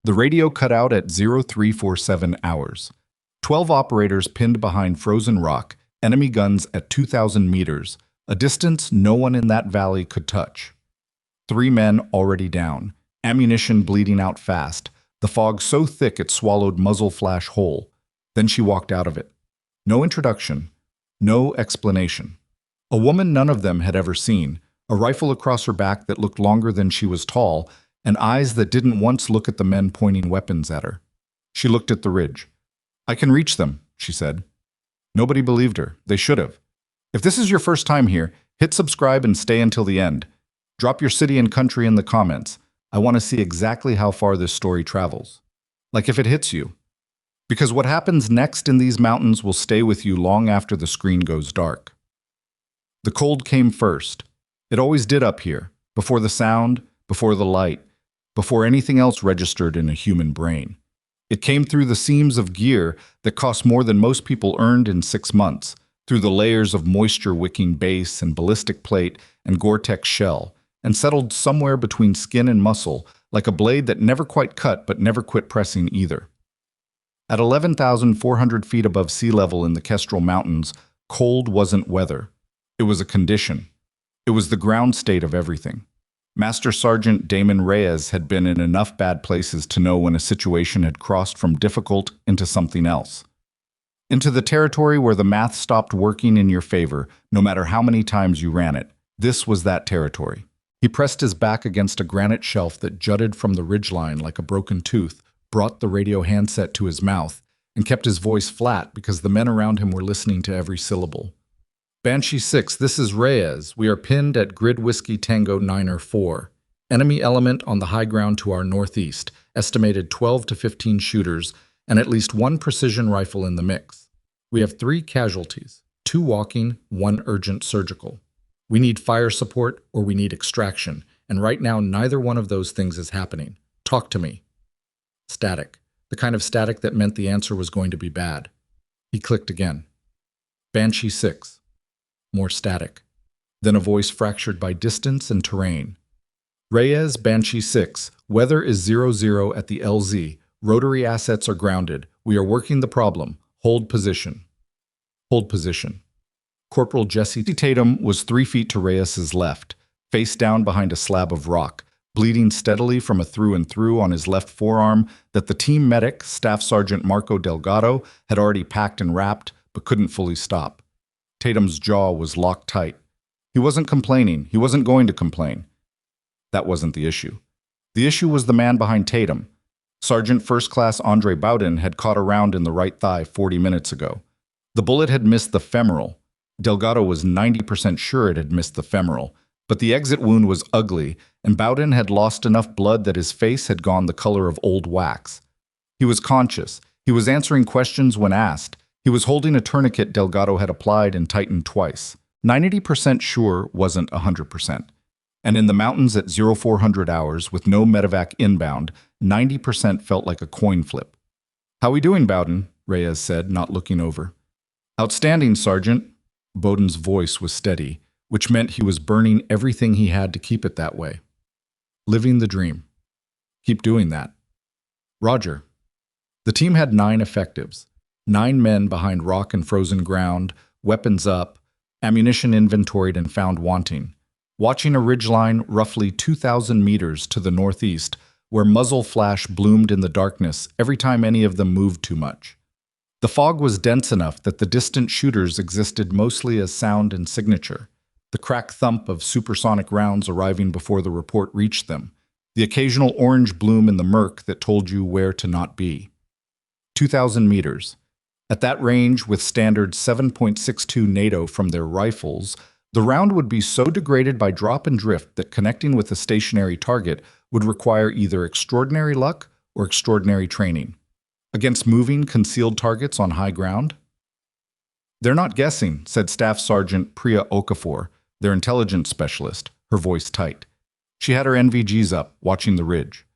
The radio cut out at 0347 hours. 12 operators pinned behind frozen rock, enemy guns at 2,000 meters, a distance no one in that valley could touch. 3 men already down, ammunition bleeding out fast, the fog so thick it swallowed muzzle flash whole. Then she walked out of it. No introduction, no explanation. A woman none of them had ever seen, a rifle across her back that looked longer than she was tall, and eyes that didn't once look at the men pointing weapons at her. She looked at the ridge. "I can reach them," she said. Nobody believed her. They should have. If this is your first time here, hit subscribe and stay until the end. Drop your city and country in the comments. I want to see exactly how far this story travels. Like if it hits you. Because what happens next in these mountains will stay with you long after the screen goes dark. The cold came first. It always did up here, before the sound, before the light, before anything else registered in a human brain. It came through the seams of gear that cost more than most people earned in 6 months, through the layers of moisture-wicking base and ballistic plate and Gore-Tex shell, and settled somewhere between skin and muscle, like a blade that never quite cut but never quit pressing either. At 11,400 feet above sea level in the Kestrel Mountains, cold wasn't weather. It was a condition. It was the ground state of everything. Master Sergeant Damon Reyes had been in enough bad places to know when a situation had crossed from difficult into something else. Into the territory where the math stopped working in your favor, no matter how many times you ran it. This was that territory. He pressed his back against a granite shelf that jutted from the ridgeline like a broken tooth, brought the radio handset to his mouth, and kept his voice flat because the men around him were listening to every syllable. Banshee 6, this is Reyes. We are pinned at Grid Whiskey Tango 9-4. Enemy element on the high ground to our northeast, estimated 12 to 15 shooters, and at least 1 precision rifle in the mix. We have 3 casualties, 2 walking, 1 urgent surgical. We need fire support or we need extraction, and right now neither one of those things is happening. Talk to me. Static. The kind of static that meant the answer was going to be bad. He clicked again. Banshee 6. More static. Then a voice fractured by distance and terrain. Reyes, Banshee 6. Weather is 00 at the LZ. Rotary assets are grounded. We are working the problem. Hold position. Hold position. Corporal Jesse Tatum was 3 feet to Reyes's left, face down behind a slab of rock, bleeding steadily from a through and through on his left forearm that the team medic, Staff Sergeant Marco Delgado, had already packed and wrapped, but couldn't fully stop. Tatum's jaw was locked tight. He wasn't complaining. He wasn't going to complain. That wasn't the issue. The issue was the man behind Tatum. Sergeant First Class Andre Bowden had caught a round in the right thigh 40 minutes ago. The bullet had missed the femoral. Delgado was 90% sure it had missed the femoral, but the exit wound was ugly, and Bowden had lost enough blood that his face had gone the color of old wax. He was conscious. He was answering questions when asked. He was holding a tourniquet Delgado had applied and tightened twice. 90% sure wasn't 100%. And in the mountains at 0400 hours, with no medevac inbound, 90% felt like a coin flip. "How we doing, Bowden?" Reyes said, not looking over. "Outstanding, Sergeant." Bowden's voice was steady, which meant he was burning everything he had to keep it that way. "Living the dream. Keep doing that." "Roger." The team had 9 effectives. 9 men behind rock and frozen ground, weapons up, ammunition inventoried and found wanting, watching a ridgeline roughly 2,000 meters to the northeast, where muzzle flash bloomed in the darkness every time any of them moved too much. The fog was dense enough that the distant shooters existed mostly as sound and signature, the crack thump of supersonic rounds arriving before the report reached them, the occasional orange bloom in the murk that told you where to not be. 2,000 meters. At that range, with standard 7.62 NATO from their rifles, the round would be so degraded by drop and drift that connecting with a stationary target would require either extraordinary luck or extraordinary training. Against moving, concealed targets on high ground? "They're not guessing," said Staff Sergeant Priya Okafor, their intelligence specialist, her voice tight. She had her NVGs up, watching the ridge.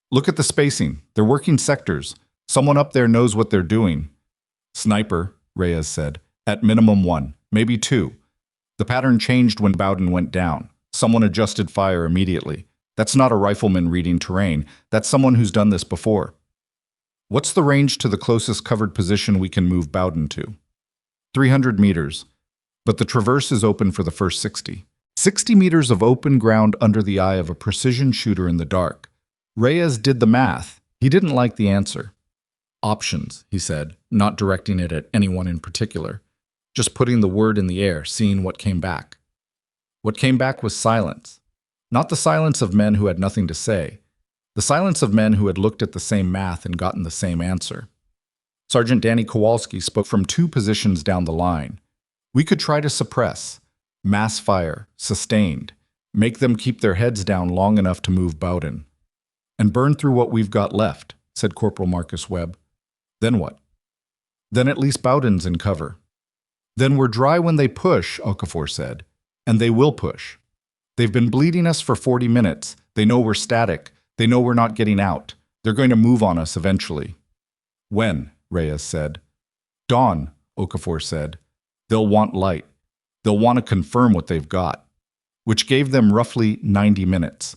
"Look at the spacing. They're working sectors. Someone up there knows what they're doing." "Sniper," Reyes said. "At minimum 1, maybe 2. The pattern changed when Bowden went down. Someone adjusted fire immediately. That's not a rifleman reading terrain. That's someone who's done this before. What's the range to the closest covered position we can move Bowden to? 300 meters. But the traverse is open for the first 60. 60 meters of open ground under the eye of a precision shooter in the dark. Reyes did the math. He didn't like the answer. Options, he said, not directing it at anyone in particular. Just putting the word in the air, seeing what came back. What came back was silence. Not the silence of men who had nothing to say. The silence of men who had looked at the same math and gotten the same answer. Sergeant Danny Kowalski spoke from 2 positions down the line. We could try to suppress, mass fire, sustained, make them keep their heads down long enough to move Bowden. And burn through what we've got left, said Corporal Marcus Webb. Then what? Then at least Bowden's in cover. Then we're dry when they push, Okafor said. And they will push. They've been bleeding us for 40 minutes. They know we're static. They know we're not getting out. They're going to move on us eventually. When? Reyes said. Dawn, Okafor said. They'll want light. They'll want to confirm what they've got. Which gave them roughly 90 minutes.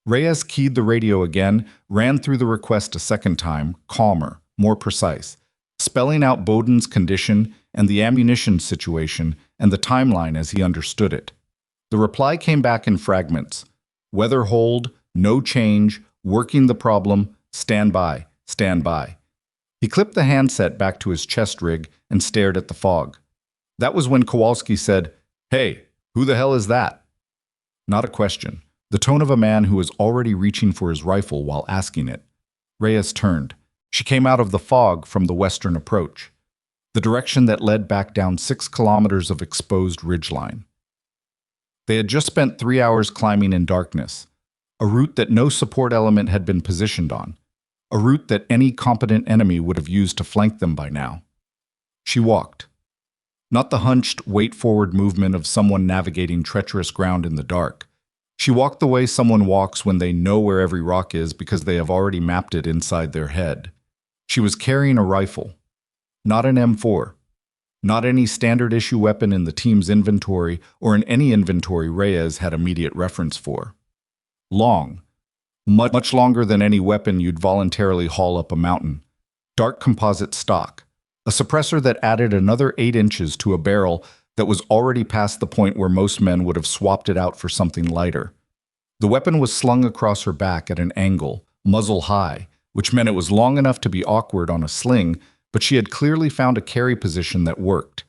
Reyes keyed the radio again, ran through the request a second time, calmer, more precise, spelling out Bowden's condition and the ammunition situation and the timeline as he understood it. The reply came back in fragments. Weather hold, no change, working the problem, stand by, stand by. He clipped the handset back to his chest rig and stared at the fog. That was when Kowalski said, "Hey, who the hell is that?" Not a question. The tone of a man who was already reaching for his rifle while asking it. Reyes turned. She came out of the fog from the western approach, the direction that led back down 6 kilometers of exposed ridgeline. They had just spent 3 hours climbing in darkness, a route that no support element had been positioned on, a route that any competent enemy would have used to flank them by now. She walked. Not the hunched, wait-forward movement of someone navigating treacherous ground in the dark. She walked the way someone walks when they know where every rock is because they have already mapped it inside their head. She was carrying a rifle. Not an M4. Not any standard-issue weapon in the team's inventory or in any inventory Reyes had immediate reference for. Long. Much longer than any weapon you'd voluntarily haul up a mountain. Dark composite stock. A suppressor that added another 8 inches to a barrel that was already past the point where most men would have swapped it out for something lighter. The weapon was slung across her back at an angle, muzzle high, which meant it was long enough to be awkward on a sling, but she had clearly found a carry position that worked.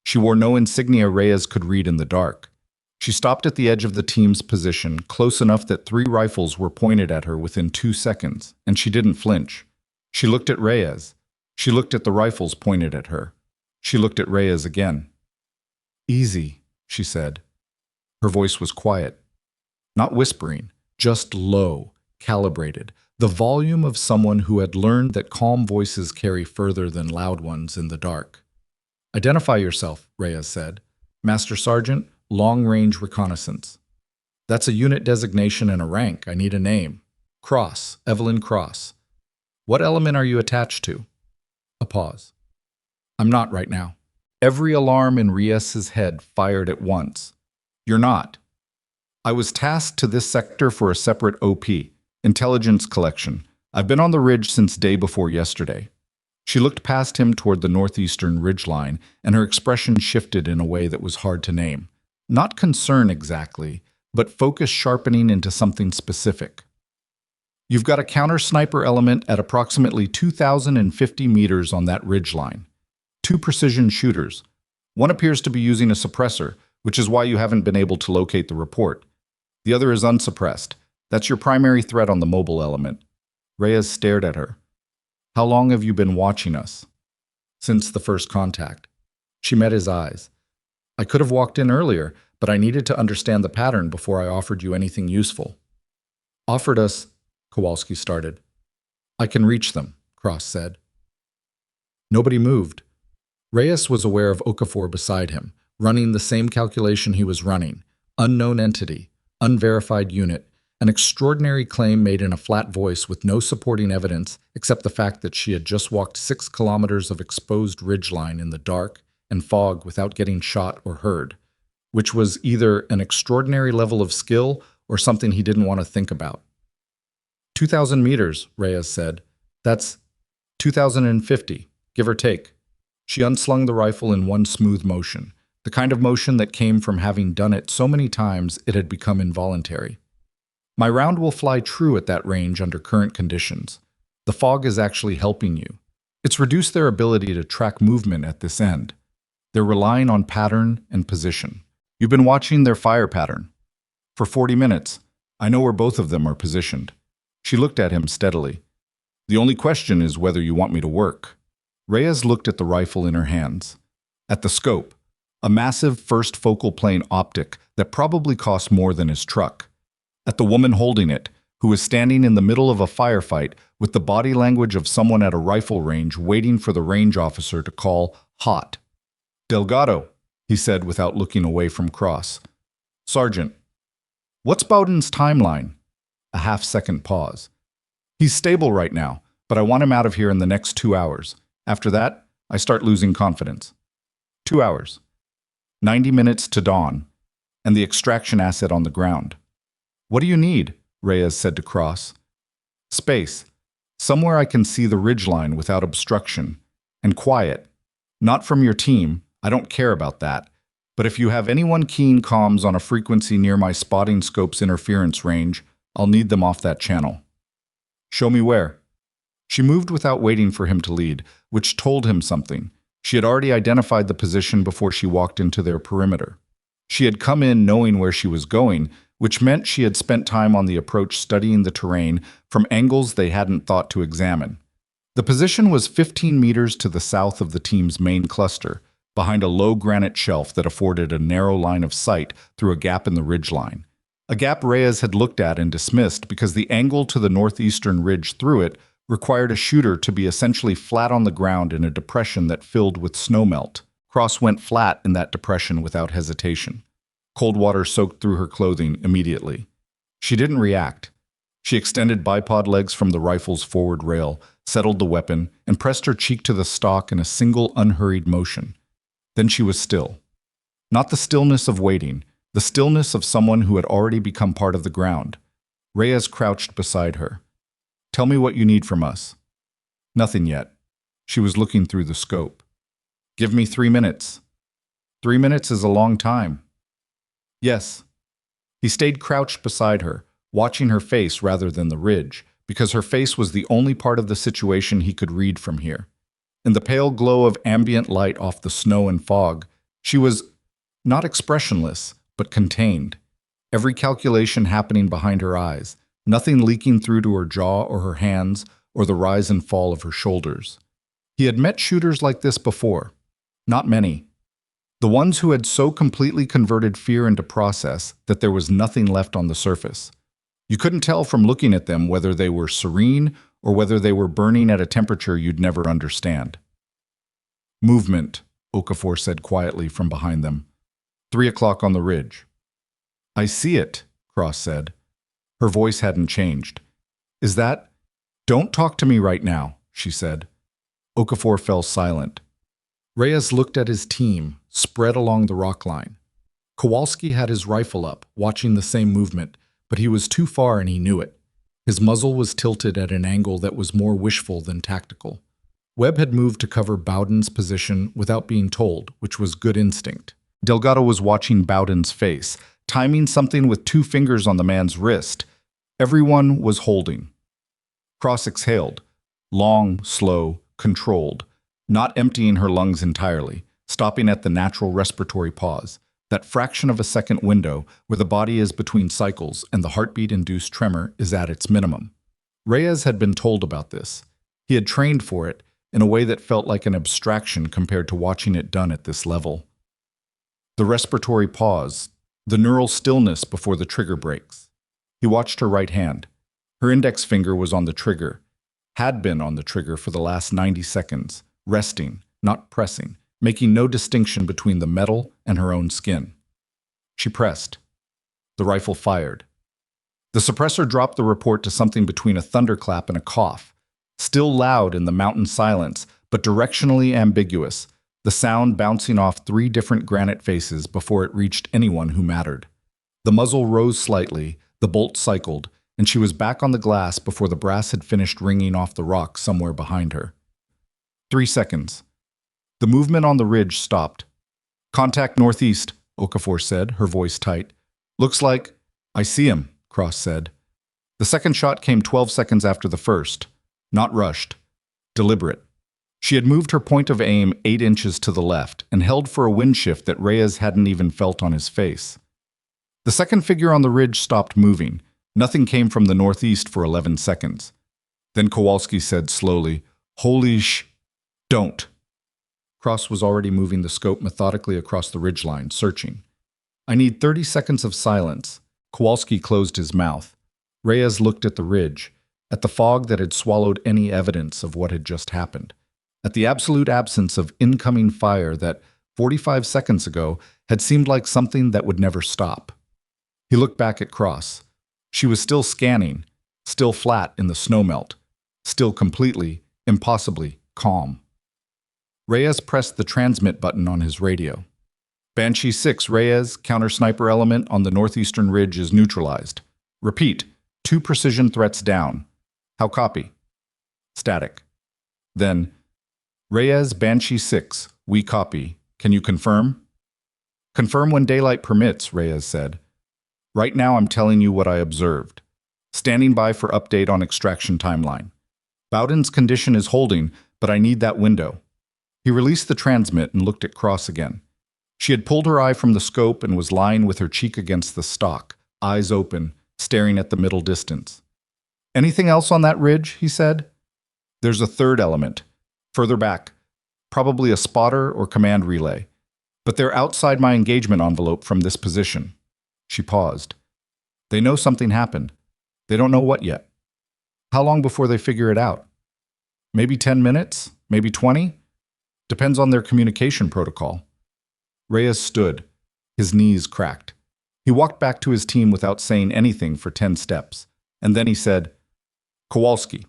She wore no insignia Reyes could read in the dark. She stopped at the edge of the team's position, close enough that 3 rifles were pointed at her within 2 seconds, and she didn't flinch. She looked at Reyes. She looked at the rifles pointed at her. She looked at Reyes again. "Easy," she said. Her voice was quiet. Not whispering, just low, calibrated, the volume of someone who had learned that calm voices carry further than loud ones in the dark. "Identify yourself," Reyes said. "Master Sergeant, long-range reconnaissance." "That's a unit designation and a rank. I need a name." "Cross, Evelyn Cross." "What element are you attached to?" A pause. "I'm not right now." Every alarm in Reyes's head fired at once. "You're not." "I was tasked to this sector for a separate OP, intelligence collection. I've been on the ridge since day before yesterday." She looked past him toward the northeastern ridgeline, and her expression shifted in a way that was hard to name. Not concern exactly, but focus sharpening into something specific. "You've got a counter-sniper element at approximately 2,050 meters on that ridgeline. 2 precision shooters. One appears to be using a suppressor, which is why you haven't been able to locate the report. The other is unsuppressed. That's your primary threat on the mobile element." Reyes stared at her. "How long have you been watching us?" "Since the first contact." She met his eyes. "I could have walked in earlier, but I needed to understand the pattern before I offered you anything useful." "Offered us," Kowalski started. "I can reach them," Cross said. Nobody moved. Reyes was aware of Okafor beside him, running the same calculation he was running. Unknown entity, unverified unit, an extraordinary claim made in a flat voice with no supporting evidence except the fact that she had just walked 6 kilometers of exposed ridgeline in the dark and fog without getting shot or heard, which was either an extraordinary level of skill or something he didn't want to think about. 2,000 meters, Reyes said. That's 2,050, give or take. She unslung the rifle in one smooth motion, the kind of motion that came from having done it so many times it had become involuntary. My round will fly true at that range under current conditions. The fog is actually helping you. It's reduced their ability to track movement at this end. They're relying on pattern and position. You've been watching their fire pattern. For 40 minutes, I know where both of them are positioned. She looked at him steadily. The only question is whether you want me to work. Reyes looked at the rifle in her hands. At the scope, a massive first focal plane optic that probably cost more than his truck. At the woman holding it, who was standing in the middle of a firefight with the body language of someone at a rifle range waiting for the range officer to call hot. Delgado, he said without looking away from Cross. Sergeant, what's Bowden's timeline? A half-second pause. He's stable right now, but I want him out of here in the next 2 hours. After that, I start losing confidence. 2 hours. 90 minutes to dawn, and the extraction asset on the ground. What do you need? Reyes said to Cross. Space. Somewhere I can see the ridgeline without obstruction. And quiet. Not from your team, I don't care about that. But if you have anyone keen comms on a frequency near my spotting scope's interference range, I'll need them off that channel. Show me where. She moved without waiting for him to lead, which told him something. She had already identified the position before she walked into their perimeter. She had come in knowing where she was going, which meant she had spent time on the approach studying the terrain from angles they hadn't thought to examine. The position was 15 meters to the south of the team's main cluster, behind a low granite shelf that afforded a narrow line of sight through a gap in the ridgeline. A gap Reyes had looked at and dismissed because the angle to the northeastern ridge through it required a shooter to be essentially flat on the ground in a depression that filled with snowmelt. Cross went flat in that depression without hesitation. Cold water soaked through her clothing immediately. She didn't react. She extended bipod legs from the rifle's forward rail, settled the weapon, and pressed her cheek to the stock in a single unhurried motion. Then she was still. Not the stillness of waiting, the stillness of someone who had already become part of the ground. Reyes crouched beside her. Tell me what you need from us. Nothing yet. She was looking through the scope. Give me 3 minutes. 3 minutes is a long time. Yes. He stayed crouched beside her, watching her face rather than the ridge, because her face was the only part of the situation he could read from here. In the pale glow of ambient light off the snow and fog, she was not expressionless, but contained. Every calculation happening behind her eyes, nothing leaking through to her jaw or her hands or the rise and fall of her shoulders. He had met shooters like this before. Not many. The ones who had so completely converted fear into process that there was nothing left on the surface. You couldn't tell from looking at them whether they were serene or whether they were burning at a temperature you'd never understand. Movement, Okafor said quietly from behind them. 3 o'clock on the ridge. I see it, Cross said. Her voice hadn't changed. Is that? Don't talk to me right now, she said. Okafor fell silent. Reyes looked at his team, spread along the rock line. Kowalski had his rifle up, watching the same movement, but he was too far and he knew it. His muzzle was tilted at an angle that was more wishful than tactical. Webb had moved to cover Bowden's position without being told, which was good instinct. Delgado was watching Bowden's face, timing something with 2 fingers on the man's wrist. Everyone was holding. Cross exhaled, long, slow, controlled, not emptying her lungs entirely, stopping at the natural respiratory pause, that fraction of a second window where the body is between cycles and the heartbeat-induced tremor is at its minimum. Reyes had been told about this. He had trained for it in a way that felt like an abstraction compared to watching it done at this level. The respiratory pause, the neural stillness before the trigger breaks. He watched her right hand. Her index finger was on the trigger, had been on the trigger for the last 90 seconds, resting, not pressing, making no distinction between the metal and her own skin. She pressed. The rifle fired. The suppressor dropped the report to something between a thunderclap and a cough, still loud in the mountain silence, but directionally ambiguous, the sound bouncing off 3 different granite faces before it reached anyone who mattered. The muzzle rose slightly, The bolt cycled, and she was back on the glass before the brass had finished ringing off the rock somewhere behind her. 3 seconds. The movement on the ridge stopped. "Contact northeast," Okafor said, her voice tight. "Looks like—" "I see him," Cross said. The second shot came 12 seconds after the first. Not rushed. Deliberate. She had moved her point of aim 8 inches to the left and held for a wind shift that Reyes hadn't even felt on his face. The second figure on the ridge stopped moving. Nothing came from the northeast for 11 seconds. Then Kowalski said slowly, "Holy sh... don't." Cross was already moving the scope methodically across the ridgeline, searching. "I need 30 seconds of silence." Kowalski closed his mouth. Reyes looked at the ridge, at the fog that had swallowed any evidence of what had just happened, at the absolute absence of incoming fire that, 45 seconds ago, had seemed like something that would never stop. He looked back at Cross. She was still scanning, still flat in the snowmelt, still completely, impossibly calm. Reyes pressed the transmit button on his radio. "Banshee 6, Reyes, counter-sniper element on the northeastern ridge is neutralized. Repeat, 2 precision threats down. How copy?" Static. Then, "Reyes, Banshee 6, we copy. Can you confirm?" "Confirm when daylight permits," Reyes said. "Right now I'm telling you what I observed. Standing by for update on extraction timeline. Bowden's condition is holding, but I need that window." He released the transmit and looked at Cross again. She had pulled her eye from the scope and was lying with her cheek against the stock, eyes open, staring at the middle distance. "Anything else on that ridge?" he said. "There's a third element. Further back. Probably a spotter or command relay. But they're outside my engagement envelope from this position." She paused. "They know something happened. They don't know what yet. How long before they figure it out? Maybe 10 minutes? Maybe 20? Depends on their communication protocol." Reyes stood. His knees cracked. He walked back to his team without saying anything for 10 steps. And then he said, "Kowalski,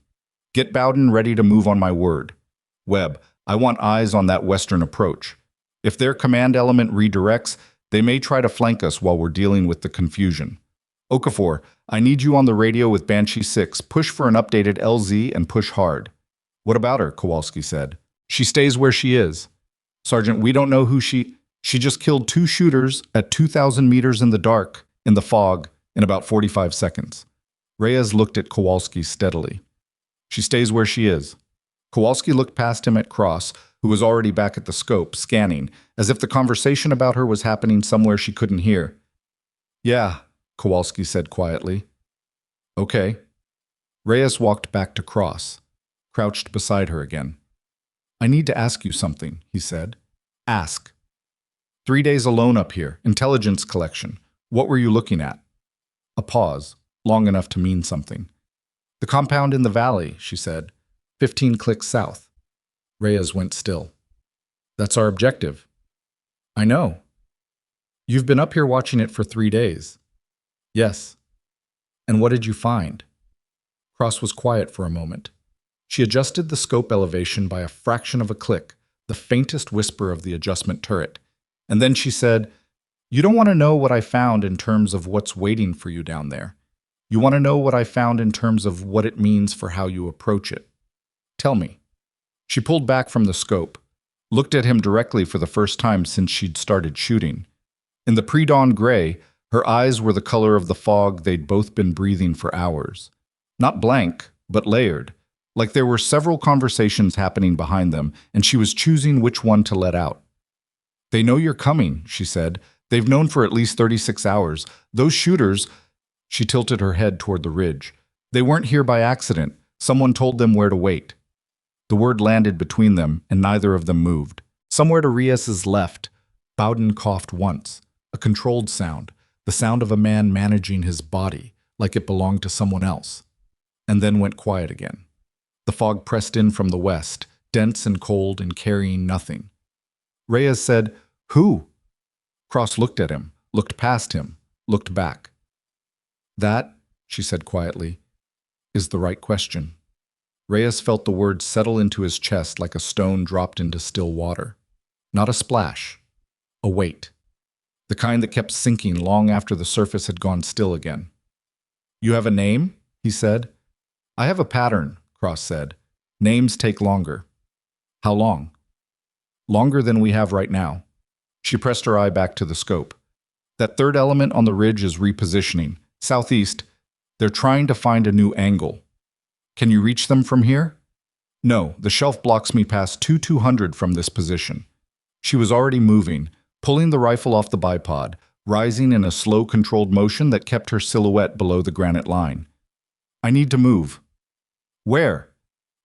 get Bowden ready to move on my word. Webb, I want eyes on that western approach. If their command element redirects, they may try to flank us while we're dealing with the confusion. Okafor, I need you on the radio with Banshee 6. Push for an updated LZ and push hard." "What about her?" Kowalski said. "She stays where she is. Sergeant, we don't know who she just killed 2 shooters at 2,000 meters in the dark, in the fog, in about 45 seconds. Reyes looked at Kowalski steadily. "She stays where she is." Kowalski looked past him at Cross, who was already back at the scope, scanning, as if the conversation about her was happening somewhere she couldn't hear. "Yeah," Kowalski said quietly. "Okay." Reyes walked back to Cross, crouched beside her again. "I need to ask you something," he said. "Ask. 3 days alone up here, intelligence collection. What were you looking at?" A pause, long enough to mean something. "The compound in the valley," she said. 15 clicks south." Reyes went still. "That's our objective." "I know." "You've been up here watching it for 3 days." "Yes." "And what did you find?" Cross was quiet for a moment. She adjusted the scope elevation by a fraction of a click, the faintest whisper of the adjustment turret. And then she said, "You don't want to know what I found in terms of what's waiting for you down there. You want to know what I found in terms of what it means for how you approach it. Tell me." She pulled back from the scope, looked at him directly for the first time since she'd started shooting. In the pre-dawn gray, her eyes were the color of the fog they'd both been breathing for hours. Not blank, but layered, like there were several conversations happening behind them, and she was choosing which one to let out. "They know you're coming," she said. "They've known for at least 36 hours. Those shooters—" She tilted her head toward the ridge. "They weren't here by accident. Someone told them where to wait." The word landed between them, and neither of them moved. Somewhere to Reyes's left, Bowden coughed once, a controlled sound, the sound of a man managing his body, like it belonged to someone else, and then went quiet again. The fog pressed in from the west, dense and cold and carrying nothing. Reyes said, "Who?" Cross looked at him, looked past him, looked back. "That," she said quietly, "is the right question." Reyes felt the words settle into his chest like a stone dropped into still water. Not a splash, a weight. The kind that kept sinking long after the surface had gone still again. You have a name? He said. I have a pattern, Cross said. Names take longer. How long? Longer than we have right now. She pressed her eye back to the scope. That third element on the ridge is repositioning. Southeast. They're trying to find a new angle. Can you reach them from here? No, the shelf blocks me past 200 from this position. She was already moving, pulling the rifle off the bipod, rising in a slow, controlled motion that kept her silhouette below the granite line. I need to move. Where?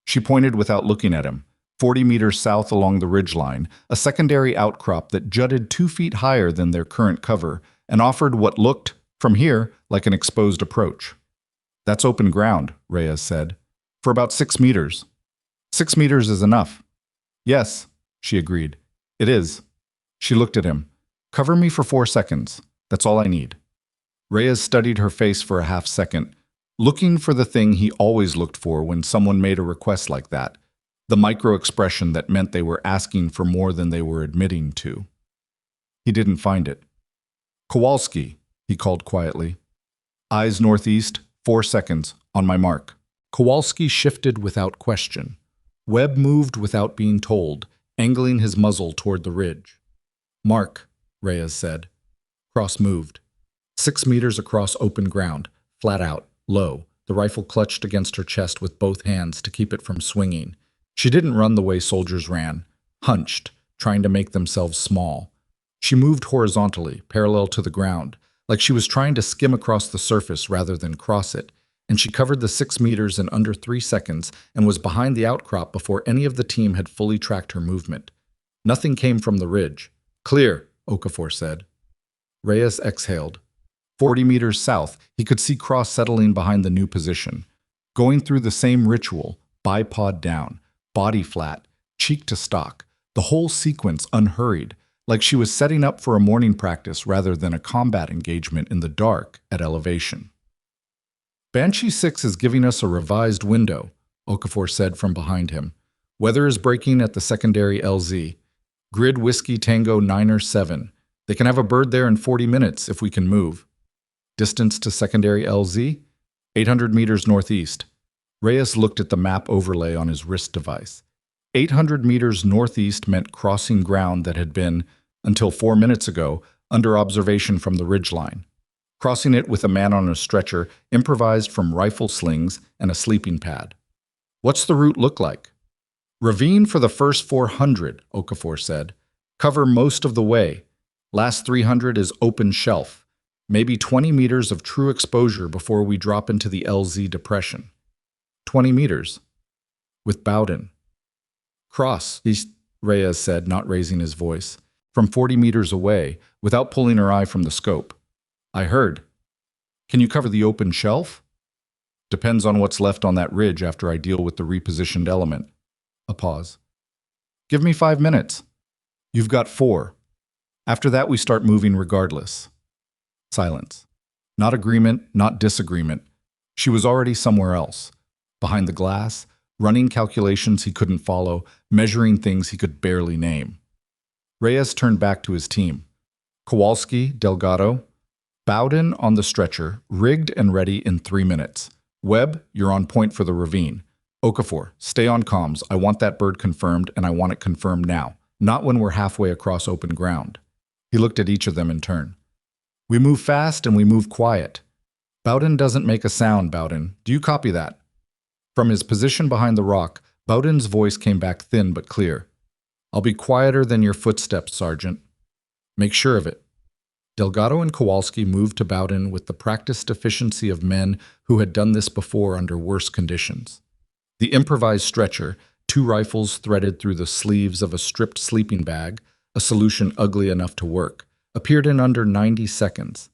She pointed without looking at him. 40 meters south along the ridgeline, a secondary outcrop that jutted 2 feet higher than their current cover and offered what looked, from here, like an exposed approach. That's open ground, Reyes said. For about 6 meters. 6 meters is enough. Yes, she agreed. It is. She looked at him. Cover me for 4 seconds. That's all I need. Reyes studied her face for a half second, looking for the thing he always looked for when someone made a request like that, the micro-expression that meant they were asking for more than they were admitting to. He didn't find it. Kowalski, he called quietly. Eyes northeast, 4 seconds, on my mark. Kowalski shifted without question. Webb moved without being told, angling his muzzle toward the ridge. Mark, Reyes said. Cross moved. 6 meters across open ground, flat out, low, the rifle clutched against her chest with both hands to keep it from swinging. She didn't run the way soldiers ran, hunched, trying to make themselves small. She moved horizontally, parallel to the ground, like she was trying to skim across the surface rather than cross it, and she covered the 6 meters in under 3 seconds and was behind the outcrop before any of the team had fully tracked her movement. Nothing came from the ridge. Clear, Okafor said. Reyes exhaled. 40 meters south, he could see Cross settling behind the new position, going through the same ritual, bipod down, body flat, cheek to stock, the whole sequence unhurried, like she was setting up for a morning practice rather than a combat engagement in the dark at elevation. Banshee 6 is giving us a revised window, Okafor said from behind him. Weather is breaking at the secondary LZ. Grid Whiskey Tango 9er 7. They can have a bird there in 40 minutes if we can move. Distance to secondary LZ? 800 meters northeast. Reyes looked at the map overlay on his wrist device. 800 meters northeast meant crossing ground that had been, until 4 minutes ago, under observation from the ridgeline. Crossing it with a man on a stretcher, improvised from rifle slings and a sleeping pad. What's the route look like? Ravine for the first 400, Okafor said. Cover most of the way. Last 300 is open shelf. Maybe 20 meters of true exposure before we drop into the LZ depression. 20 meters. With Bowden. Cross, Reyes said, not raising his voice. From 40 meters away, without pulling her eye from the scope. I heard. Can you cover the open shelf? Depends on what's left on that ridge after I deal with the repositioned element. A pause. Give me 5 minutes. You've got 4. After that we start moving regardless. Silence. Not agreement, not disagreement. She was already somewhere else. Behind the glass, running calculations he couldn't follow, measuring things he could barely name. Reyes turned back to his team. Kowalski, Delgado, Bowden on the stretcher, rigged and ready in 3 minutes. Webb, you're on point for the ravine. Okafor, stay on comms. I want that bird confirmed, and I want it confirmed now, not when we're halfway across open ground. He looked at each of them in turn. We move fast and we move quiet. Bowden doesn't make a sound, Bowden. Do you copy that? From his position behind the rock, Bowden's voice came back thin but clear. I'll be quieter than your footsteps, Sergeant. Make sure of it. Delgado and Kowalski moved to Bowden with the practiced efficiency of men who had done this before under worse conditions. The improvised stretcher, 2 rifles threaded through the sleeves of a stripped sleeping bag, a solution ugly enough to work, appeared in under 90 seconds.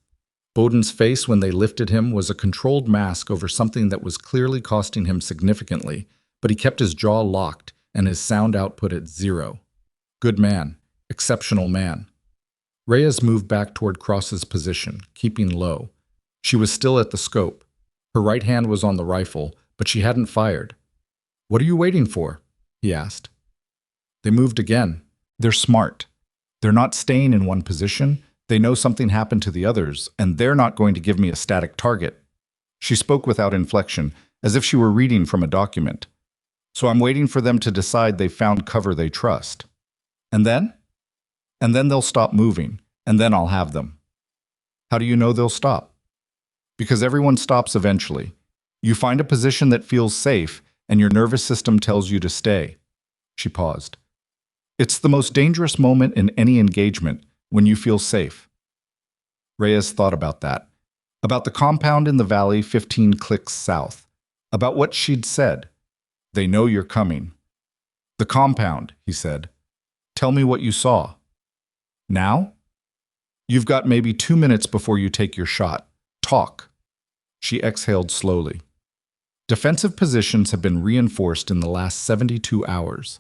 Bowden's face when they lifted him was a controlled mask over something that was clearly costing him significantly, but he kept his jaw locked and his sound output at 0. Good man. Exceptional man. Reyes moved back toward Cross's position, keeping low. She was still at the scope. Her right hand was on the rifle, but she hadn't fired. What are you waiting for? He asked. They moved again. They're smart. They're not staying in one position. They know something happened to the others, and they're not going to give me a static target. She spoke without inflection, as if she were reading from a document. So I'm waiting for them to decide they've found cover they trust. And then? And then they'll stop moving, and then I'll have them. How do you know they'll stop? Because everyone stops eventually. You find a position that feels safe, and your nervous system tells you to stay. She paused. It's the most dangerous moment in any engagement, when you feel safe. Reyes thought about that. About the compound in the valley 15 clicks south. About what she'd said. They know you're coming. The compound, he said. Tell me what you saw. Now? You've got maybe 2 minutes before you take your shot. Talk. She exhaled slowly. Defensive positions have been reinforced in the last 72 hours.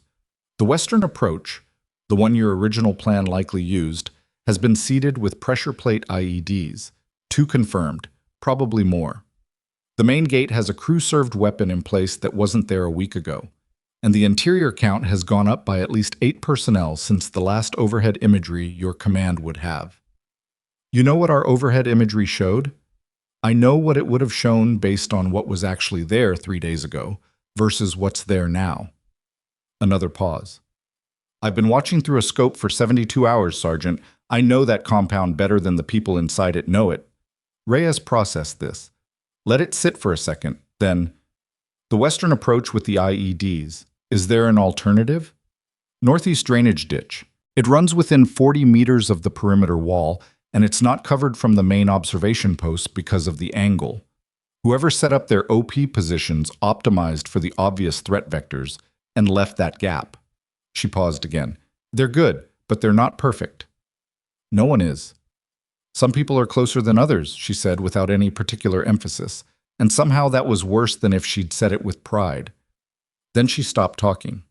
The western approach, the one your original plan likely used, has been seeded with pressure plate IEDs. 2 confirmed, probably more. The main gate has a crew-served weapon in place that wasn't there a week ago, and the interior count has gone up by at least 8 personnel since the last overhead imagery your command would have. You know what our overhead imagery showed? I know what it would have shown based on what was actually there 3 days ago versus what's there now. Another pause. I've been watching through a scope for 72 hours, Sergeant. I know that compound better than the people inside it know it. Reyes processed this. Let it sit for a second, then. The western approach with the IEDs. Is there an alternative? Northeast drainage ditch. It runs within 40 meters of the perimeter wall, and it's not covered from the main observation post because of the angle. Whoever set up their OP positions optimized for the obvious threat vectors and left that gap. She paused again. They're good, but they're not perfect. No one is. Some people are closer than others, she said without any particular emphasis, and somehow that was worse than if she'd said it with pride. Then she stopped talking.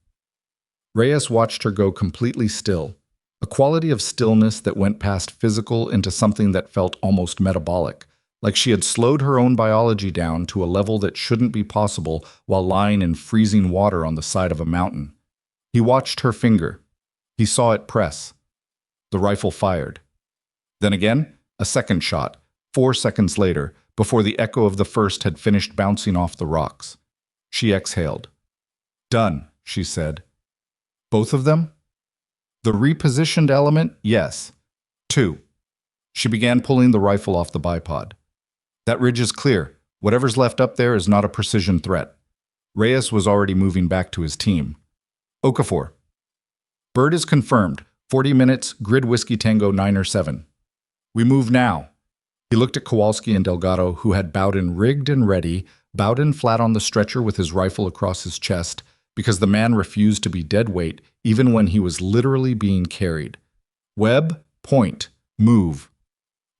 Reyes watched her go completely still, a quality of stillness that went past physical into something that felt almost metabolic, like she had slowed her own biology down to a level that shouldn't be possible while lying in freezing water on the side of a mountain. He watched her finger. He saw it press. The rifle fired. Then again, a second shot, 4 seconds later, before the echo of the first had finished bouncing off the rocks. She exhaled. Done, she said. Both of them? The repositioned element, yes. 2. She began pulling the rifle off the bipod. That ridge is clear. Whatever's left up there is not a precision threat. Reyes was already moving back to his team. Okafor. Bird is confirmed. 40 minutes, grid whiskey tango 9 or 7. We move now. He looked at Kowalski and Delgado, who had Bowden rigged and ready, Bowden flat on the stretcher with his rifle across his chest, because the man refused to be dead weight even when he was literally being carried. Webb, point, move.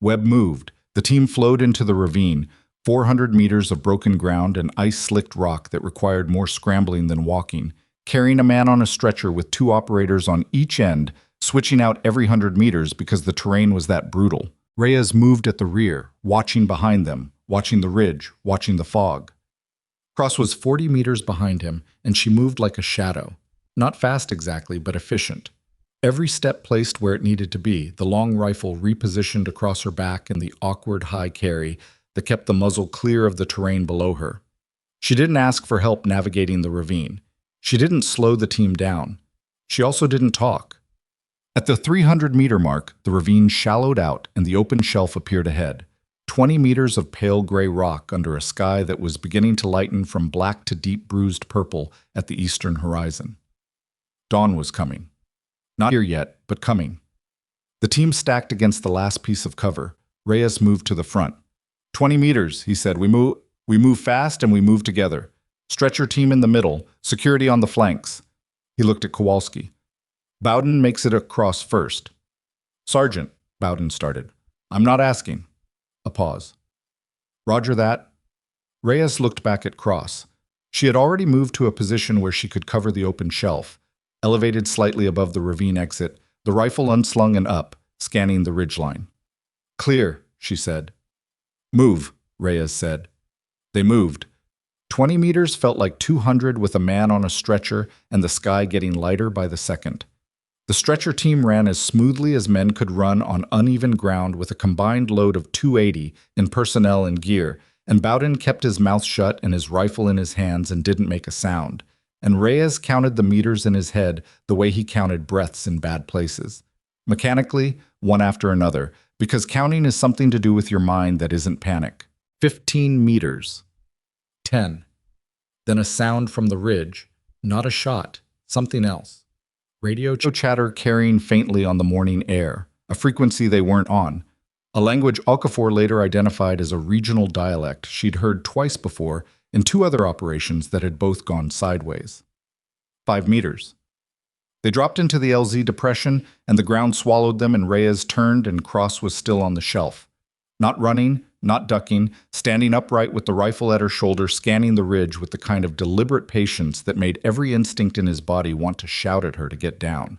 Webb moved. The team flowed into the ravine, 400 meters of broken ground and ice-slicked rock that required more scrambling than walking, carrying a man on a stretcher with 2 operators on each end, switching out every 100 meters because the terrain was that brutal. Reyes moved at the rear, watching behind them, watching the ridge, watching the fog. Cross was 40 meters behind him, and she moved like a shadow. Not fast exactly, but efficient. Every step placed where it needed to be, the long rifle repositioned across her back in the awkward high carry that kept the muzzle clear of the terrain below her. She didn't ask for help navigating the ravine. She didn't slow the team down. She also didn't talk. At the 300-meter mark, the ravine shallowed out and the open shelf appeared ahead. 20 meters of pale gray rock under a sky that was beginning to lighten from black to deep bruised purple at the eastern horizon. Dawn was coming. Not here yet, but coming. The team stacked against the last piece of cover. Reyes moved to the front. 20 meters, he said. We move fast and we move together. Stretcher team in the middle, security on the flanks. He looked at Kowalski. Bowden makes it across first. Sergeant, Bowden started. I'm not asking. A pause. Roger that. Reyes looked back at Cross. She had already moved to a position where she could cover the open shelf. Elevated slightly above the ravine exit, the rifle unslung and up, scanning the ridgeline. Clear, she said. Move, Reyes said. They moved. 20 meters felt like 200 with a man on a stretcher and the sky getting lighter by the second. The stretcher team ran as smoothly as men could run on uneven ground with a combined load of 280 in personnel and gear, and Bowden kept his mouth shut and his rifle in his hands and didn't make a sound. And Reyes counted the meters in his head the way he counted breaths in bad places. Mechanically, one after another, because counting is something to do with your mind that isn't panic. 15 meters. 10. Then a sound from the ridge, not a shot, something else. Radio chatter carrying faintly on the morning air, a frequency they weren't on. A language Okafor later identified as a regional dialect she'd heard twice before in two other operations that had both gone sideways. 5 meters. They dropped into the LZ depression, and the ground swallowed them, and Reyes turned, and Cross was still on the shelf. Not running, not ducking, standing upright with the rifle at her shoulder, scanning the ridge with the kind of deliberate patience that made every instinct in his body want to shout at her to get down.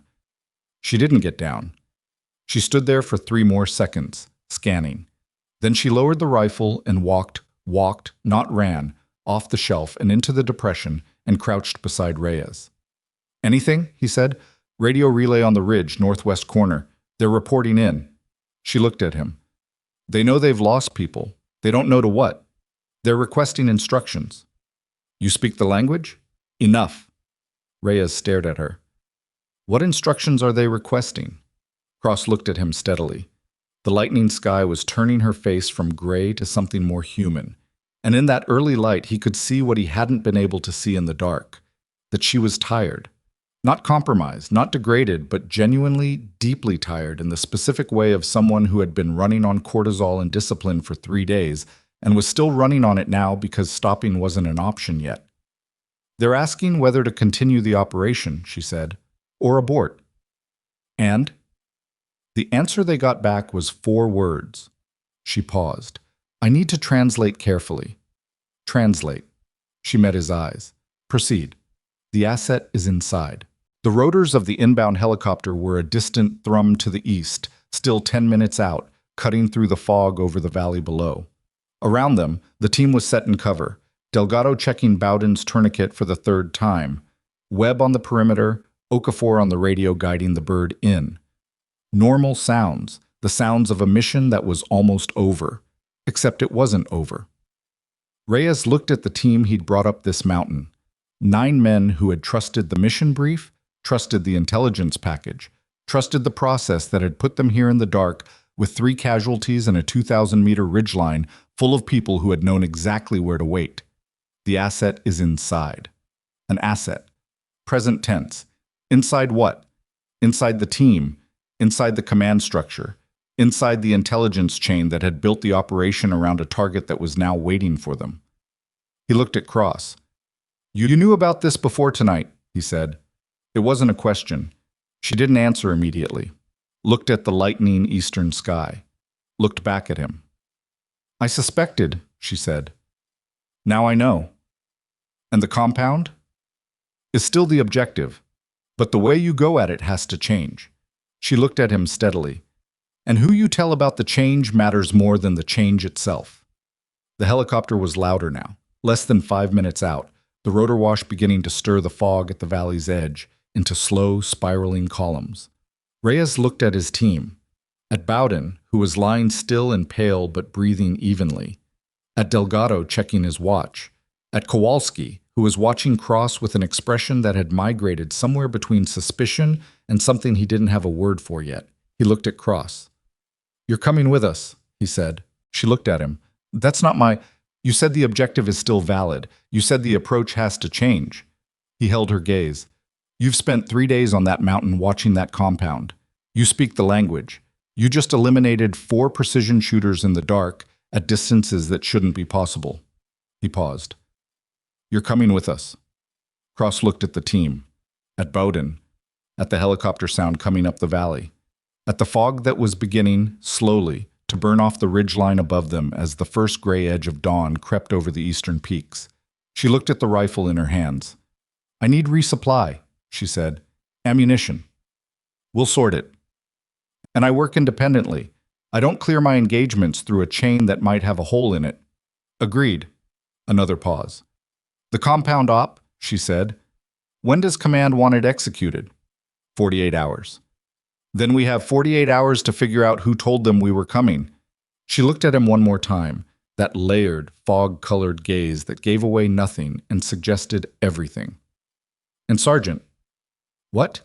She didn't get down. She stood there for 3 more seconds, scanning. Then she lowered the rifle and walked, not ran, off the shelf and into the depression and crouched beside Reyes. "Anything?" he said. "Radio relay on the ridge, northwest corner. They're reporting in." She looked at him. "They know they've lost people. They don't know to what. They're requesting instructions." "You speak the language?" "Enough." Reyes stared at her. "What instructions are they requesting?" Cross looked at him steadily. The lightning sky was turning her face from gray to something more human, and in that early light he could see what he hadn't been able to see in the dark, that she was tired. Not compromised, not degraded, but genuinely, deeply tired in the specific way of someone who had been running on cortisol and discipline for 3 days and was still running on it now because stopping wasn't an option yet. "They're asking whether to continue the operation," she said, "or abort." "And?" The answer they got back was 4 words. She paused. "I need to translate carefully." "Translate." She met his eyes. "Proceed. The asset is inside." The rotors of the inbound helicopter were a distant thrum to the east, still 10 minutes out, cutting through the fog over the valley below. Around them, the team was set in cover, Delgado checking Bowden's tourniquet for the 3rd time, Webb on the perimeter, Okafor on the radio guiding the bird in. Normal sounds, the sounds of a mission that was almost over, except it wasn't over. Reyes looked at the team he'd brought up this mountain. 9 men who had trusted the mission brief, trusted the intelligence package, trusted the process that had put them here in the dark with 3 casualties and a 2,000-meter ridgeline full of people who had known exactly where to wait. The asset is inside. An asset. Present tense. Inside what? Inside the team, inside the command structure, inside the intelligence chain that had built the operation around a target that was now waiting for them. He looked at Cross. You knew about this before tonight," he said. It wasn't a question. She didn't answer immediately. Looked at the lightening eastern sky. Looked back at him. "I suspected," she said. "Now I know." "And the compound?" "Is still the objective. But the way you go at it has to change." She looked at him steadily. "And who you tell about the change matters more than the change itself." The helicopter was louder now, less than 5 minutes out, the rotor wash beginning to stir the fog at the valley's edge into slow, spiraling columns. Reyes looked at his team, at Bowden, who was lying still and pale but breathing evenly, at Delgado checking his watch, at Kowalski, who was watching Cross with an expression that had migrated somewhere between suspicion and something he didn't have a word for yet. He looked at Cross. "You're coming with us," he said. She looked at him. "That's not my—" "You said the objective is still valid. You said the approach has to change." He held her gaze. "You've spent 3 days on that mountain watching that compound. You speak the language. You just eliminated 4 precision shooters in the dark at distances that shouldn't be possible." He paused. "You're coming with us." Cross looked at the team, at Bowden, at the helicopter sound coming up the valley, at the fog that was beginning, slowly, to burn off the ridgeline above them as the first gray edge of dawn crept over the eastern peaks. She looked at the rifle in her hands. "I need resupply," she said. "Ammunition. We'll sort it. And I work independently. I don't clear my engagements through a chain that might have a hole in it." "Agreed." Another pause. "The compound op," she said. "When does command want it executed?" 48 hours. "Then we have 48 hours to figure out who told them we were coming." She looked at him one more time, that layered, fog-colored gaze that gave away nothing and suggested everything. "And Sergeant." "What?"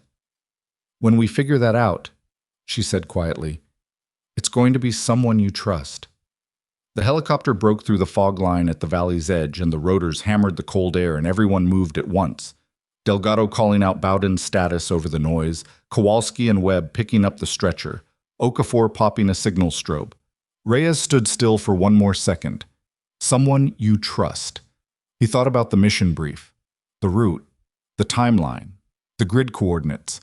"When we figure that out," she said quietly, "it's going to be someone you trust." The helicopter broke through the fog line at the valley's edge, and the rotors hammered the cold air, and everyone moved at once. Delgado calling out Bowden's status over the noise, Kowalski and Webb picking up the stretcher, Okafor popping a signal strobe. Reyes stood still for one more second. Someone you trust. He thought about the mission brief, the route, the timeline, the grid coordinates.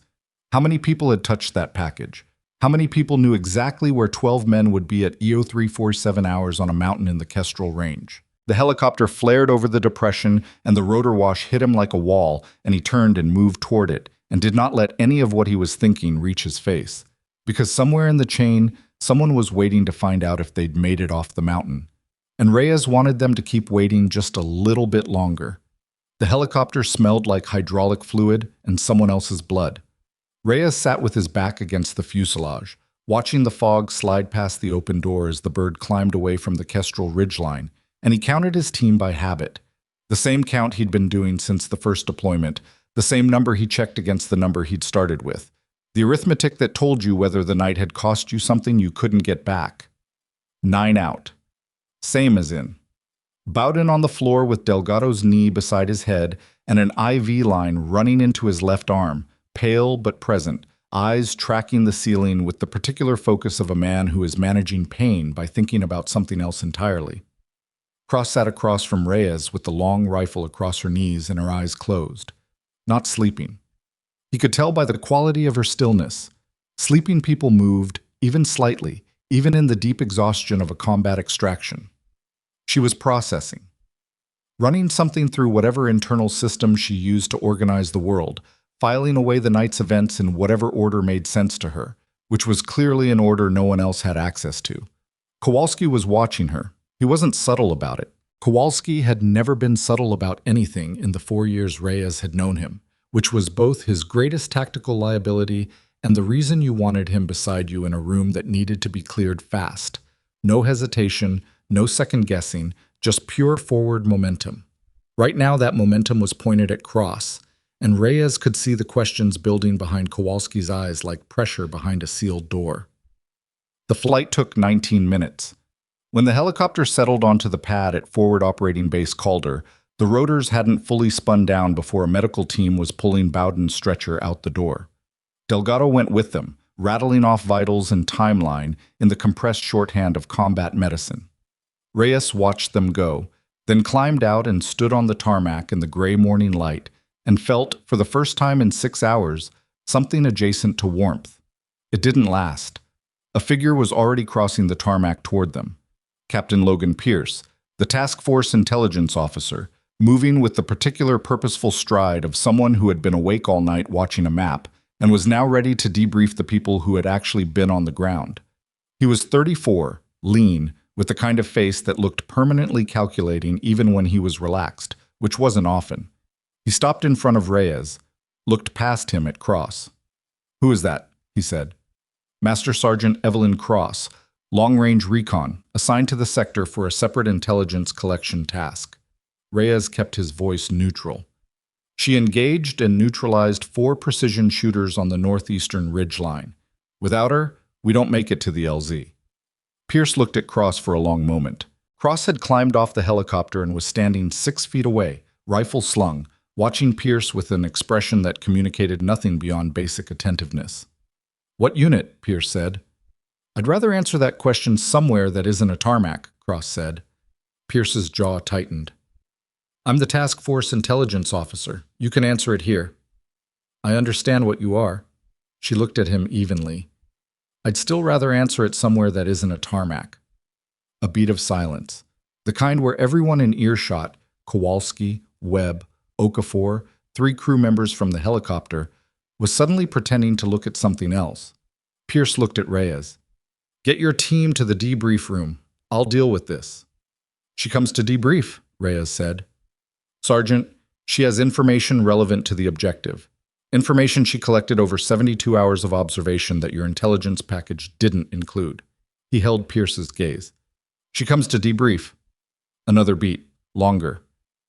How many people had touched that package? How many people knew exactly where 12 men would be at EO 347 hours on a mountain in the Kestrel Range? The helicopter flared over the depression, and the rotor wash hit him like a wall, and he turned and moved toward it, and did not let any of what he was thinking reach his face. Because somewhere in the chain, someone was waiting to find out if they'd made it off the mountain. And Reyes wanted them to keep waiting just a little bit longer. The helicopter smelled like hydraulic fluid and someone else's blood. Reyes sat with his back against the fuselage, watching the fog slide past the open door as the bird climbed away from the Kestrel ridgeline, and he counted his team by habit. The same count he'd been doing since the first deployment, the same number he checked against the number he'd started with. The arithmetic that told you whether the night had cost you something you couldn't get back. 9 out. Same as in. Bowden on the floor with Delgado's knee beside his head and an IV line running into his left arm, pale but present, eyes tracking the ceiling with the particular focus of a man who is managing pain by thinking about something else entirely. Cross sat across from Reyes with the long rifle across her knees and her eyes closed, not sleeping. He could tell by the quality of her stillness. Sleeping people moved, even slightly, even in the deep exhaustion of a combat extraction. She was processing, running something through whatever internal system she used to organize the world, filing away the night's events in whatever order made sense to her, which was clearly an order no one else had access to. Kowalski was watching her. He wasn't subtle about it. Kowalski had never been subtle about anything in the 4 years Reyes had known him, which was both his greatest tactical liability and the reason you wanted him beside you in a room that needed to be cleared fast. No hesitation, no second-guessing, just pure forward momentum. Right now that momentum was pointed at Cross, and Reyes could see the questions building behind Kowalski's eyes like pressure behind a sealed door. The flight took 19 minutes. When the helicopter settled onto the pad at Forward Operating Base Calder, the rotors hadn't fully spun down before a medical team was pulling Bowden's stretcher out the door. Delgado went with them, rattling off vitals and timeline in the compressed shorthand of combat medicine. Reyes watched them go, then climbed out and stood on the tarmac in the gray morning light, and felt, for the first time in 6 hours, something adjacent to warmth. It didn't last. A figure was already crossing the tarmac toward them. Captain Logan Pierce, the task force intelligence officer, moving with the particular purposeful stride of someone who had been awake all night watching a map and was now ready to debrief the people who had actually been on the ground. He was 34, lean, with the kind of face that looked permanently calculating even when he was relaxed, which wasn't often. He stopped in front of Reyes, looked past him at Cross. "Who is that?" he said. "Master Sergeant Evelyn Cross, long-range recon, assigned to the sector for a separate intelligence collection task." Reyes kept his voice neutral. "She engaged and neutralized 4 precision shooters on the northeastern ridgeline. Without her, we don't make it to the LZ." Pierce looked at Cross for a long moment. Cross had climbed off the helicopter and was standing 6 feet away, rifle slung, watching Pierce with an expression that communicated nothing beyond basic attentiveness. "What unit?" Pierce said. "I'd rather answer that question somewhere that isn't a tarmac," Cross said. Pierce's jaw tightened. "I'm the task force intelligence officer. You can answer it here." "I understand what you are." She looked at him evenly. "I'd still rather answer it somewhere that isn't a tarmac." A beat of silence. The kind where everyone in earshot, Kowalski, Webb, Okafor, 3 crew members from the helicopter, was suddenly pretending to look at something else. Pierce looked at Reyes. "Get your team to the debrief room. I'll deal with this." "She comes to debrief," Reyes said. "Sergeant, she has information relevant to the objective. Information she collected over 72 hours of observation that your intelligence package didn't include." He held Pierce's gaze. "She comes to debrief. Another beat, longer.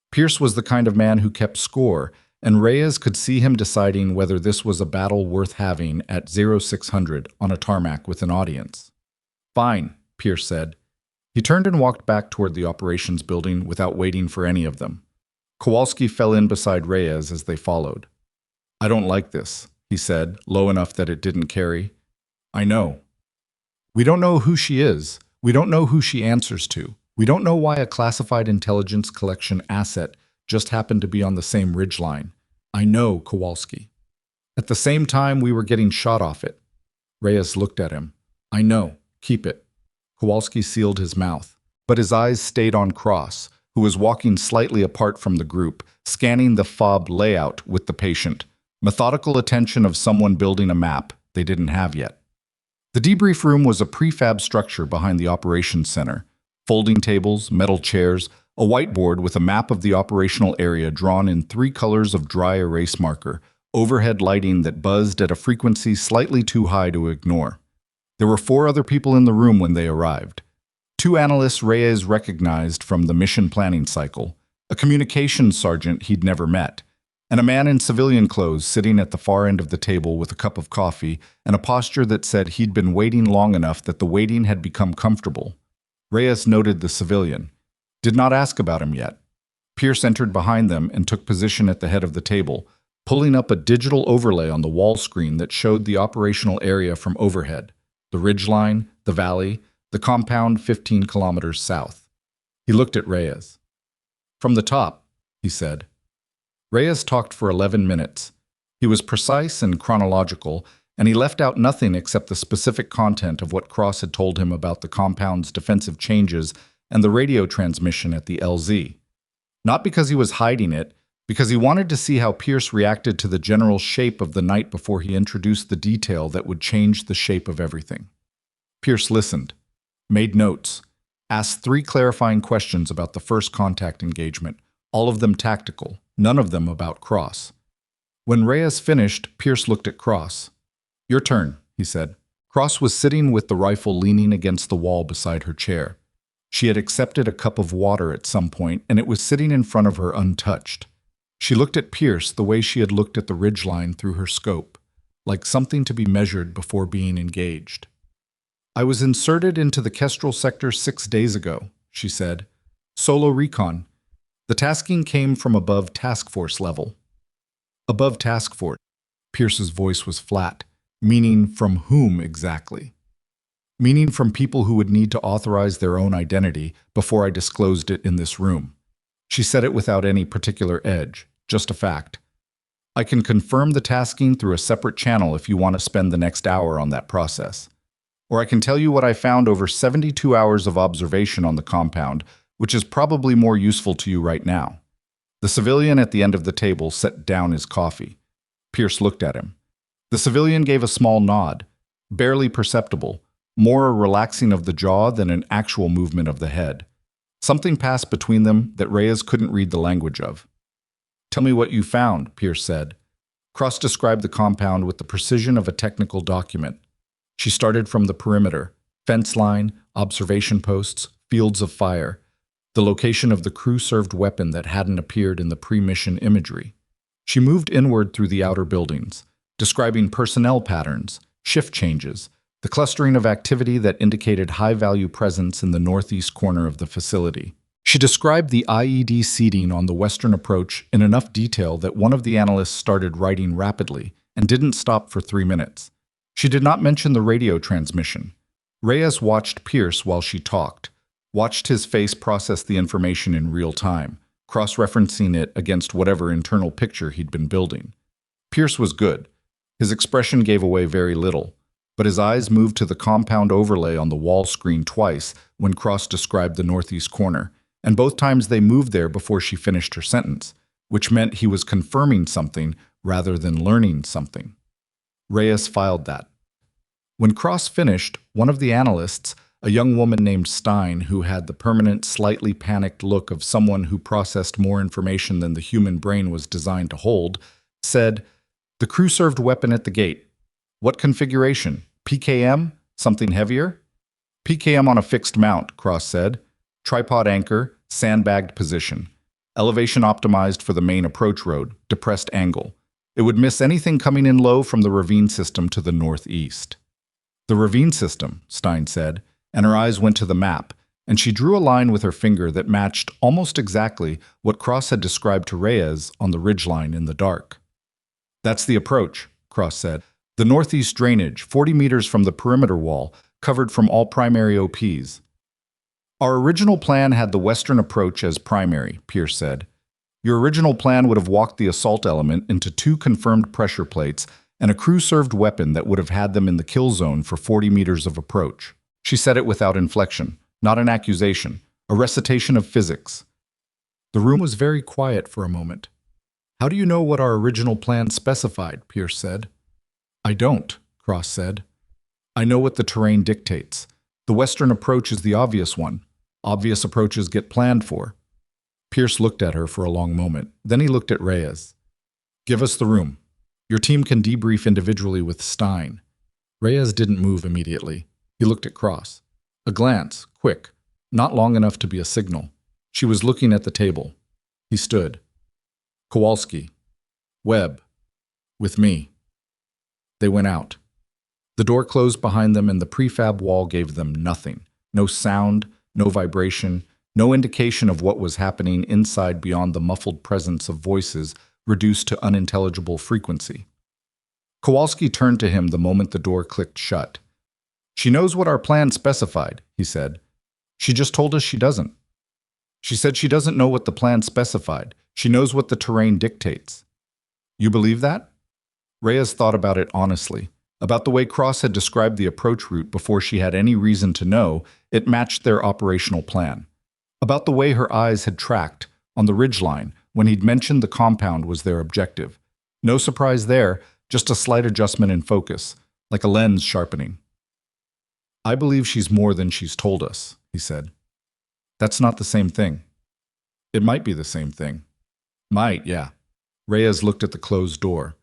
Pierce was the kind of man who kept score, and Reyes could see him deciding whether this was a battle worth having at 0600 on a tarmac with an audience. Fine, Pierce said. He turned and walked back toward the operations building without waiting for any of them. Kowalski fell in beside Reyes as they followed. I don't like this, he said, low enough that it didn't carry. I know. We don't know who she is. We don't know who she answers to. We don't know why a classified intelligence collection asset just happened to be on the same ridgeline. I know, Kowalski. At the same time, we were getting shot off it. Reyes looked at him. I know. Keep it. Kowalski sealed his mouth, but his eyes stayed on Cross, who was walking slightly apart from the group, scanning the fob layout with the patient. Methodical attention of someone building a map they didn't have yet. The debrief room was a prefab structure behind the operations center. Folding tables, metal chairs, a whiteboard with a map of the operational area drawn in 3 colors of dry erase marker, overhead lighting that buzzed at a frequency slightly too high to ignore. There were 4 other people in the room when they arrived. 2 analysts Reyes recognized from the mission planning cycle, a communications sergeant he'd never met, and a man in civilian clothes sitting at the far end of the table with a cup of coffee and a posture that said he'd been waiting long enough that the waiting had become comfortable. Reyes noted the civilian. Did not ask about him yet. Pierce entered behind them and took position at the head of the table, pulling up a digital overlay on the wall screen that showed the operational area from overhead, the ridgeline, the valley, the compound 15 kilometers south. He looked at Reyes. From the top, he said. Reyes talked for 11 minutes. He was precise and chronological, and he left out nothing except the specific content of what Cross had told him about the compound's defensive changes and the radio transmission at the LZ. Not because he was hiding it, because he wanted to see how Pierce reacted to the general shape of the night before he introduced the detail that would change the shape of everything. Pierce listened, made notes, asked 3 clarifying questions about the first contact engagement, all of them tactical, none of them about Cross. When Reyes finished, Pierce looked at Cross. Your turn, he said. Cross was sitting with the rifle leaning against the wall beside her chair. She had accepted a cup of water at some point, and it was sitting in front of her untouched. She looked at Pierce the way she had looked at the ridgeline through her scope, like something to be measured before being engaged. I was inserted into the Kestrel sector 6 days ago, she said. Solo recon. The tasking came from above task force level. Above task force. Pierce's voice was flat. Meaning from whom exactly? Meaning from people who would need to authorize their own identity before I disclosed it in this room. She said it without any particular edge, just a fact. I can confirm the tasking through a separate channel if you want to spend the next hour on that process. Or I can tell you what I found over 72 hours of observation on the compound, which is probably more useful to you right now. The civilian at the end of the table set down his coffee. Pierce looked at him. The civilian gave a small nod, barely perceptible, more a relaxing of the jaw than an actual movement of the head. Something passed between them that Reyes couldn't read the language of. Tell me what you found, Pierce said. Cross described the compound with the precision of a technical document. She started from the perimeter, fence line, observation posts, fields of fire, the location of the crew-served weapon that hadn't appeared in the pre-mission imagery. She moved inward through the outer buildings, describing personnel patterns, shift changes, the clustering of activity that indicated high-value presence in the northeast corner of the facility. She described the IED seating on the western approach in enough detail that one of the analysts started writing rapidly and didn't stop for 3 minutes. She did not mention the radio transmission. Reyes watched Pierce while she talked, watched his face process the information in real time, cross-referencing it against whatever internal picture he'd been building. Pierce was good. His expression gave away very little, but his eyes moved to the compound overlay on the wall screen twice when Cross described the northeast corner, and both times they moved there before she finished her sentence, which meant he was confirming something rather than learning something. Reyes filed that. When Cross finished, one of the analysts, a young woman named Stein who had the permanent, slightly panicked look of someone who processed more information than the human brain was designed to hold, said, "The crew-served weapon at the gate. What configuration? PKM? Something heavier?" "PKM on a fixed mount," Cross said. "Tripod anchor, Sandbagged position. Elevation optimized for the main approach road, depressed angle. It would miss anything coming in low from the ravine system to the northeast. The ravine system, Stein said, and her eyes went to the map, and she drew a line with her finger that matched almost exactly what Cross had described to Reyes on the ridgeline in the dark. That's the approach, Cross said. The northeast drainage, 40 meters from the perimeter wall, covered from all primary OPs. Our original plan had the western approach as primary, Pierce said. Your original plan would have walked the assault element into 2 confirmed pressure plates and a crew-served weapon that would have had them in the kill zone for 40 meters of approach. She said it without inflection, not an accusation, a recitation of physics. The room was very quiet for a moment. How do you know what our original plan specified? Pierce said. I don't, Cross said. I know what the terrain dictates. The western approach is the obvious one. Obvious approaches get planned for. Pierce looked at her for a long moment. Then he looked at Reyes. Give us the room. Your team can debrief individually with Stein. Reyes didn't move immediately. He looked at Cross. A glance, quick, not long enough to be a signal. She was looking at the table. He stood. Kowalski. Webb. With me. They went out. The door closed behind them and the prefab wall gave them nothing. No sound, no vibration, no indication of what was happening inside beyond the muffled presence of voices reduced to unintelligible frequency. Kowalski turned to him the moment the door clicked shut. She knows what our plan specified, he said. She just told us she doesn't. She said she doesn't know what the plan specified. She knows what the terrain dictates. You believe that? Reyes thought about it honestly. About the way Cross had described the approach route before she had any reason to know it matched their operational plan. About the way her eyes had tracked on the ridgeline when he'd mentioned the compound was their objective. No surprise there, just a slight adjustment in focus, like a lens sharpening. I believe she's more than she's told us, he said. That's not the same thing. It might be the same thing. Might, yeah. Reyes looked at the closed door.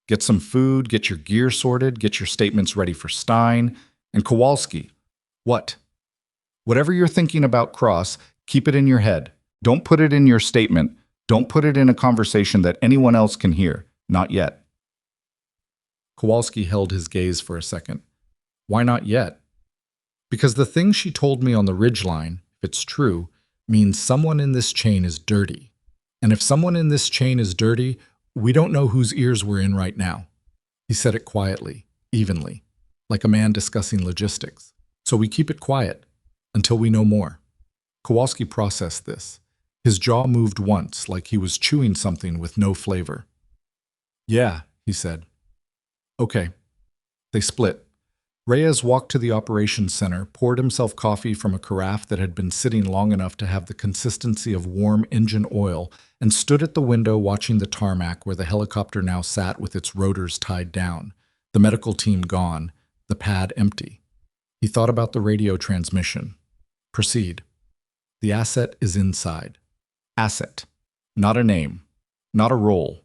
Get some food, get your gear sorted, get your statements ready for Stein. And Kowalski. What? Whatever you're thinking about Cross, keep it in your head. Don't put it in your statement. Don't put it in a conversation that anyone else can hear. Not yet. Kowalski held his gaze for a second. Why not yet? Because the thing she told me on the ridgeline, if it's true, means someone in this chain is dirty. And if someone in this chain is dirty, we don't know whose ears we're in right now. He said it quietly, evenly, like a man discussing logistics. So we keep it quiet until we know more. Kowalski processed this. His jaw moved once, like he was chewing something with no flavor. Yeah, he said. Okay. They split. Reyes walked to the operations center, poured himself coffee from a carafe that had been sitting long enough to have the consistency of warm engine oil, and stood at the window watching the tarmac where the helicopter now sat with its rotors tied down, the medical team gone, the pad empty. He thought about the radio transmission. Proceed. The asset is inside. Asset. Not a name. Not a role.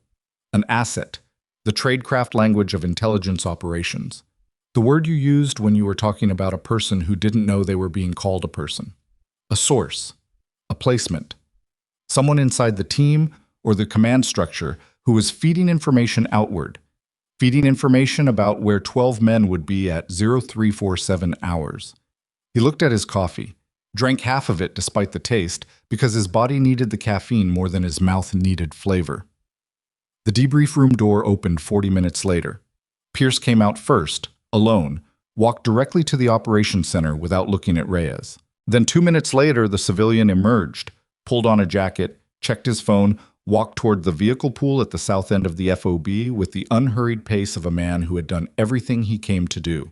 An asset. The tradecraft language of intelligence operations. The word you used when you were talking about a person who didn't know they were being called a person. A source. A placement. Someone inside the team or the command structure who was feeding information outward. Feeding information about where 12 men would be at 0347 hours. He looked at his coffee, drank half of it despite the taste because his body needed the caffeine more than his mouth needed flavor. The debrief room door opened 40 minutes later. Pierce came out first, alone, walked directly to the operations center without looking at Reyes. Then 2 minutes later, the civilian emerged, pulled on a jacket, checked his phone, walked toward the vehicle pool at the south end of the FOB with the unhurried pace of a man who had done everything he came to do.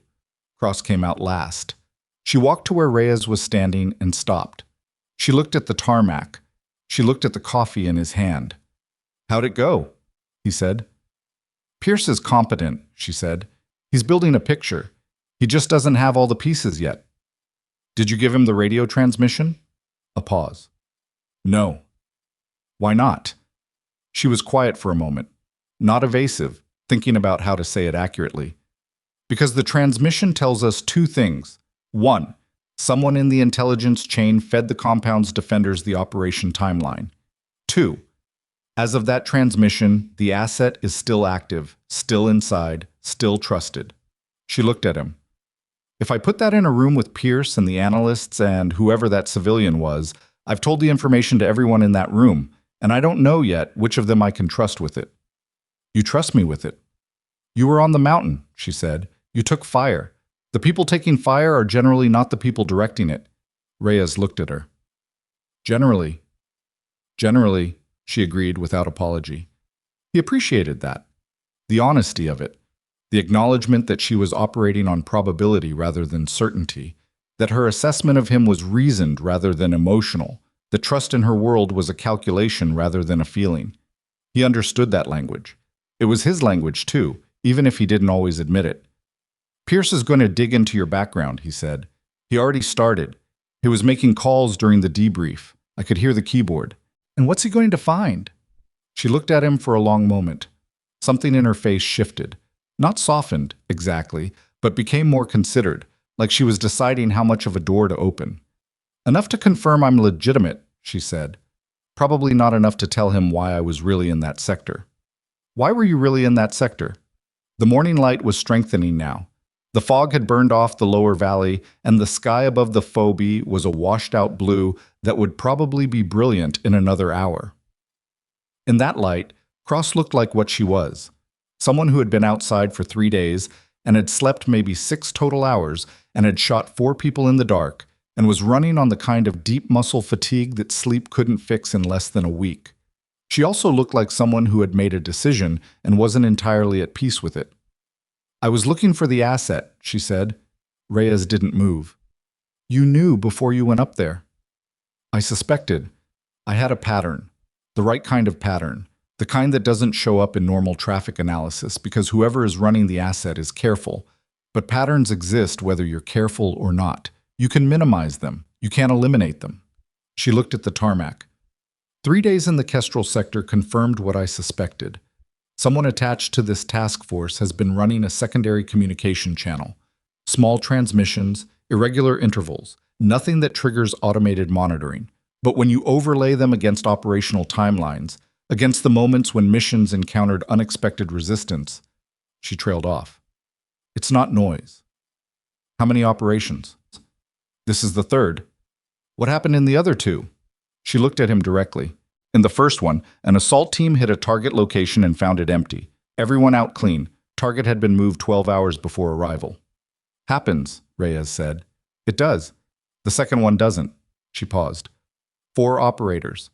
Cross came out last. She walked to where Reyes was standing and stopped. She looked at the tarmac. She looked at the coffee in his hand. How'd it go? He said. Pierce is competent, she said. He's building a picture. He just doesn't have all the pieces yet. Did you give him the radio transmission? A pause. No. Why not? She was quiet for a moment, not evasive, thinking about how to say it accurately. Because the transmission tells us two things. One, Someone in the intelligence chain fed the compound's defenders the operation timeline. 2. As of that transmission, the asset is still active, still inside, still trusted. She looked at him. If I put that in a room with Pierce and the analysts and whoever that civilian was, I've told the information to everyone in that room, and I don't know yet which of them I can trust with it. You trust me with it. You were on the mountain, she said. You took fire. The people taking fire are generally not the people directing it. Reyes looked at her. Generally, she agreed without apology. He appreciated that. The honesty of it. The acknowledgement that she was operating on probability rather than certainty. That her assessment of him was reasoned rather than emotional. That trust in her world was a calculation rather than a feeling. He understood that language. It was his language, too, even if he didn't always admit it. Pierce is going to dig into your background, he said. He already started. He was making calls during the debrief. I could hear the keyboard. And what's he going to find? She looked at him for a long moment. Something in her face shifted. Not softened, exactly, but became more considered, like she was deciding how much of a door to open. Enough to confirm I'm legitimate, she said. Probably not enough to tell him why I was really in that sector. Why were you really in that sector? The morning light was strengthening now. The fog had burned off the lower valley, and the sky above the phobie was a washed-out blue that would probably be brilliant in another hour. In that light, Cross looked like what she was. Someone who had been outside for 3 days and had slept maybe 6 total hours and had shot 4 people in the dark and was running on the kind of deep muscle fatigue that sleep couldn't fix in less than a week. She also looked like someone who had made a decision and wasn't entirely at peace with it. I was looking for the asset, she said. Reyes didn't move. You knew before you went up there. I suspected. I had a pattern. The right kind of pattern. The kind that doesn't show up in normal traffic analysis because whoever is running the asset is careful. But patterns exist whether you're careful or not. You can minimize them. You can't eliminate them. She looked at the tarmac. 3 days in the Kestrel sector confirmed what I suspected. Someone attached to this task force has been running a secondary communication channel. Small transmissions, irregular intervals, nothing that triggers automated monitoring. But when you overlay them against operational timelines, against the moments when missions encountered unexpected resistance, she trailed off. It's not noise. How many operations? This is the 3rd. What happened in the other 2? She looked at him directly. In the first one, an assault team hit a target location and found it empty. Everyone out clean. Target had been moved 12 hours before arrival. Happens, Reyes said. It does. The second one doesn't. She paused. 4 operators.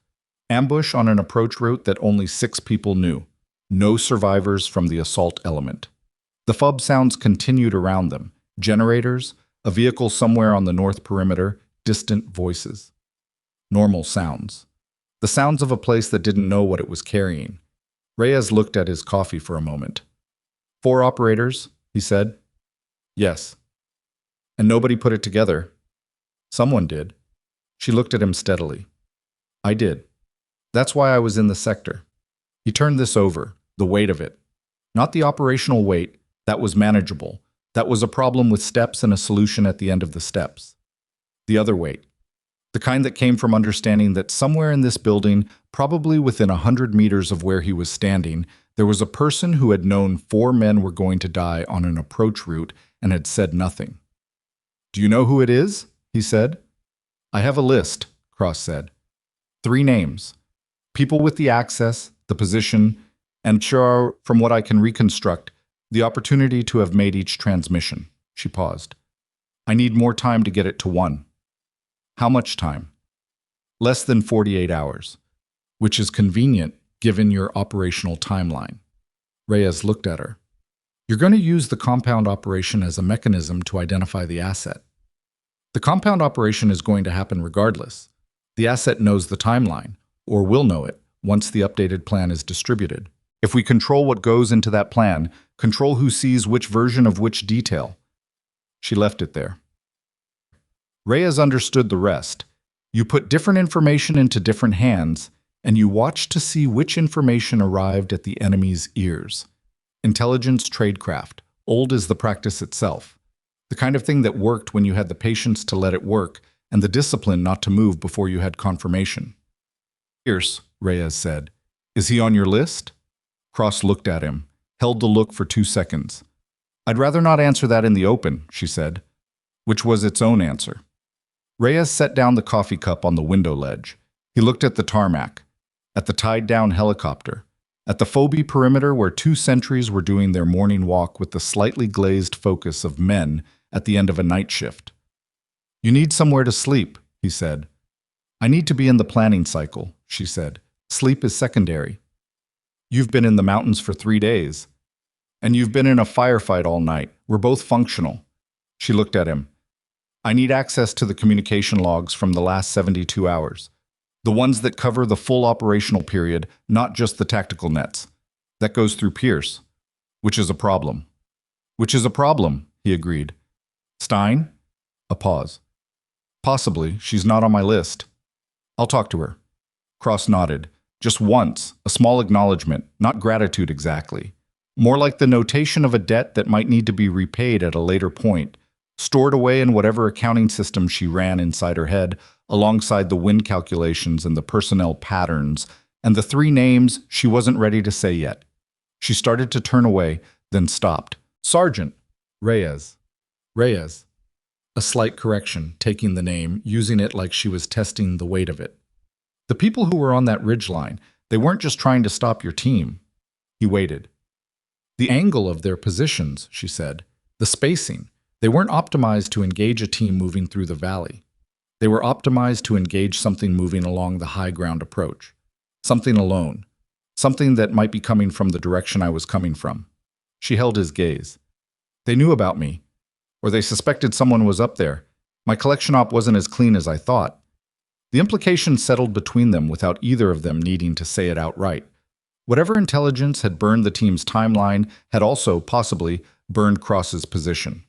Ambush on an approach route that only 6 people knew. No survivors from the assault element. The FUB sounds continued around them. Generators, a vehicle somewhere on the north perimeter, distant voices. Normal sounds. The sounds of a place that didn't know what it was carrying. Reyes looked at his coffee for a moment. 4 operators, he said. Yes. And nobody put it together. Someone did. She looked at him steadily. I did. That's why I was in the sector. He turned this over, the weight of it. Not the operational weight, that was manageable. That was a problem with steps and a solution at the end of the steps. The other weight. The kind that came from understanding that somewhere in this building, probably within 100 meters of where he was standing, there was a person who had known 4 men were going to die on an approach route and had said nothing. Do you know who it is? He said. I have a list, Cross said. 3 names. People with the access, the position, and sure, from what I can reconstruct, the opportunity to have made each transmission. She paused. I need more time to get it to 1. How much time? Less than 48 hours, which is convenient given your operational timeline. Reyes looked at her. You're going to use the compound operation as a mechanism to identify the asset. The compound operation is going to happen regardless. The asset knows the timeline, or will know it, once the updated plan is distributed. If we control what goes into that plan, control who sees which version of which detail. She left it there. Reyes understood the rest. You put different information into different hands, and you watch to see which information arrived at the enemy's ears. Intelligence tradecraft, old as the practice itself. The kind of thing that worked when you had the patience to let it work and the discipline not to move before you had confirmation. Pierce, Reyes said. Is he on your list? Cross looked at him, held the look for 2 seconds. I'd rather not answer that in the open, she said, which was its own answer. Reyes set down the coffee cup on the window ledge. He looked at the tarmac, at the tied-down helicopter, at the phobie perimeter where 2 sentries were doing their morning walk with the slightly glazed focus of men at the end of a night shift. You need somewhere to sleep, he said. I need to be in the planning cycle, she said. Sleep is secondary. You've been in the mountains for 3 days. And you've been in a firefight all night. We're both functional. She looked at him. I need access to the communication logs from the last 72 hours. The ones that cover the full operational period, not just the tactical nets. That goes through Pierce. Which is a problem. Which is a problem, he agreed. Stein? A pause. Possibly. She's not on my list. I'll talk to her. Cross nodded. Just once, a small acknowledgement, not gratitude exactly. More like the notation of a debt that might need to be repaid at a later point, stored away in whatever accounting system she ran inside her head, alongside the wind calculations and the personnel patterns, and the 3 names she wasn't ready to say yet. She started to turn away, then stopped. Sergeant. Reyes. Reyes. A slight correction, taking the name, using it like she was testing the weight of it. The people who were on that ridgeline, they weren't just trying to stop your team. He waited. The angle of their positions, she said, the spacing, they weren't optimized to engage a team moving through the valley. They were optimized to engage something moving along the high ground approach. Something alone. Something that might be coming from the direction I was coming from. She held his gaze. They knew about me. Or they suspected someone was up there. My collection op wasn't as clean as I thought. The implication settled between them without either of them needing to say it outright. Whatever intelligence had burned the team's timeline had also, possibly, burned Cross's position.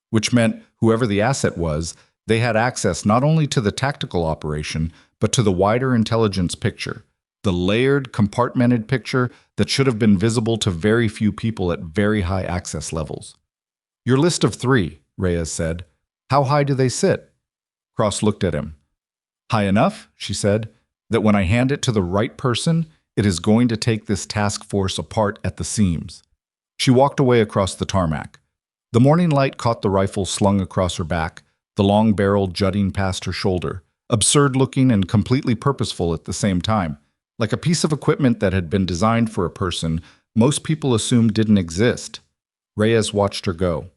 Which meant, whoever the asset was, they had access not only to the tactical operation, but to the wider intelligence picture. The layered, compartmented picture that should have been visible to very few people at very high access levels. Your list of 3, Reyes said. How high do they sit? Cross looked at him. High enough, she said, that when I hand it to the right person, it is going to take this task force apart at the seams. She walked away across the tarmac. The morning light caught the rifle slung across her back, the long barrel jutting past her shoulder, absurd-looking and completely purposeful at the same time, like a piece of equipment that had been designed for a person most people assumed didn't exist. Reyes watched her go.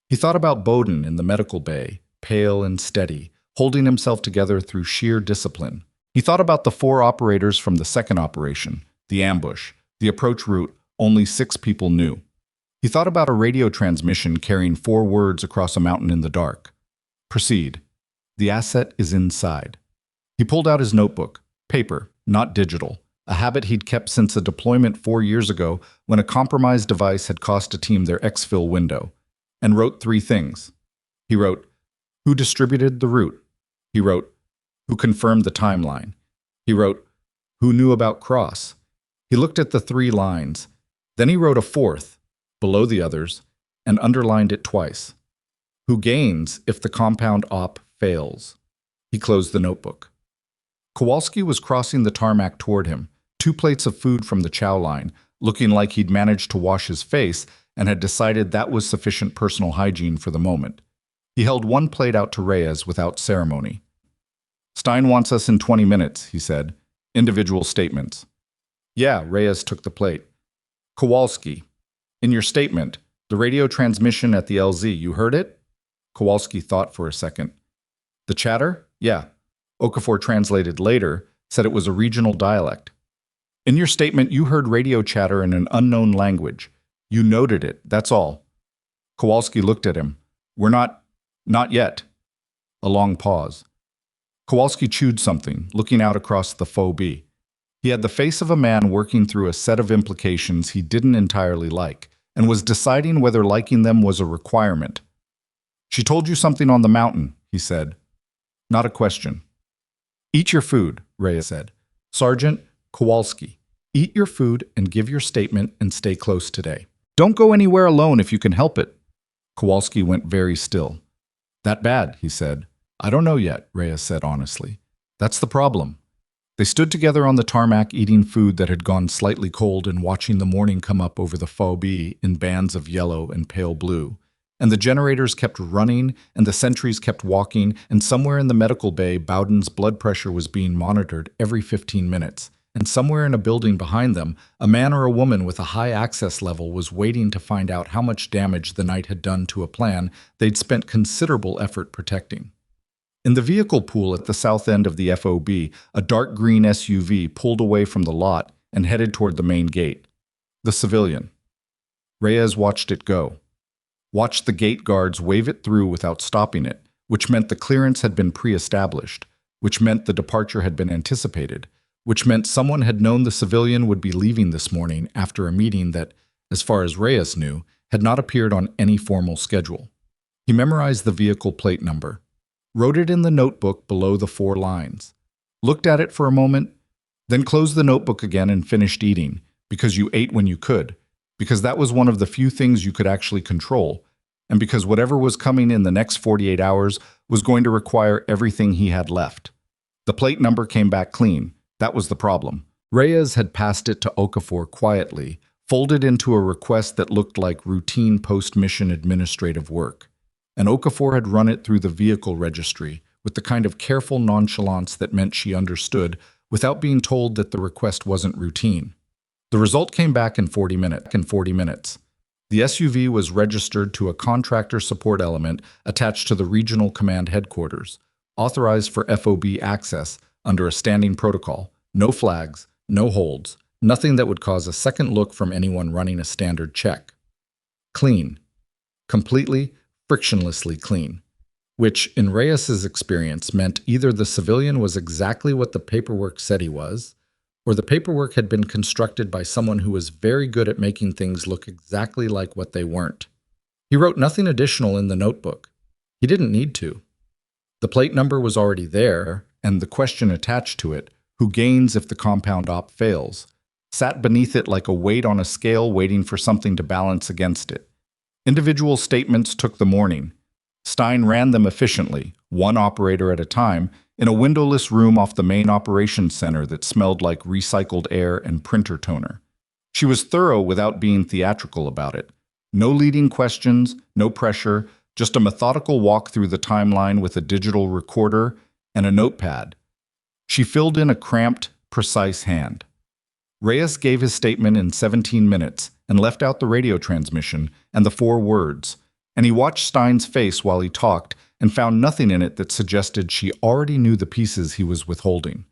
He thought about Bowden in the medical bay, pale and steady, holding himself together through sheer discipline. He thought about the 4 operators from the second operation, the ambush, the approach route only 6 people knew. He thought about a radio transmission carrying 4 words across a mountain in the dark. Proceed. The asset is inside. He pulled out his notebook, paper, not digital, a habit he'd kept since a deployment 4 years ago when a compromised device had cost a team their exfil window, and wrote 3 things. He wrote, who distributed the route? He wrote, who confirmed the timeline? He wrote, who knew about Cross? He looked at the 3 lines. Then he wrote a 4th, below the others, and underlined it twice. Who gains if the compound op fails? He closed the notebook. Kowalski was crossing the tarmac toward him, 2 plates of food from the chow line, looking like he'd managed to wash his face and had decided that was sufficient personal hygiene for the moment. He held 1 plate out to Reyes without ceremony. Stein wants us in 20 minutes, he said. Individual statements. Yeah, Reyes took the plate. Kowalski, in your statement, the radio transmission at the LZ, you heard it? Kowalski thought for a second. The chatter? Yeah. Okafor translated later, said it was a regional dialect. In your statement, you heard radio chatter in an unknown language. You noted it, that's all. Kowalski looked at him. We're not yet. A long pause. Kowalski chewed something, looking out across the phobie. He had the face of a man working through a set of implications he didn't entirely like, and was deciding whether liking them was a requirement. She told you something on the mountain, he said. Not a question. Eat your food, Reyes said. Sergeant Kowalski, eat your food and give your statement and stay close today. Don't go anywhere alone if you can help it. Kowalski went very still. That bad, he said. I don't know yet, Reyes said honestly. That's the problem. They stood together on the tarmac eating food that had gone slightly cold and watching the morning come up over the phobie in bands of yellow and pale blue. And the generators kept running, and the sentries kept walking, and somewhere in the medical bay, Bowden's blood pressure was being monitored every 15 minutes. And somewhere in a building behind them, a man or a woman with a high access level was waiting to find out how much damage the night had done to a plan they'd spent considerable effort protecting. In the vehicle pool at the south end of the FOB, a dark green SUV pulled away from the lot and headed toward the main gate. The civilian. Reyes watched it go. Watched the gate guards wave it through without stopping it, which meant the clearance had been pre-established, which meant the departure had been anticipated, which meant someone had known the civilian would be leaving this morning after a meeting that, as far as Reyes knew, had not appeared on any formal schedule. He memorized the vehicle plate number, wrote it in the notebook below the 4 lines, looked at it for a moment, then closed the notebook again and finished eating, because you ate when you could, because that was one of the few things you could actually control, and because whatever was coming in the next 48 hours was going to require everything he had left. The plate number came back clean. That was the problem. Reyes had passed it to Okafor quietly, folded into a request that looked like routine post-mission administrative work. And Okafor had run it through the vehicle registry with the kind of careful nonchalance that meant she understood without being told that the request wasn't routine. The result came back in 40 minutes. The SUV was registered to a contractor support element attached to the regional command headquarters, authorized for FOB access under a standing protocol, no flags, no holds, nothing that would cause a second look from anyone running a standard check. Clean. Completely, frictionlessly clean. Which, in Reyes's experience, meant either the civilian was exactly what the paperwork said he was, or the paperwork had been constructed by someone who was very good at making things look exactly like what they weren't. He wrote nothing additional in the notebook. He didn't need to. The plate number was already there, and the question attached to it, who gains if the compound op fails, sat beneath it like a weight on a scale waiting for something to balance against it. Individual statements took the morning. Stein ran them efficiently, one operator at a time, in a windowless room off the main operations center that smelled like recycled air and printer toner. She was thorough without being theatrical about it. No leading questions, no pressure, just a methodical walk through the timeline with a digital recorder and a notepad. She filled in a cramped, precise hand. Reyes gave his statement in 17 minutes and left out the radio transmission and the 4 words, and he watched Stein's face while he talked and found nothing in it that suggested she already knew the pieces he was withholding.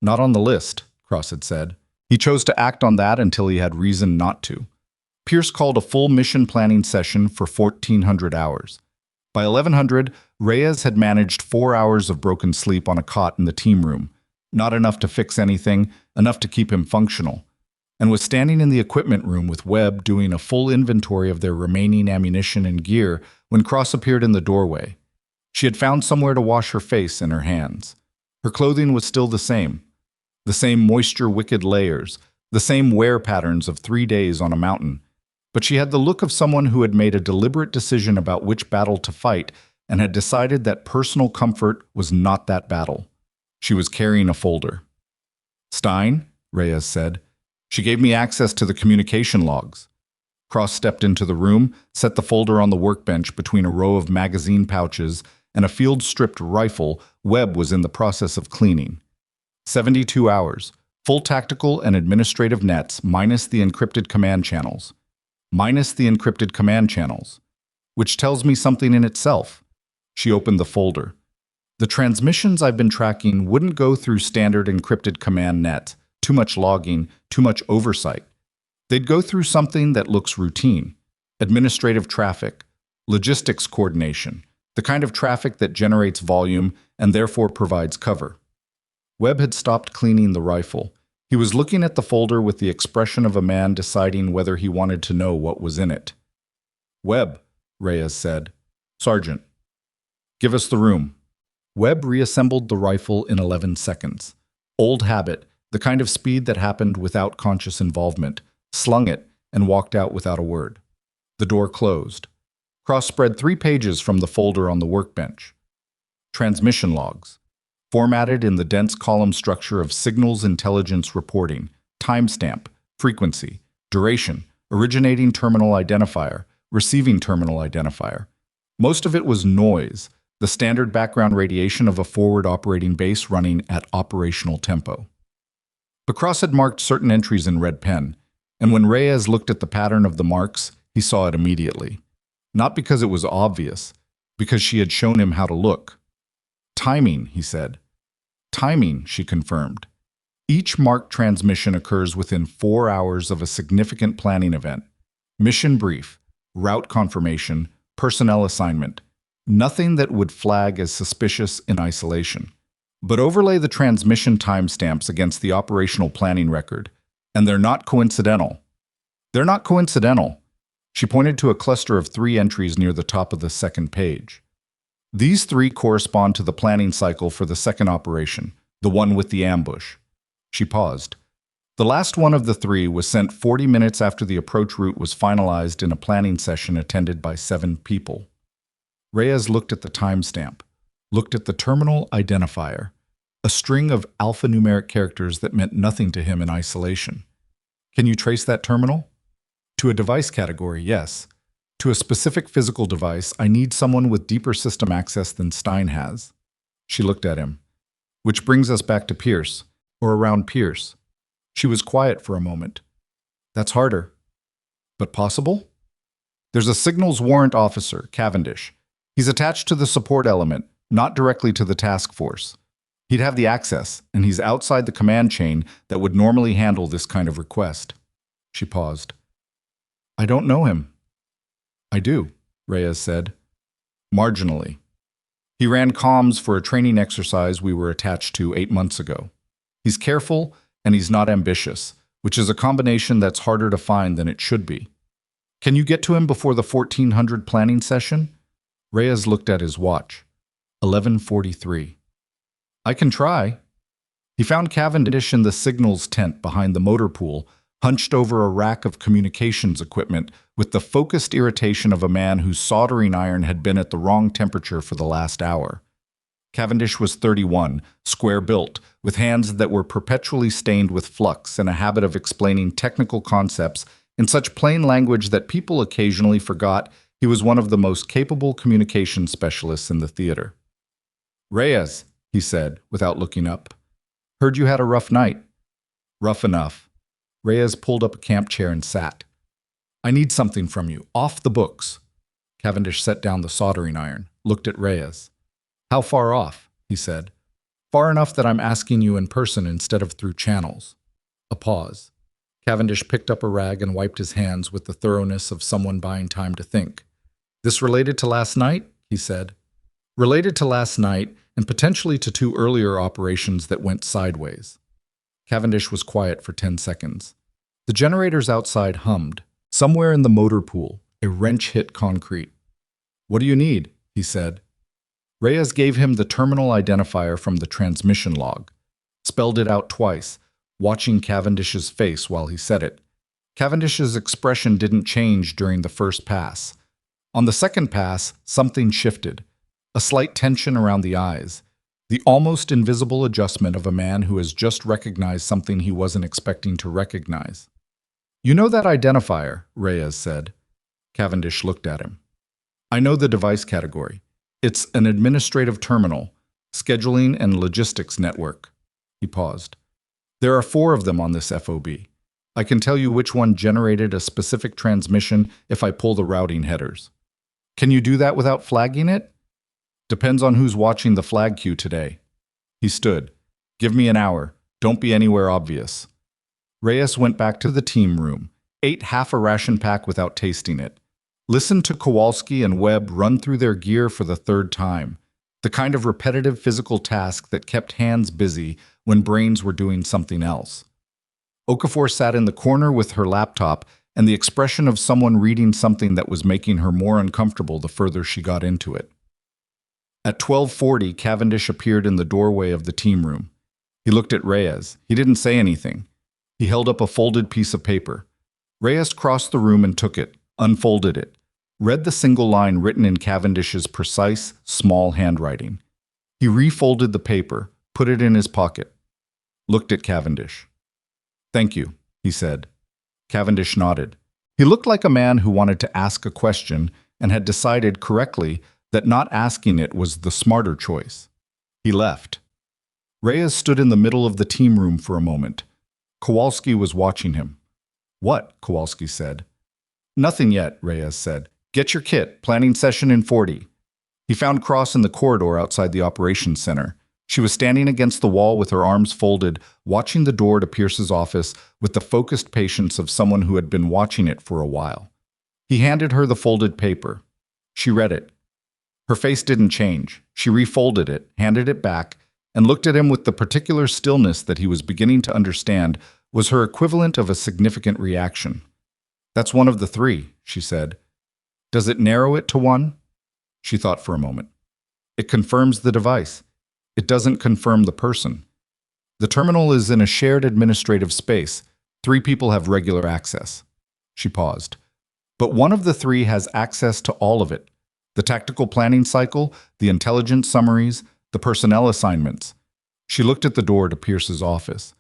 Not on the list, Cross had said. He chose to act on that until he had reason not to. Pierce called a full mission planning session for 1,400 hours. By 1100, Reyes had managed 4 hours of broken sleep on a cot in the team room, not enough to fix anything, enough to keep him functional, and was standing in the equipment room with Webb doing a full inventory of their remaining ammunition and gear when Cross appeared in the doorway. She had found somewhere to wash her face and her hands. Her clothing was still the same moisture-wicked layers, the same wear patterns of 3 days on a mountain, but she had the look of someone who had made a deliberate decision about which battle to fight and had decided that personal comfort was not that battle. She was carrying a folder. "Stein," Reyes said. "She gave me access to the communication logs." Cross stepped into the room, set the folder on the workbench between a row of magazine pouches and a field-stripped rifle Webb was in the process of cleaning. 72 hours, full tactical and administrative nets minus the encrypted command channels. Which tells me something in itself. She opened the folder. The transmissions I've been tracking wouldn't go through standard encrypted command net. Too much logging, too much oversight. They'd go through something that looks routine. Administrative traffic, logistics coordination, the kind of traffic that generates volume and therefore provides cover. Webb had stopped cleaning the rifle. He was looking at the folder with the expression of a man deciding whether he wanted to know what was in it. "Webb," Reyes said. "Sergeant, give us the room." Webb reassembled the rifle in 11 seconds. Old habit, the kind of speed that happened without conscious involvement, slung it and walked out without a word. The door closed. Cross spread 3 pages from the folder on the workbench. Transmission logs, formatted in the dense column structure of signals intelligence reporting, timestamp, frequency, duration, originating terminal identifier, receiving terminal identifier. Most of it was noise, the standard background radiation of a forward operating base running at operational tempo. But Cross had marked certain entries in red pen, and when Reyes looked at the pattern of the marks, he saw it immediately. Not because it was obvious, because she had shown him how to look. Timing, he said. Timing, she confirmed. Each marked transmission occurs within 4 hours of a significant planning event. Mission brief, route confirmation, personnel assignment. Nothing that would flag as suspicious in isolation. But overlay the transmission timestamps against the operational planning record, and they're not coincidental. They're not coincidental. She pointed to a cluster of 3 entries near the top of the second page. These 3 correspond to the planning cycle for the second operation, the one with the ambush. She paused. The last one of the 3 was sent 40 minutes after the approach route was finalized in a planning session attended by 7 people. Reyes looked at the timestamp, looked at the terminal identifier, a string of alphanumeric characters that meant nothing to him in isolation. Can you trace that terminal? To a device category, yes. To a specific physical device, I need someone with deeper system access than Stein has. She looked at him. Which brings us back to Pierce, or around Pierce. She was quiet for a moment. That's harder. But possible? There's a signals warrant officer, Cavendish. He's attached to the support element, not directly to the task force. He'd have the access, and he's outside the command chain that would normally handle this kind of request. She paused. I don't know him. I do, Reyes said. Marginally. He ran comms for a training exercise we were attached to 8 months ago. He's careful, and he's not ambitious, which is a combination that's harder to find than it should be. Can you get to him before the 1400 planning session? Reyes looked at his watch. 11:43. I can try. He found Cavendish in the signals tent behind the motor pool, hunched over a rack of communications equipment with the focused irritation of a man whose soldering iron had been at the wrong temperature for the last hour. Cavendish was 31, square-built, with hands that were perpetually stained with flux and a habit of explaining technical concepts in such plain language that people occasionally forgot he was one of the most capable communication specialists in the theater. Reyes, he said, without looking up. Heard you had a rough night. Rough enough. Reyes pulled up a camp chair and sat. I need something from you, off the books. Cavendish set down the soldering iron, looked at Reyes. How far off? He said. Far enough that I'm asking you in person instead of through channels. A pause. Cavendish picked up a rag and wiped his hands with the thoroughness of someone buying time to think. This related to last night? He said. Related to last night and potentially to 2 earlier operations that went sideways. Cavendish was quiet for 10 seconds. The generators outside hummed. Somewhere in the motor pool, a wrench hit concrete. What do you need? He said. Reyes gave him the terminal identifier from the transmission log. Spelled it out twice, watching Cavendish's face while he said it. Cavendish's expression didn't change during the first pass. On the second pass, something shifted. A slight tension around the eyes. The almost invisible adjustment of a man who has just recognized something he wasn't expecting to recognize. You know that identifier, Reyes said. Cavendish looked at him. I know the device category. It's an administrative terminal, scheduling and logistics network. He paused. There are 4 of them on this FOB. I can tell you which one generated a specific transmission if I pull the routing headers. Can you do that without flagging it? Depends on who's watching the flag queue today. He stood. Give me an hour. Don't be anywhere obvious. Reyes went back to the team room, ate half a ration pack without tasting it. Listened to Kowalski and Webb run through their gear for the 3rd time, the kind of repetitive physical task that kept hands busy when brains were doing something else. Okafor sat in the corner with her laptop and the expression of someone reading something that was making her more uncomfortable the further she got into it. At 12:40, Cavendish appeared in the doorway of the team room. He looked at Reyes. He didn't say anything. He held up a folded piece of paper. Reyes crossed the room and took it, unfolded it. read the single line written in Cavendish's precise, small handwriting. He refolded the paper, put it in his pocket, looked at Cavendish. "Thank you," he said. Cavendish nodded. He looked like a man who wanted to ask a question and had decided correctly that not asking it was the smarter choice. He left. Reyes stood in the middle of the team room for a moment. Kowalski was watching him. "What?" Kowalski said. "Nothing yet," Reyes said. "Get your kit. Planning session in 40. He found Cross in the corridor outside the operations center. She was standing against the wall with her arms folded, watching the door to Pierce's office with the focused patience of someone who had been watching it for a while. He handed her the folded paper. She read it. Her face didn't change. She refolded it, handed it back, and looked at him with the particular stillness that he was beginning to understand was her equivalent of a significant reaction. "That's one of the three," she said. "Does it narrow it to one?" She thought for a moment. "It confirms the device. It doesn't confirm the person. The terminal is in a shared administrative space. 3 people have regular access." She paused. "But one of the 3 has access to all of it. The tactical planning cycle, the intelligence summaries, the personnel assignments." She looked at the door to Pierce's office.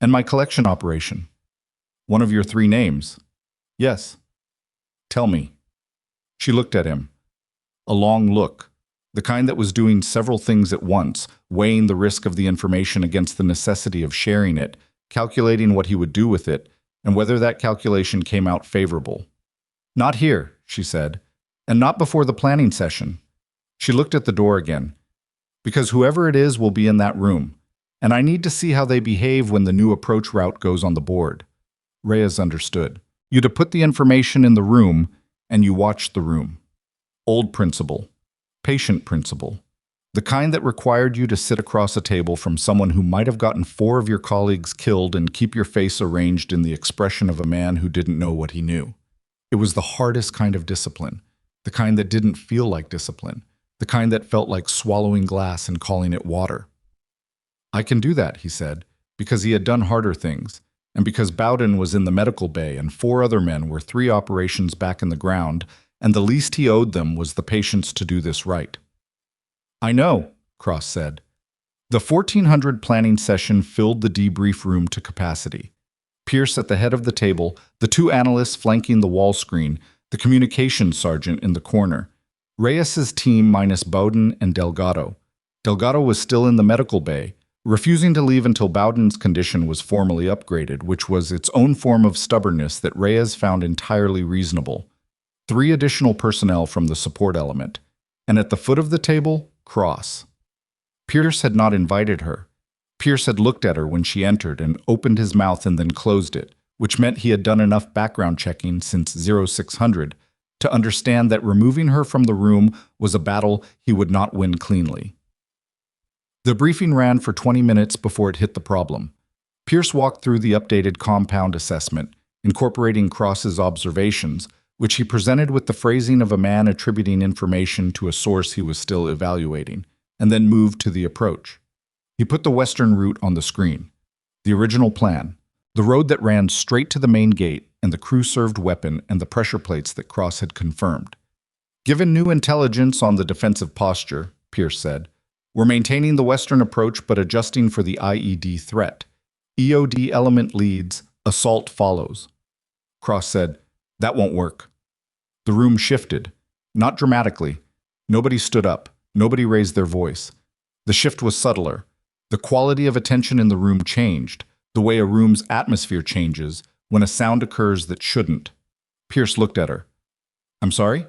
"And my collection operation." "One of your 3 names?" "Yes." "Tell me." She looked at him. A long look, the kind that was doing several things at once, weighing the risk of the information against the necessity of sharing it, calculating what he would do with it, and whether that calculation came out favorable. "Not here," she said, "and not before the planning session." She looked at the door again. "Because whoever it is will be in that room, and I need to see how they behave when the new approach route goes on the board." Reyes understood. "You to put the information in the room, and you watch the room. Old principle. Patient principle. The kind that required you to sit across a table from someone who might have gotten 4 of your colleagues killed and keep your face arranged in the expression of a man who didn't know what he knew. It was the hardest kind of discipline, the kind that didn't feel like discipline, the kind that felt like swallowing glass and calling it water." "I can do that," he said, because he had done harder things, and because Bowden was in the medical bay and 4 other men were 3 operations back in the ground, and the least he owed them was the patience to do this right. "I know," Cross said. The 1400 planning session filled the debrief room to capacity. Pierce at the head of the table, the 2 analysts flanking the wall screen, the communications sergeant in the corner. Reyes's team minus Bowden and Delgado. Delgado was still in the medical bay, refusing to leave until Bowden's condition was formally upgraded, which was its own form of stubbornness that Reyes found entirely reasonable. 3 additional personnel from the support element, and at the foot of the table, Cross. Pierce had not invited her. Pierce had looked at her when she entered and opened his mouth and then closed it, which meant he had done enough background checking since 0600 to understand that removing her from the room was a battle he would not win cleanly. The briefing ran for 20 minutes before it hit the problem. Pierce walked through the updated compound assessment, incorporating Cross's observations, which he presented with the phrasing of a man attributing information to a source he was still evaluating, and then moved to the approach. He put the western route on the screen. The original plan, the road that ran straight to the main gate and the crew-served weapon and the pressure plates that Cross had confirmed. "Given new intelligence on the defensive posture," Pierce said, "we're maintaining the western approach but adjusting for the IED threat. EOD element leads, assault follows." Cross said, "That won't work." The room shifted, not dramatically. Nobody stood up. Nobody raised their voice. The shift was subtler. The quality of attention in the room changed, the way a room's atmosphere changes when a sound occurs that shouldn't. Pierce looked at her. "I'm sorry?"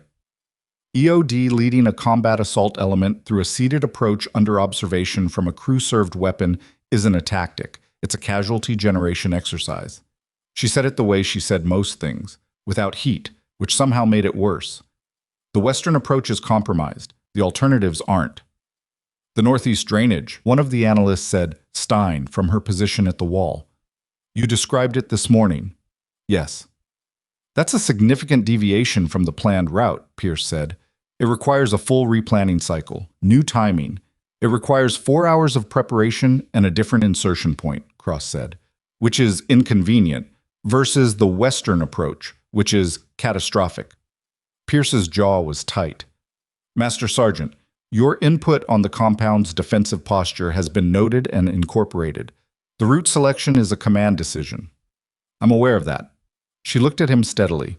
EOD leading a combat assault element through a seated approach under observation from a crew-served weapon isn't a tactic. It's a casualty generation exercise. She said it the way she said most things, without heat, which somehow made it worse. "The Western approach is compromised. The alternatives aren't." "The northeast drainage," one of the analysts said, Stein, from her position at the wall. "You described it this morning." "Yes." "That's a significant deviation from the planned route," Pierce said. "It requires a full replanning cycle, new timing. It requires 4 hours of preparation and a different insertion point," Cross said, "which is inconvenient, versus the Western approach, which is catastrophic." Pierce's jaw was tight. Master Sergeant, your input on the compound's defensive posture has been noted and incorporated. The route selection is a command decision. I'm aware of that. She looked at him steadily.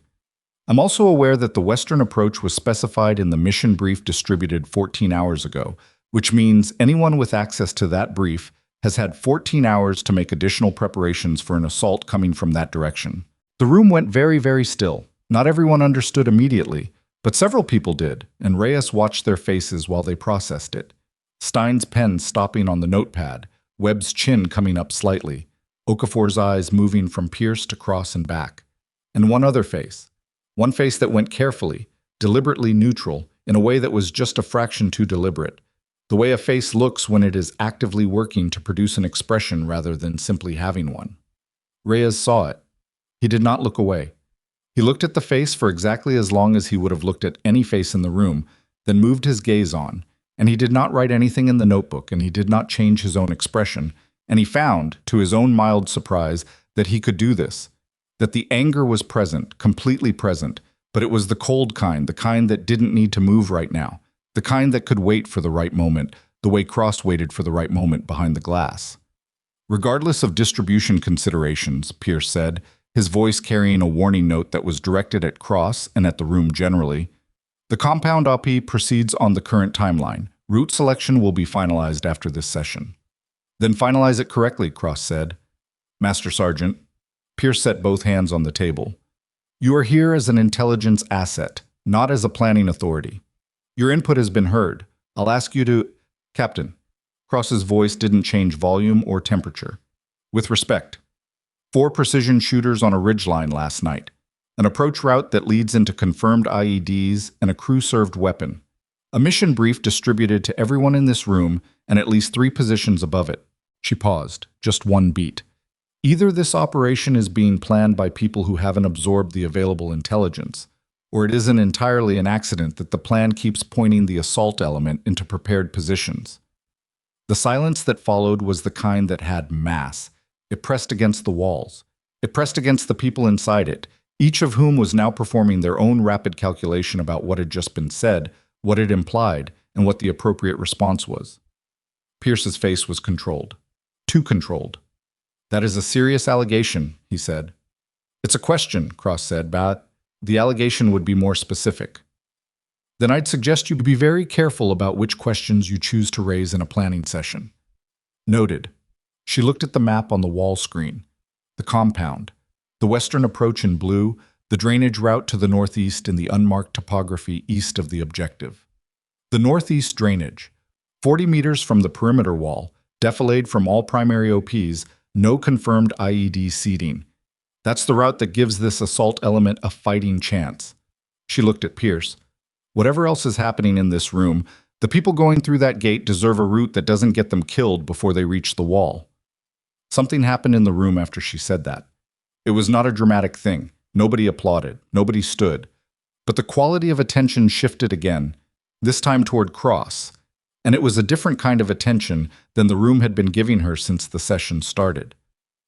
I'm also aware that the Western approach was specified in the mission brief distributed 14 hours ago, which means anyone with access to that brief has had 14 hours to make additional preparations for an assault coming from that direction. The room went very, very still. Not everyone understood immediately, but several people did, and Reyes watched their faces while they processed it. Stein's pen stopping on the notepad, Webb's chin coming up slightly, Okafor's eyes moving from Pierce to Cross and back. And one other face. One face that went carefully, deliberately neutral, in a way that was just a fraction too deliberate. The way a face looks when it is actively working to produce an expression rather than simply having one. Reyes saw it. He did not look away. He looked at the face for exactly as long as he would have looked at any face in the room, then moved his gaze on, and he did not write anything in the notebook, and he did not change his own expression, and he found, to his own mild surprise, that he could do this, that the anger was present, completely present, but it was the cold kind, the kind that didn't need to move right now, the kind that could wait for the right moment, the way Cross waited for the right moment behind the glass. Regardless of distribution considerations, Pierce said, his voice carrying a warning note that was directed at Cross and at the room generally, the compound OP proceeds on the current timeline. Route selection will be finalized after this session. Then finalize it correctly, Cross said. Master Sergeant. Pierce set both hands on the table. You are here as an intelligence asset, not as a planning authority. Your input has been heard. I'll ask you to... Captain. Cross's voice didn't change volume or temperature. With respect. 4 precision shooters on a ridgeline last night. An approach route that leads into confirmed IEDs and a crew-served weapon. A mission brief distributed to everyone in this room and at least 3 positions above it. She paused, just one beat. Either this operation is being planned by people who haven't absorbed the available intelligence, or it isn't entirely an accident that the plan keeps pointing the assault element into prepared positions. The silence that followed was the kind that had mass. It pressed against the walls. It pressed against the people inside it, each of whom was now performing their own rapid calculation about what had just been said, what it implied, and what the appropriate response was. Pierce's face was controlled. Too controlled. That is a serious allegation, he said. It's a question, Cross said, but the allegation would be more specific. Then I'd suggest you be very careful about which questions you choose to raise in a planning session. Noted. She looked at the map on the wall screen. The compound. The western approach in blue, the drainage route to the northeast in the unmarked topography east of the objective. The northeast drainage. 40 meters from the perimeter wall, defilade from all primary OPs, no confirmed IED seeding. That's the route that gives this assault element a fighting chance. She looked at Pierce. Whatever else is happening in this room, the people going through that gate deserve a route that doesn't get them killed before they reach the wall. Something happened in the room after she said that. It was not a dramatic thing. Nobody applauded. Nobody stood. But the quality of attention shifted again, this time toward Cross. And it was a different kind of attention than the room had been giving her since the session started.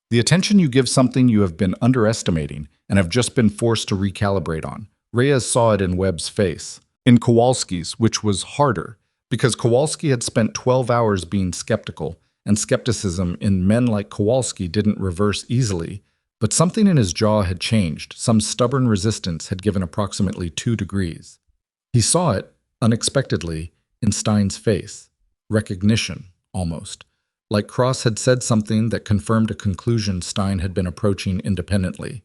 The attention you give something you have been underestimating and have just been forced to recalibrate on. Reyes saw it in Webb's face. In Kowalski's, which was harder, because Kowalski had spent 12 hours being skeptical, and skepticism in men like Kowalski didn't reverse easily, but something in his jaw had changed. Some stubborn resistance had given approximately 2 degrees. He saw it, unexpectedly, in Stein's face. Recognition, almost. Like Cross had said something that confirmed a conclusion Stein had been approaching independently.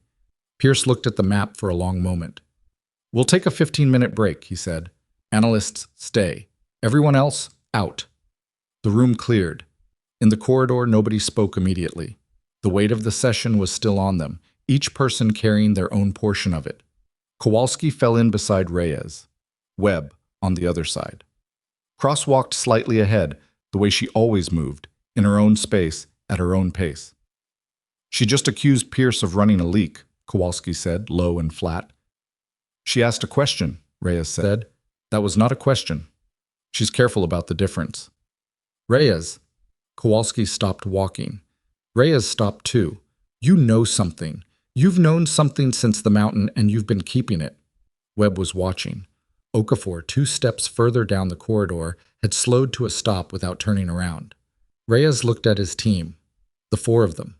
Pierce looked at the map for a long moment. We'll take a 15-minute break, he said. Analysts, stay. Everyone else, out. The room cleared. In the corridor, nobody spoke immediately. The weight of the session was still on them, each person carrying their own portion of it. Kowalski fell in beside Reyes. Webb on the other side. Cross walked slightly ahead, the way she always moved, in her own space, at her own pace. She just accused Pierce of running a leak, Kowalski said, low and flat. She asked a question, Reyes said. That was not a question. She's careful about the difference. Reyes. Kowalski stopped walking. Reyes stopped too. You know something. You've known something since the mountain and you've been keeping it. Webb was watching. Okafor, 2 steps further down the corridor, had slowed to a stop without turning around. Reyes looked at his team, the 4 of them.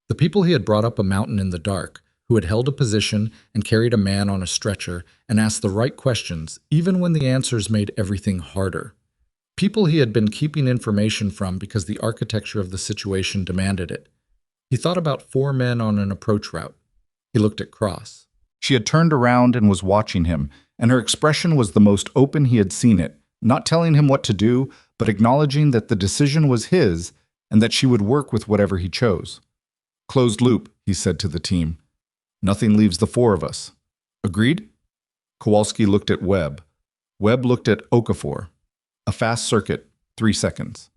The people he had brought up a mountain in the dark, who had held a position and carried a man on a stretcher and asked the right questions, even when the answers made everything harder. People he had been keeping information from because the architecture of the situation demanded it. He thought about 4 men on an approach route. He looked at Cross. She had turned around and was watching him, and her expression was the most open he had seen it, not telling him what to do, but acknowledging that the decision was his and that she would work with whatever he chose. Closed loop, he said to the team. Nothing leaves the 4 of us. Agreed? Kowalski looked at Webb. Webb looked at Okafor. A fast circuit, 3 seconds.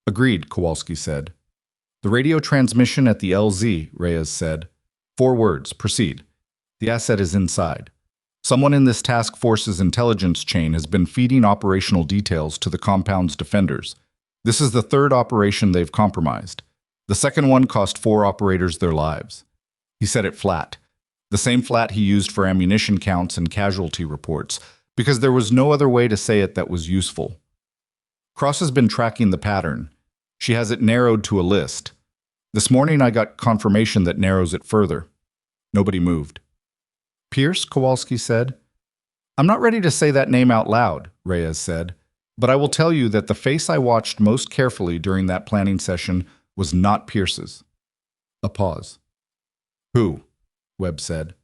Agreed, Kowalski said. The radio transmission at the LZ, Reyes said. 4 words, proceed. The asset is inside. Someone in this task force's intelligence chain has been feeding operational details to the compound's defenders. This is the 3rd operation they've compromised. The second one cost 4 operators their lives. He said it flat. The same flat he used for ammunition counts and casualty reports, because there was no other way to say it that was useful. Cross has been tracking the pattern. She has it narrowed to a list. This morning I got confirmation that narrows it further. Nobody moved. Pierce, Kowalski said. I'm not ready to say that name out loud, Reyes said, but I will tell you that the face I watched most carefully during that planning session was not Pierce's. A pause. Who? Webb said.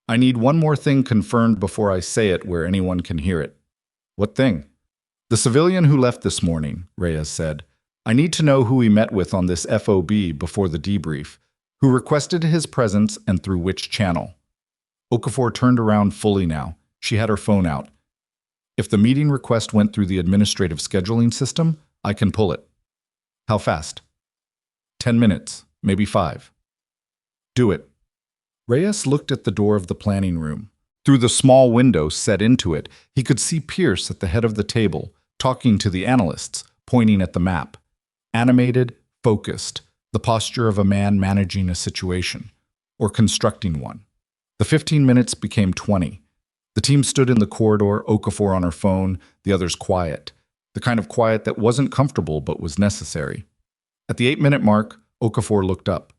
I need one more thing confirmed before I say it where anyone can hear it. What thing? The civilian who left this morning, Reyes said. I need to know who he met with on this FOB before the debrief, who requested his presence and through which channel. Okafor turned around fully now. She had her phone out. If the meeting request went through the administrative scheduling system, I can pull it. How fast? 10 minutes, maybe 5. Do it. Reyes looked at the door of the planning room. Through the small window set into it, he could see Pierce at the head of the table, talking to the analysts, pointing at the map. Animated, focused, the posture of a man managing a situation, or constructing one. The 15 minutes became 20. The team stood in the corridor, Okafor on her phone, the others quiet. The kind of quiet that wasn't comfortable but was necessary. At the 8-minute mark, Okafor looked up.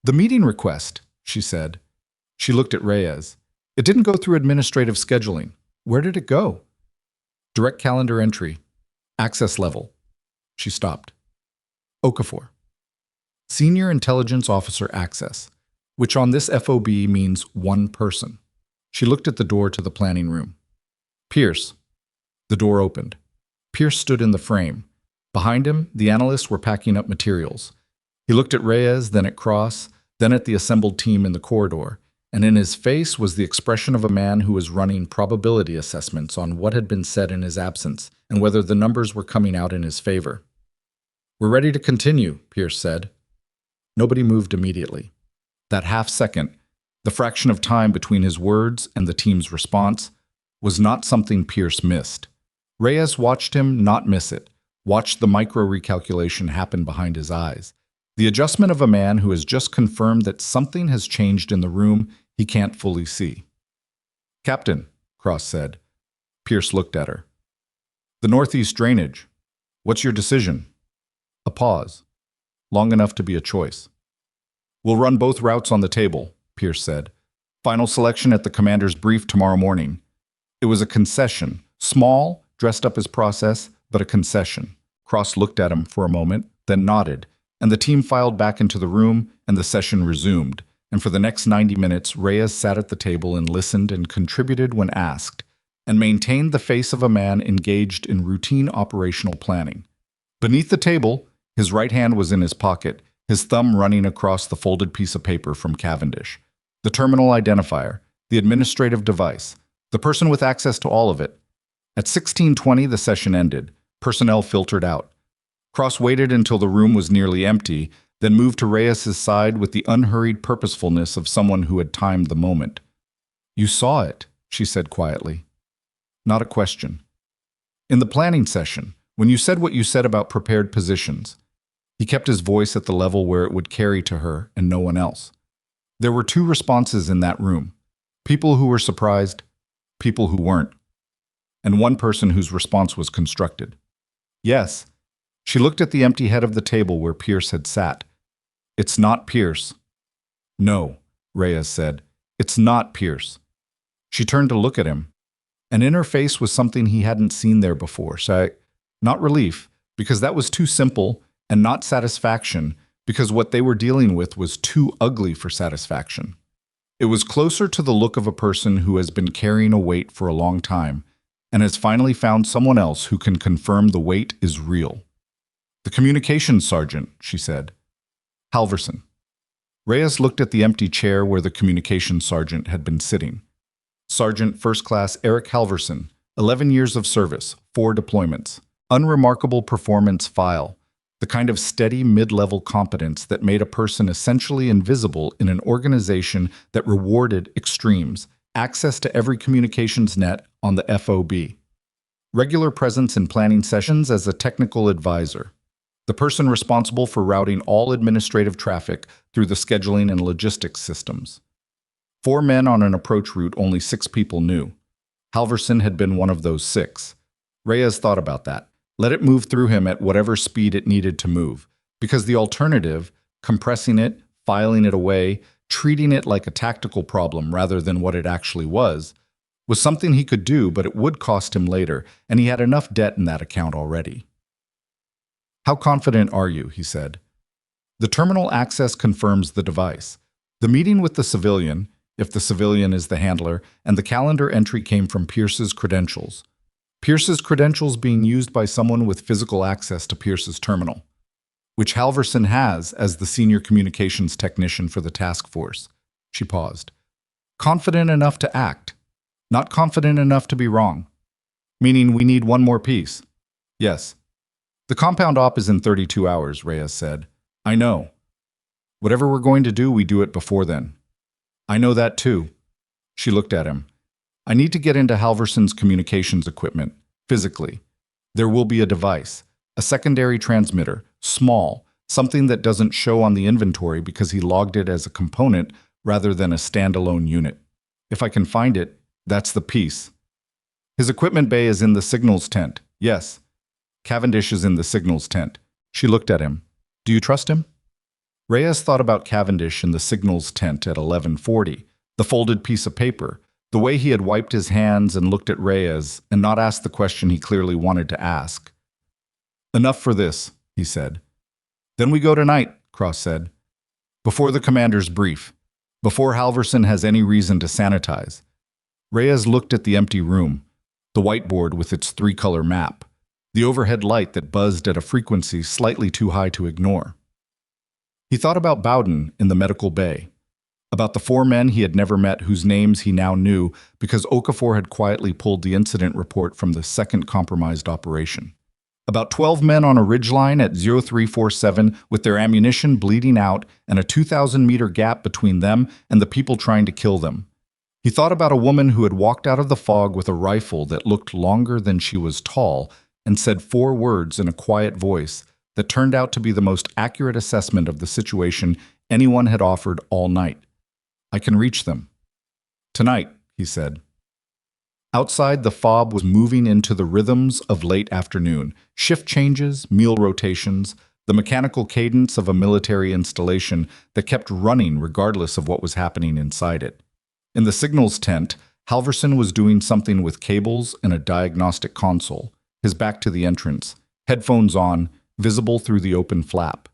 The meeting request, she said. She looked at Reyes. It didn't go through administrative scheduling. Where did it go? Direct calendar entry. Access level. She stopped. Okafor. Senior Intelligence Officer Access, which on this FOB means 1 person. She looked at the door to the planning room. Pierce. The door opened. Pierce stood in the frame. Behind him, the analysts were packing up materials. He looked at Reyes, then at Cross, then at the assembled team in the corridor, and in his face was the expression of a man who was running probability assessments on what had been said in his absence and whether the numbers were coming out in his favor. We're ready to continue, Pierce said. Nobody moved immediately. That half-second, the fraction of time between his words and the team's response, was not something Pierce missed. Reyes watched him not miss it, watched the micro-recalculation happen behind his eyes. The adjustment of a man who has just confirmed that something has changed in the room he can't fully see. Captain, Cross said. Pierce looked at her. The northeast drainage. What's your decision? A pause. Long enough to be a choice. We'll run both routes on the table, Pierce said. Final selection at the commander's brief tomorrow morning. It was a concession. Small, dressed up as process, but a concession. Cross looked at him for a moment, then nodded, and the team filed back into the room and the session resumed. And for the next 90 minutes, Reyes sat at the table and listened and contributed when asked, and maintained the face of a man engaged in routine operational planning. Beneath the table, his right hand was in his pocket, his thumb running across the folded piece of paper from Cavendish. The terminal identifier, the administrative device, the person with access to all of it. At 16:20, the session ended. Personnel filtered out. Cross waited until the room was nearly empty, then moved to Reyes' side with the unhurried purposefulness of someone who had timed the moment. You saw it, she said quietly. Not a question. In the planning session, when you said what you said about prepared positions, he kept his voice at the level where it would carry to her and no one else. There were 2 responses in that room. People who were surprised, people who weren't, and one person whose response was constructed. Yes. She looked at the empty head of the table where Pierce had sat. It's not Pierce. No, Reyes said. It's not Pierce. She turned to look at him, and in her face was something he hadn't seen there before. Not relief, because that was too simple, and not satisfaction, because what they were dealing with was too ugly for satisfaction. It was closer to the look of a person who has been carrying a weight for a long time, and has finally found someone else who can confirm the weight is real. The communications sergeant, she said. Halverson. Reyes looked at the empty chair where the communications sergeant had been sitting. Sergeant First Class Eric Halverson, 11 years of service, 4 deployments, unremarkable performance file, the kind of steady mid-level competence that made a person essentially invisible in an organization that rewarded extremes, access to every communications net on the FOB. Regular presence in planning sessions as a technical advisor. The person responsible for routing all administrative traffic through the scheduling and logistics systems. 4 men on an approach route only 6 people knew. Halverson had been one of those 6. Reyes thought about that. Let it move through him at whatever speed it needed to move, because the alternative, compressing it, filing it away, treating it like a tactical problem rather than what it actually was something he could do, but it would cost him later, and he had enough debt in that account already. How confident are you? He said. The terminal access confirms the device. The meeting with the civilian, if the civilian is the handler, and the calendar entry came from Pierce's credentials. Pierce's credentials being used by someone with physical access to Pierce's terminal, which Halverson has as the senior communications technician for the task force. She paused. Confident enough to act, not confident enough to be wrong. Meaning we need one more piece. Yes. The compound op is in 32 hours, Reyes said. I know. Whatever we're going to do, we do it before then. I know that too. She looked at him. I need to get into Halverson's communications equipment, physically. There will be a device, a secondary transmitter, small, something that doesn't show on the inventory because he logged it as a component rather than a standalone unit. If I can find it, that's the piece. His equipment bay is in the signals tent. Yes. Cavendish is in the signals tent. She looked at him. Do you trust him? Reyes thought about Cavendish in the signals tent at 11:40, the folded piece of paper, the way he had wiped his hands and looked at Reyes and not asked the question he clearly wanted to ask. Enough for this, he said. Then we go tonight, Cross said. Before the commander's brief. Before Halverson has any reason to sanitize. Reyes looked at the empty room, the whiteboard with its 3-color map, the overhead light that buzzed at a frequency slightly too high to ignore. He thought about Bowden in the medical bay, about the 4 men he had never met whose names he now knew because Okafor had quietly pulled the incident report from the second compromised operation. About 12 men on a ridgeline at 0347 with their ammunition bleeding out and a 2,000-meter gap between them and the people trying to kill them. He thought about a woman who had walked out of the fog with a rifle that looked longer than she was tall and said 4 words in a quiet voice that turned out to be the most accurate assessment of the situation anyone had offered all night. I can reach them. Tonight, he said. Outside, the fob was moving into the rhythms of late afternoon, shift changes, meal rotations, the mechanical cadence of a military installation that kept running regardless of what was happening inside it. In the signals tent, Halverson was doing something with cables and a diagnostic console, his back to the entrance, headphones on, visible through the open flap.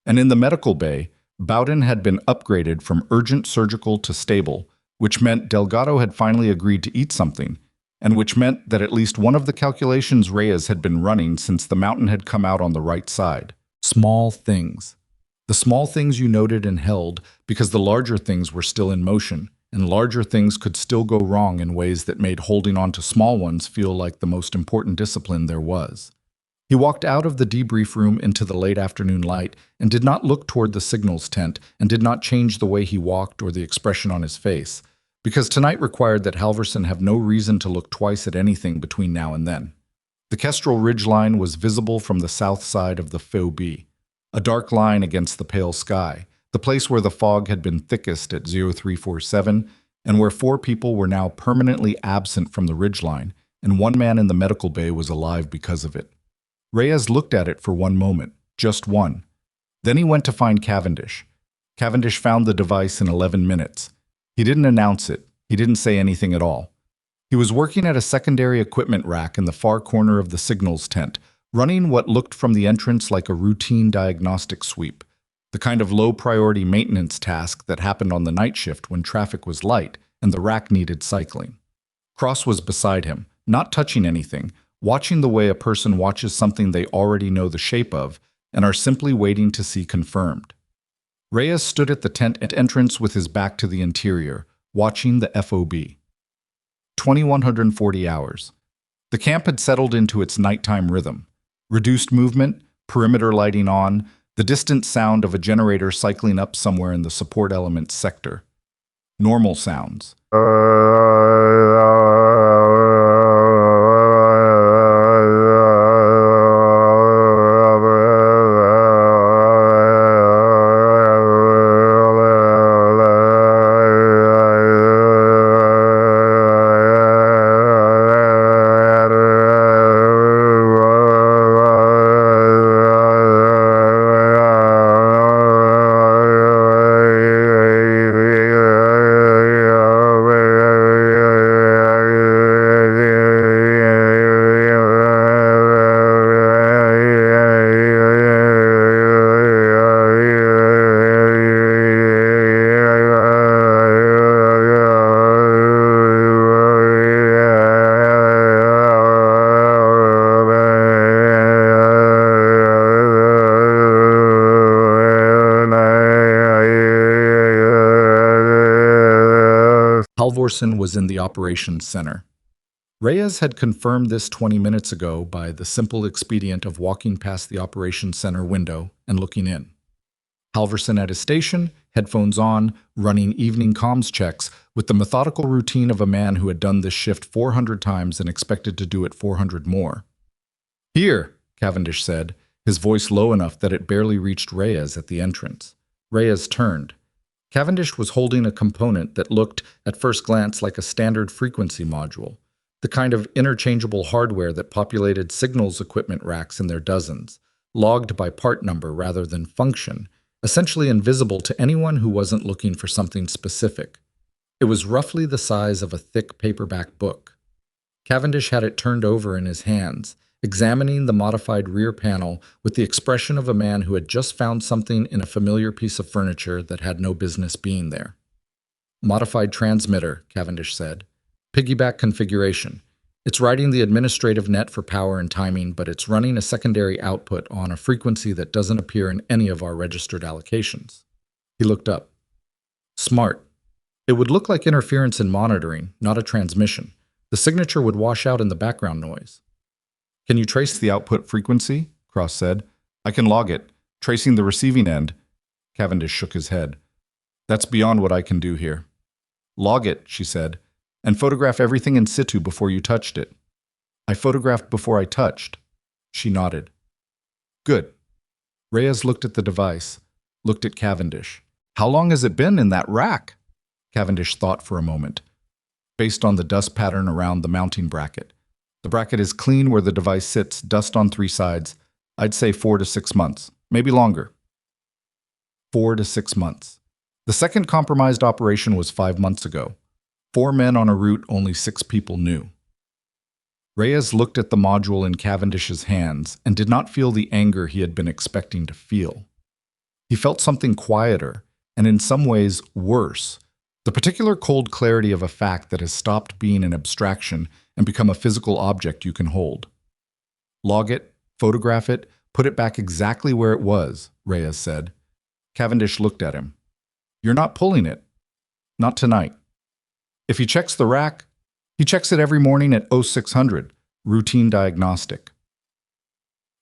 And in the medical bay, Bowden had been upgraded from urgent surgical to stable, which meant Delgado had finally agreed to eat something, and which meant that at least one of the calculations Reyes had been running since the mountain had come out on the right side. Small things. The small things you noted and held because the larger things were still in motion, and larger things could still go wrong in ways that made holding on to small ones feel like the most important discipline there was. He walked out of the debrief room into the late afternoon light and did not look toward the signals tent and did not change the way he walked or the expression on his face, because tonight required that Halverson have no reason to look twice at anything between now and then. The Kestrel ridgeline was visible from the south side of the FOB, a dark line against the pale sky, the place where the fog had been thickest at 0347 and where 4 people were now permanently absent from the ridgeline, and 1 man in the medical bay was alive because of it. Reyes looked at it for 1 moment, just one. Then he went to find Cavendish. Cavendish found the device in 11 minutes. He didn't announce it. He didn't say anything at all. He was working at a secondary equipment rack in the far corner of the signals tent, running what looked from the entrance like a routine diagnostic sweep, the kind of low-priority maintenance task that happened on the night shift when traffic was light and the rack needed cycling. Cross was beside him, not touching anything, watching the way a person watches something they already know the shape of and are simply waiting to see confirmed. Reyes stood at the tent entrance with his back to the interior, watching the FOB. 2140 hours. The camp had settled into its nighttime rhythm. Reduced movement, perimeter lighting on, the distant sound of a generator cycling up somewhere in the support elements sector. Normal sounds. Halvorsen was in the operations center. Reyes had confirmed this 20 minutes ago by the simple expedient of walking past the operations center window and looking in. Halvorsen at his station, headphones on, running evening comms checks with the methodical routine of a man who had done this shift 400 times and expected to do it 400 more. "Here," Cavendish said, his voice low enough that it barely reached Reyes at the entrance. Reyes turned. Cavendish was holding a component that looked, at first glance, like a standard frequency module, the kind of interchangeable hardware that populated signals equipment racks in their dozens, logged by part number rather than function, essentially invisible to anyone who wasn't looking for something specific. It was roughly the size of a thick paperback book. Cavendish had it turned over in his hands, examining the modified rear panel with the expression of a man who had just found something in a familiar piece of furniture that had no business being there. "Modified transmitter," Cavendish said. "Piggyback configuration. It's writing the administrative net for power and timing, but it's running a secondary output on a frequency that doesn't appear in any of our registered allocations." He looked up. "Smart. It would look like interference in monitoring, not a transmission. The signature would wash out in the background noise." "Can you trace the output frequency?" Cross said. "I can log it. Tracing the receiving end." Cavendish shook his head. "That's beyond what I can do here." "Log it," she said, "and photograph everything in situ before you touched it." "I photographed before I touched." She nodded. "Good." Reyes looked at the device, looked at Cavendish. "How long has it been in that rack?" Cavendish thought for a moment. "Based on the dust pattern around the mounting bracket. The bracket is clean where the device sits, dust on 3 sides. I'd say 4 to 6 months, maybe longer." 4 to 6 months. The second compromised operation was 5 months ago. 4 men on a route only 6 people knew. Reyes looked at the module in Cavendish's hands and did not feel the anger he had been expecting to feel. He felt something quieter, and in some ways worse, the particular cold clarity of a fact that has stopped being an abstraction and become a physical object you can hold. "Log it, photograph it, put it back exactly where it was," Reyes said. Cavendish looked at him. "You're not pulling it. Not tonight. If he checks the rack, he checks it every morning at 0600, routine diagnostic."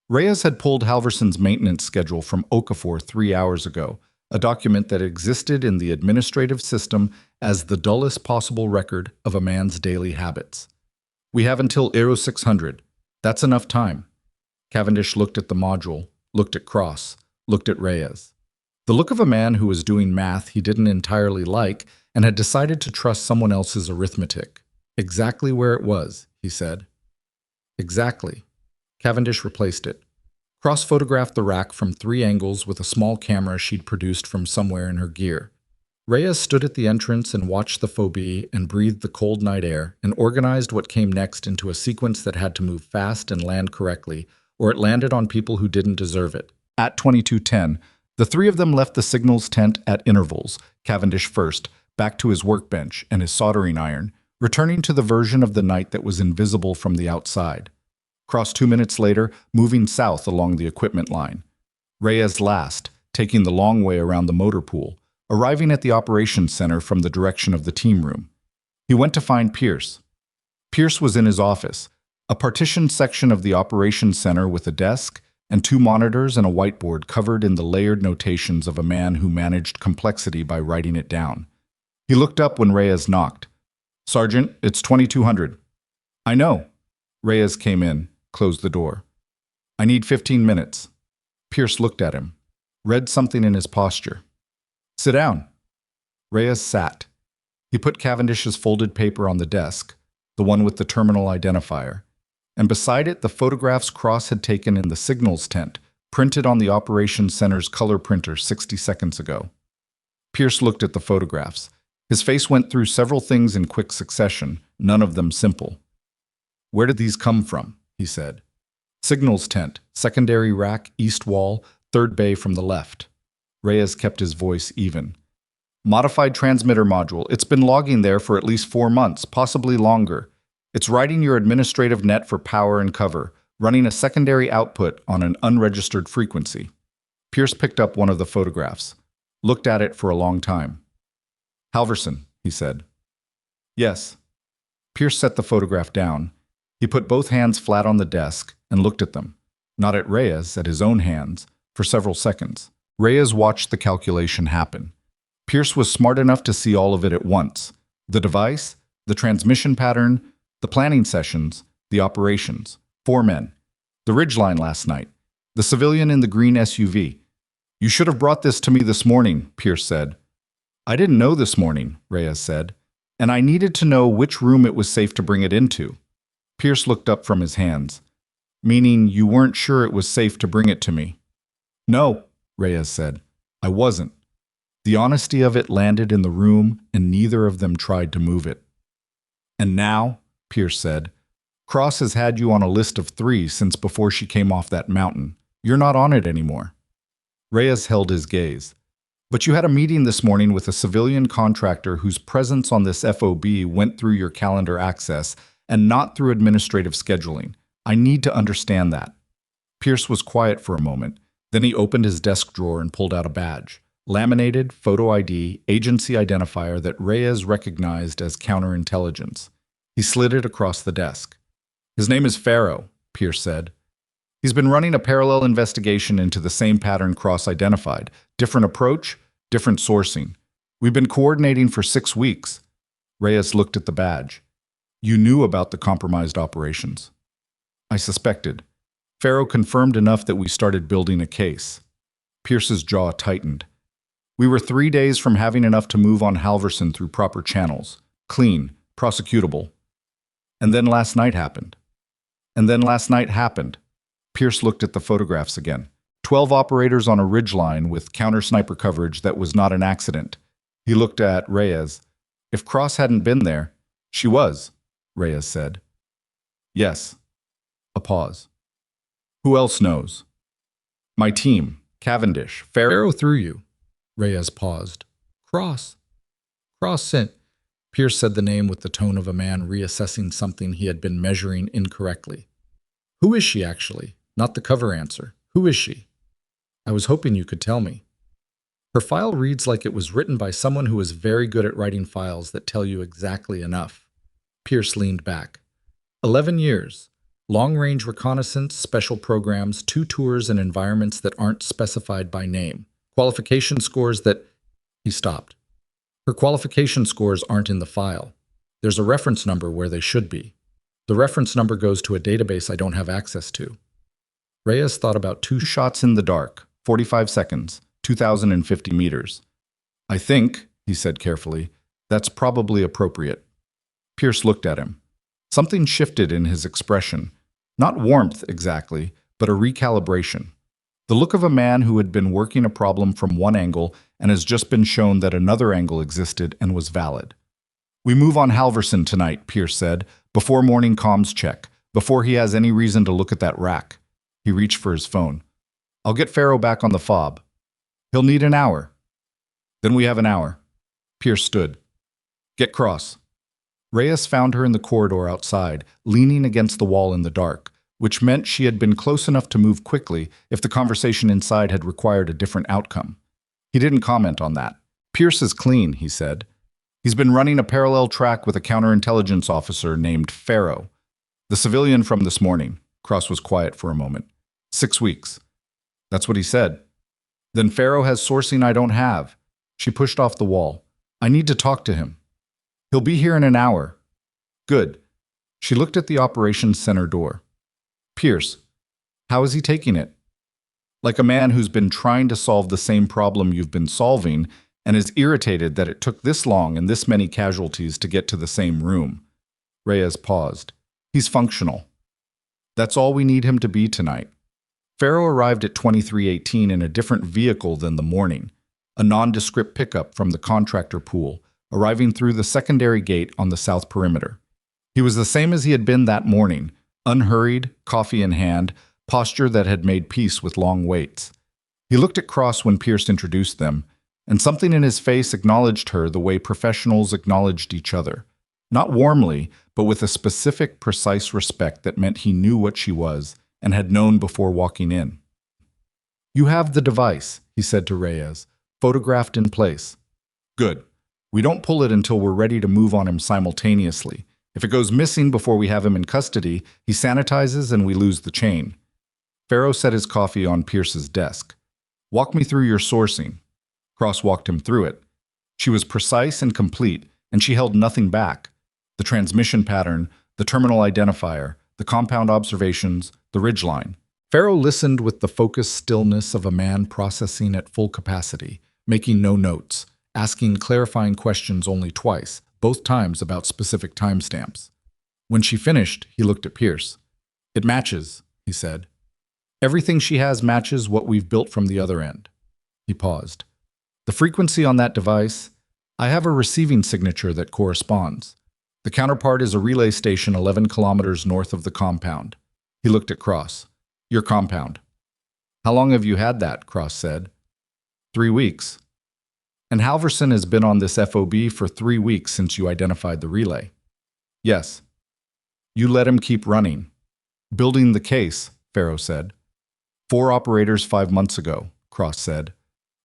Reyes had pulled Halvorsen's maintenance schedule from Okafor 3 hours ago, a document that existed in the administrative system as the dullest possible record of a man's daily habits. "We have until 0600. That's enough time." Cavendish looked at the module, looked at Cross, looked at Reyes. The look of a man who was doing math he didn't entirely like and had decided to trust someone else's arithmetic. Exactly where it was, he said. Exactly. Cavendish replaced it. Cross photographed the rack from 3 angles with a small camera she'd produced from somewhere in her gear. Reyes stood at the entrance and watched the phobie and breathed the cold night air and organized what came next into a sequence that had to move fast and land correctly, or it landed on people who didn't deserve it. At 22:10, the 3 of them left the signals tent at intervals, Cavendish first, back to his workbench and his soldering iron, returning to the version of the night that was invisible from the outside. Cross 2 minutes later, moving south along the equipment line. Reyes last, taking the long way around the motor pool, arriving at the operations center from the direction of the team room. He went to find Pierce. Pierce was in his office, a partitioned section of the operations center with a desk and 2 monitors and a whiteboard covered in the layered notations of a man who managed complexity by writing it down. He looked up when Reyes knocked. "Sergeant, it's 2200. "I know." Reyes came in, closed the door. "I need 15 minutes. Pierce looked at him, read something in his posture. "Sit down." Reyes sat. He put Cavendish's folded paper on the desk, the one with the terminal identifier, and beside it the photographs Cross had taken in the signals tent, printed on the operations center's color printer 60 seconds ago. Pierce looked at the photographs. His face went through several things in quick succession, none of them simple. "Where did these come from?" he said. "Signals tent, secondary rack, east wall, 3rd bay from the left." Reyes kept his voice even. "Modified transmitter module. It's been logging there for at least 4 months, possibly longer. It's writing your administrative net for power and cover, running a secondary output on an unregistered frequency." Pierce picked up one of the photographs, looked at it for a long time. "Halverson," he said. "Yes." Pierce set the photograph down. He put both hands flat on the desk and looked at them, not at Reyes, at his own hands, for several seconds. Reyes watched the calculation happen. Pierce was smart enough to see all of it at once. The device, the transmission pattern, the planning sessions, the operations. 4 men. The ridgeline last night. The civilian in the green SUV. "You should have brought this to me this morning," Pierce said. "I didn't know this morning," Reyes said, "and I needed to know which room it was safe to bring it into." Pierce looked up from his hands. "Meaning you weren't sure it was safe to bring it to me?" "No," Reyes said. "I wasn't." The honesty of it landed in the room, and neither of them tried to move it. "And now," Pierce said, "Cross has had you on a list of 3 since before she came off that mountain. You're not on it anymore." Reyes held his gaze. "But you had a meeting this morning with a civilian contractor whose presence on this FOB went through your calendar access and not through administrative scheduling. I need to understand that." Pierce was quiet for a moment. Then he opened his desk drawer and pulled out a badge. Laminated, photo ID, agency identifier that Reyes recognized as counterintelligence. He slid it across the desk. "His name is Farrow," Pierce said. "He's been running a parallel investigation into the same pattern Cross identified. Different approach, different sourcing. We've been coordinating for 6 weeks. Reyes looked at the badge. "You knew about the compromised operations." "I suspected. Farrow confirmed enough that we started building a case." Pierce's jaw tightened. "We were 3 days from having enough to move on Halverson through proper channels. Clean, prosecutable. And then last night happened." "And then last night happened." Pierce looked at the photographs again. 12 operators on a ridgeline with counter-sniper coverage that was not an accident. He looked at Reyes. "If Cross hadn't been there..." "She was," Reyes said. "Yes." A pause. "Who else knows?" "My team. Cavendish. Farrow through you." Reyes paused. "Cross. Cross sent..." Pierce said the name with the tone of a man reassessing something he had been measuring incorrectly. "Who is she, actually? Not the cover answer. Who is she?" "I was hoping you could tell me." "Her file reads like it was written by someone who is very good at writing files that tell you exactly enough." Pierce leaned back. 11 years. Long-range reconnaissance, special programs, 2 tours in environments that aren't specified by name. Qualification scores that..." He stopped. "Her qualification scores aren't in the file. There's a reference number where they should be. The reference number goes to a database I don't have access to." Reyes thought about 2 shots in the dark, 45 seconds, 2,050 meters. "I think," he said carefully, That's probably appropriate. Pierce looked at him. Something shifted in his expression. Not warmth exactly, but a recalibration. The look of a man who had been working a problem from one angle and has just been shown that another angle existed and was valid. We move on Halverson tonight, Pierce said, before morning comms check, before he has any reason to look at that rack. He reached for his phone. I'll get Farrow back on the fob. He'll need an hour. Then we have an hour. Pierce stood. Get Cross. Reyes found her in the corridor outside, leaning against the wall in the dark, which meant she had been close enough to move quickly if the conversation inside had required a different outcome. He didn't comment on that. Pierce is clean, he said. He's been running a parallel track with a counterintelligence officer named Farrow. The civilian from this morning. Cross was quiet for a moment. 6 weeks. That's what he said. Then Farrow has sourcing I don't have. She pushed off the wall. I need to talk to him. He'll be here in an hour. Good. She looked at the operations center door. Pierce, how is he taking it? Like a man who's been trying to solve the same problem you've been solving and is irritated that it took this long and this many casualties to get to the same room. Reyes paused. He's functional. That's all we need him to be tonight. Farrow arrived at 2318 in a different vehicle than the morning, a nondescript pickup from the contractor pool, arriving through the secondary gate on the south perimeter. He was the same as he had been that morning, unhurried, coffee in hand, posture that had made peace with long waits. He looked at Cross when Pierce introduced them, and something in his face acknowledged her the way professionals acknowledged each other. Not warmly, but with a specific, precise respect that meant he knew what she was and had known before walking in. You have the device, he said to Reyes, photographed in place. Good. We don't pull it until we're ready to move on him simultaneously. If it goes missing before we have him in custody, he sanitizes and we lose the chain. Farrow set his coffee on Pierce's desk. Walk me through your sourcing. Cross walked him through it. She was precise and complete, and she held nothing back. The transmission pattern, the terminal identifier, the compound observations, the ridgeline. Farrow listened with the focused stillness of a man processing at full capacity, making no notes, asking clarifying questions only twice, both times about specific timestamps. When she finished, he looked at Pierce. It matches, he said. Everything she has matches what we've built from the other end. He paused. The frequency on that device, I have a receiving signature that corresponds. The counterpart is a relay station 11 kilometers north of the compound. He looked at Cross. Your compound. How long have you had that? Cross said. 3 weeks. And Halverson has been on this FOB for 3 weeks since you identified the relay. Yes. You let him keep running. Building the case, Farrow said. 4 operators 5 months ago, Cross said.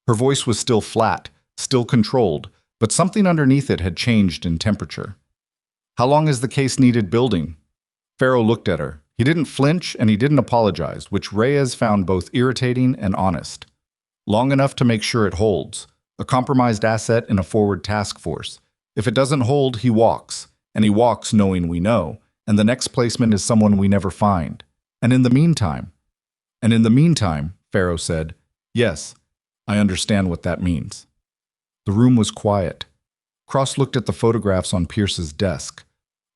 Her voice was still flat, still controlled, but something underneath it had changed in temperature. How long has the case needed building? Farrow looked at her. He didn't flinch and he didn't apologize, which Reyes found both irritating and honest. Long enough to make sure it holds. A compromised asset in a forward task force. If it doesn't hold, he walks. And he walks knowing we know. And the next placement is someone we never find. And in the meantime, Farrow said, yes, I understand what that means. The room was quiet. Cross looked at the photographs on Pierce's desk.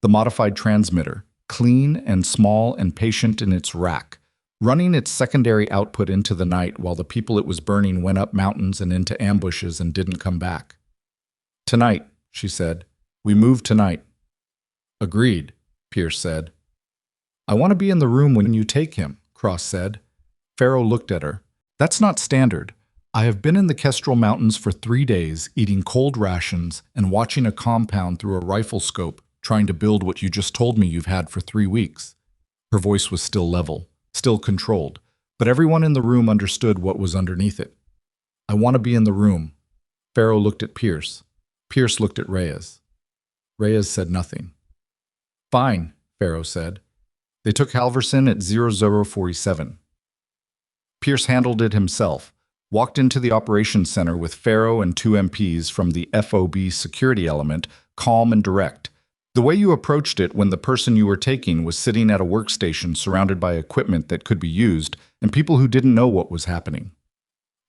The modified transmitter, clean and small and patient in its rack, running its secondary output into the night while the people it was burning went up mountains and into ambushes and didn't come back. Tonight, she said. We move tonight. Agreed, Pierce said. I want to be in the room when you take him, Cross said. Farrow looked at her. That's not standard. I have been in the Kestrel Mountains for 3 days, eating cold rations and watching a compound through a rifle scope, trying to build what you just told me you've had for 3 weeks. Her voice was still level, still controlled, but everyone in the room understood what was underneath it. I want to be in the room. Farrow looked at Pierce. Pierce looked at Reyes. Reyes said nothing. Fine, Farrow said. They took Halverson at 0047. Pierce handled it himself, walked into the operations center with Farrow and 2 MPs from the FOB security element, calm and direct. The way you approached it when the person you were taking was sitting at a workstation surrounded by equipment that could be used and people who didn't know what was happening.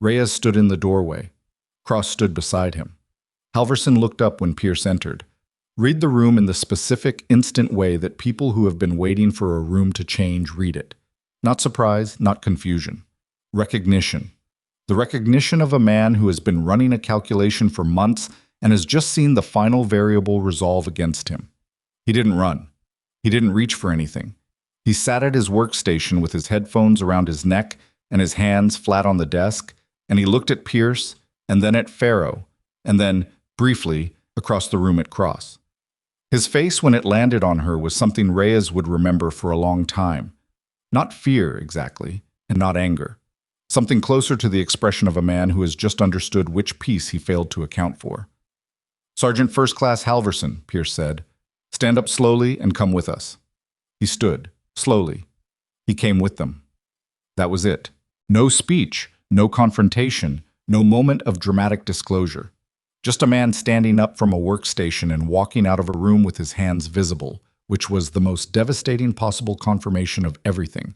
Reyes stood in the doorway. Cross stood beside him. Halverson looked up when Pierce entered. Read the room in the specific, instant way that people who have been waiting for a room to change read it. Not surprise, not confusion. Recognition. The recognition of a man who has been running a calculation for months and has just seen the final variable resolve against him. He didn't run. He didn't reach for anything. He sat at his workstation with his headphones around his neck and his hands flat on the desk, and he looked at Pierce, and then at Farrow, and then, briefly, across the room at Cross. His face when it landed on her was something Reyes would remember for a long time. Not fear, exactly, and not anger. Something closer to the expression of a man who has just understood which piece he failed to account for. "Sergeant First Class Halverson," Pierce said. "Stand up slowly and come with us." He stood, slowly. He came with them. That was it. No speech, no confrontation, no moment of dramatic disclosure. Just a man standing up from a workstation and walking out of a room with his hands visible, which was the most devastating possible confirmation of everything,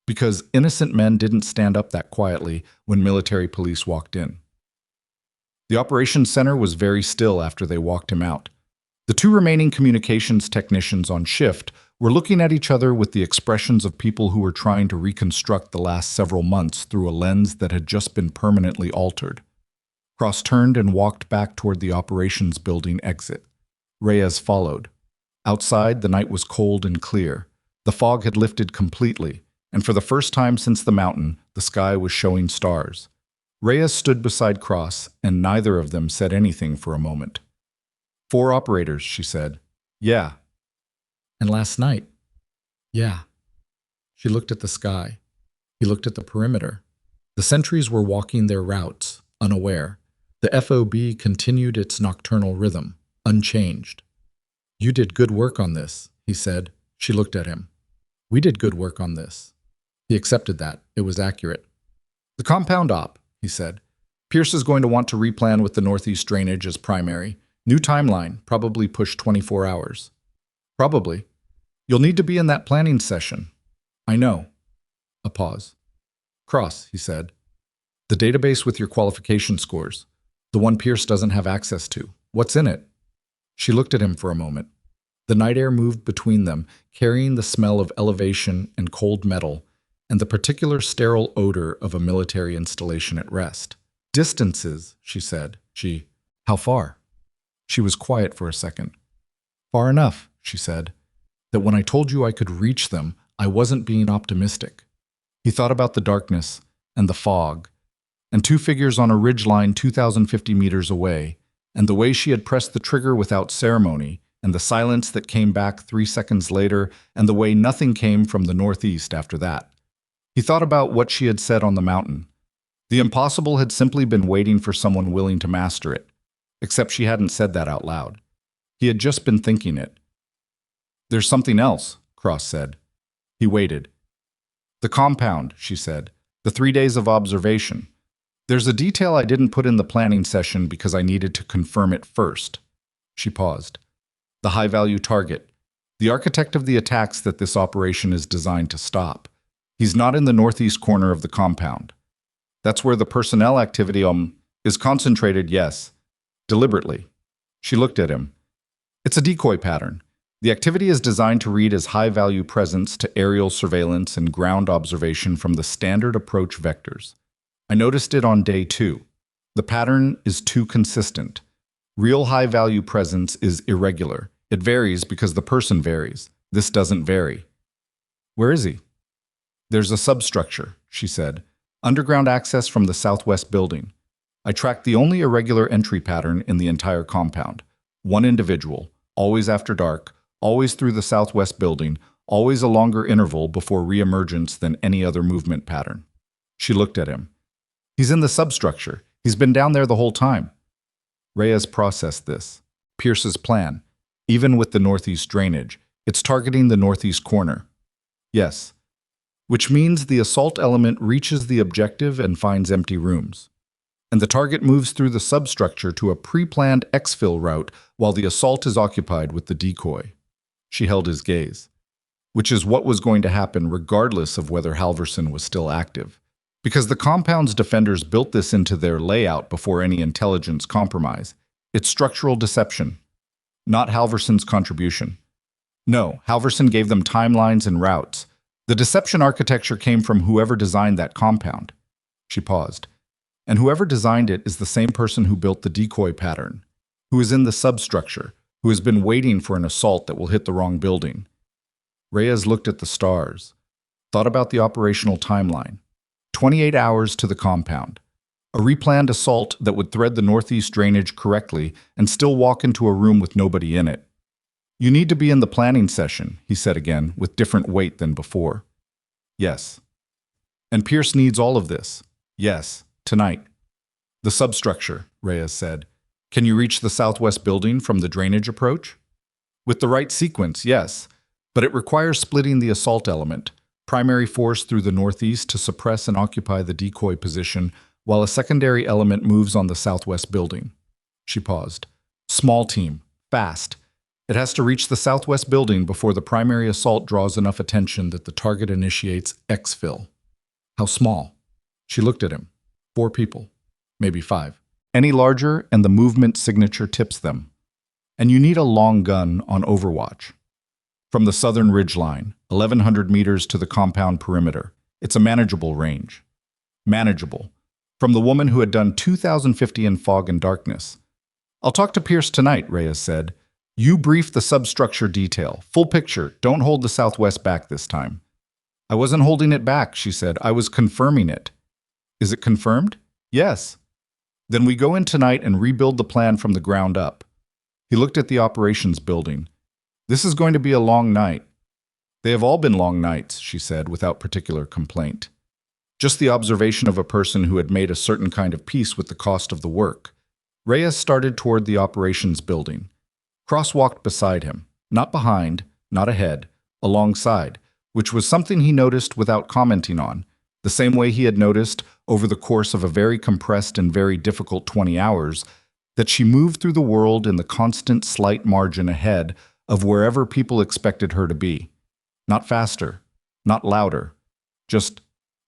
because innocent men didn't stand up that quietly when military police walked in. The operations center was very still after they walked him out. The two remaining communications technicians on shift were looking at each other with the expressions of people who were trying to reconstruct the last several months through a lens that had just been permanently altered. Cross turned and walked back toward the operations building exit. Reyes followed. Outside, the night was cold and clear. The fog had lifted completely, and for the first time since the mountain, the sky was showing stars. Reyes stood beside Cross, and neither of them said anything for a moment. "4 operators," she said. "Yeah." "And last night?" "Yeah." She looked at the sky. He looked at the perimeter. The sentries were walking their routes, unaware. The FOB continued its nocturnal rhythm, unchanged. "You did good work on this," he said. She looked at him. "We did good work on this." He accepted that. It was accurate. "The compound op," he said. "Pierce is going to want to replan with the northeast drainage as primary. New timeline, probably push 24 hours. "Probably. You'll need to be in that planning session." "I know." A pause. "Cross," he said. "The database with your qualification scores. The one Pierce doesn't have access to. What's in it?" She looked at him for a moment. The night air moved between them, carrying the smell of elevation and cold metal, and the particular sterile odor of a military installation at rest. "Distances," she said. "How far?" She was quiet for a second. "Far enough," she said, "that when I told you I could reach them, I wasn't being optimistic." He thought about the darkness and the fog, and 2 figures on a ridgeline 2,050 meters away, and the way she had pressed the trigger without ceremony, and the silence that came back 3 seconds later, and the way nothing came from the northeast after that. He thought about what she had said on the mountain. The impossible had simply been waiting for someone willing to master it, except she hadn't said that out loud. He had just been thinking it. "There's something else," Cross said. He waited. "The compound," she said. "The 3 days of observation. There's a detail I didn't put in the planning session because I needed to confirm it first." She paused. "The high-value target. The architect of the attacks that this operation is designed to stop. He's not in the northeast corner of the compound. That's where the personnel activity is concentrated, yes. Deliberately." She looked at him. "It's a decoy pattern. The activity is designed to read as high-value presence to aerial surveillance and ground observation from the standard approach vectors. I noticed it on day 2. The pattern is too consistent. Real high-value presence is irregular. It varies because the person varies. This doesn't vary." "Where is he?" "There's a substructure," she said. "Underground access from the southwest building. I tracked the only irregular entry pattern in the entire compound. One individual, always after dark, always through the southwest building, always a longer interval before reemergence than any other movement pattern." She looked at him. "He's in the substructure. He's been down there the whole time." Reyes processed this. Pierce's plan, even with the northeast drainage, it's targeting the northeast corner. "Yes." "Which means the assault element reaches the objective and finds empty rooms. And the target moves through the substructure to a pre-planned exfil route while the assault is occupied with the decoy." She held his gaze. "Which is what was going to happen regardless of whether Halverson was still active. Because the compound's defenders built this into their layout before any intelligence compromise. It's structural deception, not Halverson's contribution. No, Halverson gave them timelines and routes. The deception architecture came from whoever designed that compound. She paused. And whoever designed it is the same person who built the decoy pattern, who is in the substructure, who has been waiting for an assault that will hit the wrong building. Reyes looked at the stars, thought about the operational timeline. 28 hours to the compound. A replanned assault that would thread the northeast drainage correctly and still walk into a room with nobody in it. You need to be in the planning session, he said again, with different weight than before. Yes. And Pierce needs all of this. Yes, tonight. The substructure, Reyes said. Can you reach the southwest building from the drainage approach? With the right sequence, yes, but it requires splitting the assault element, primary force through the northeast to suppress and occupy the decoy position, while a secondary element moves on the southwest building. She paused. Small team, fast. It has to reach the southwest building before the primary assault draws enough attention that the target initiates exfil. How small? She looked at him. 4 people, maybe 5. Any larger and the movement signature tips them. And you need a long gun on overwatch. From the southern ridgeline, 1,100 meters to the compound perimeter. It's a manageable range. Manageable. From the woman who had done 2,050 in fog and darkness. I'll talk to Pierce tonight, Reyes said. You brief the substructure detail. Full picture. Don't hold the southwest back this time. I wasn't holding it back, she said. I was confirming it. Is it confirmed? Yes. Then we go in tonight and rebuild the plan from the ground up. He looked at the operations building. This is going to be a long night. They have all been long nights, she said, without particular complaint. Just the observation of a person who had made a certain kind of peace with the cost of the work. Reyes started toward the operations building. Cross walked beside him, not behind, not ahead, alongside, which was something he noticed without commenting on, the same way he had noticed, over the course of a very compressed and very difficult 20 hours, that she moved through the world in the constant slight margin ahead of wherever people expected her to be. Not faster, not louder, just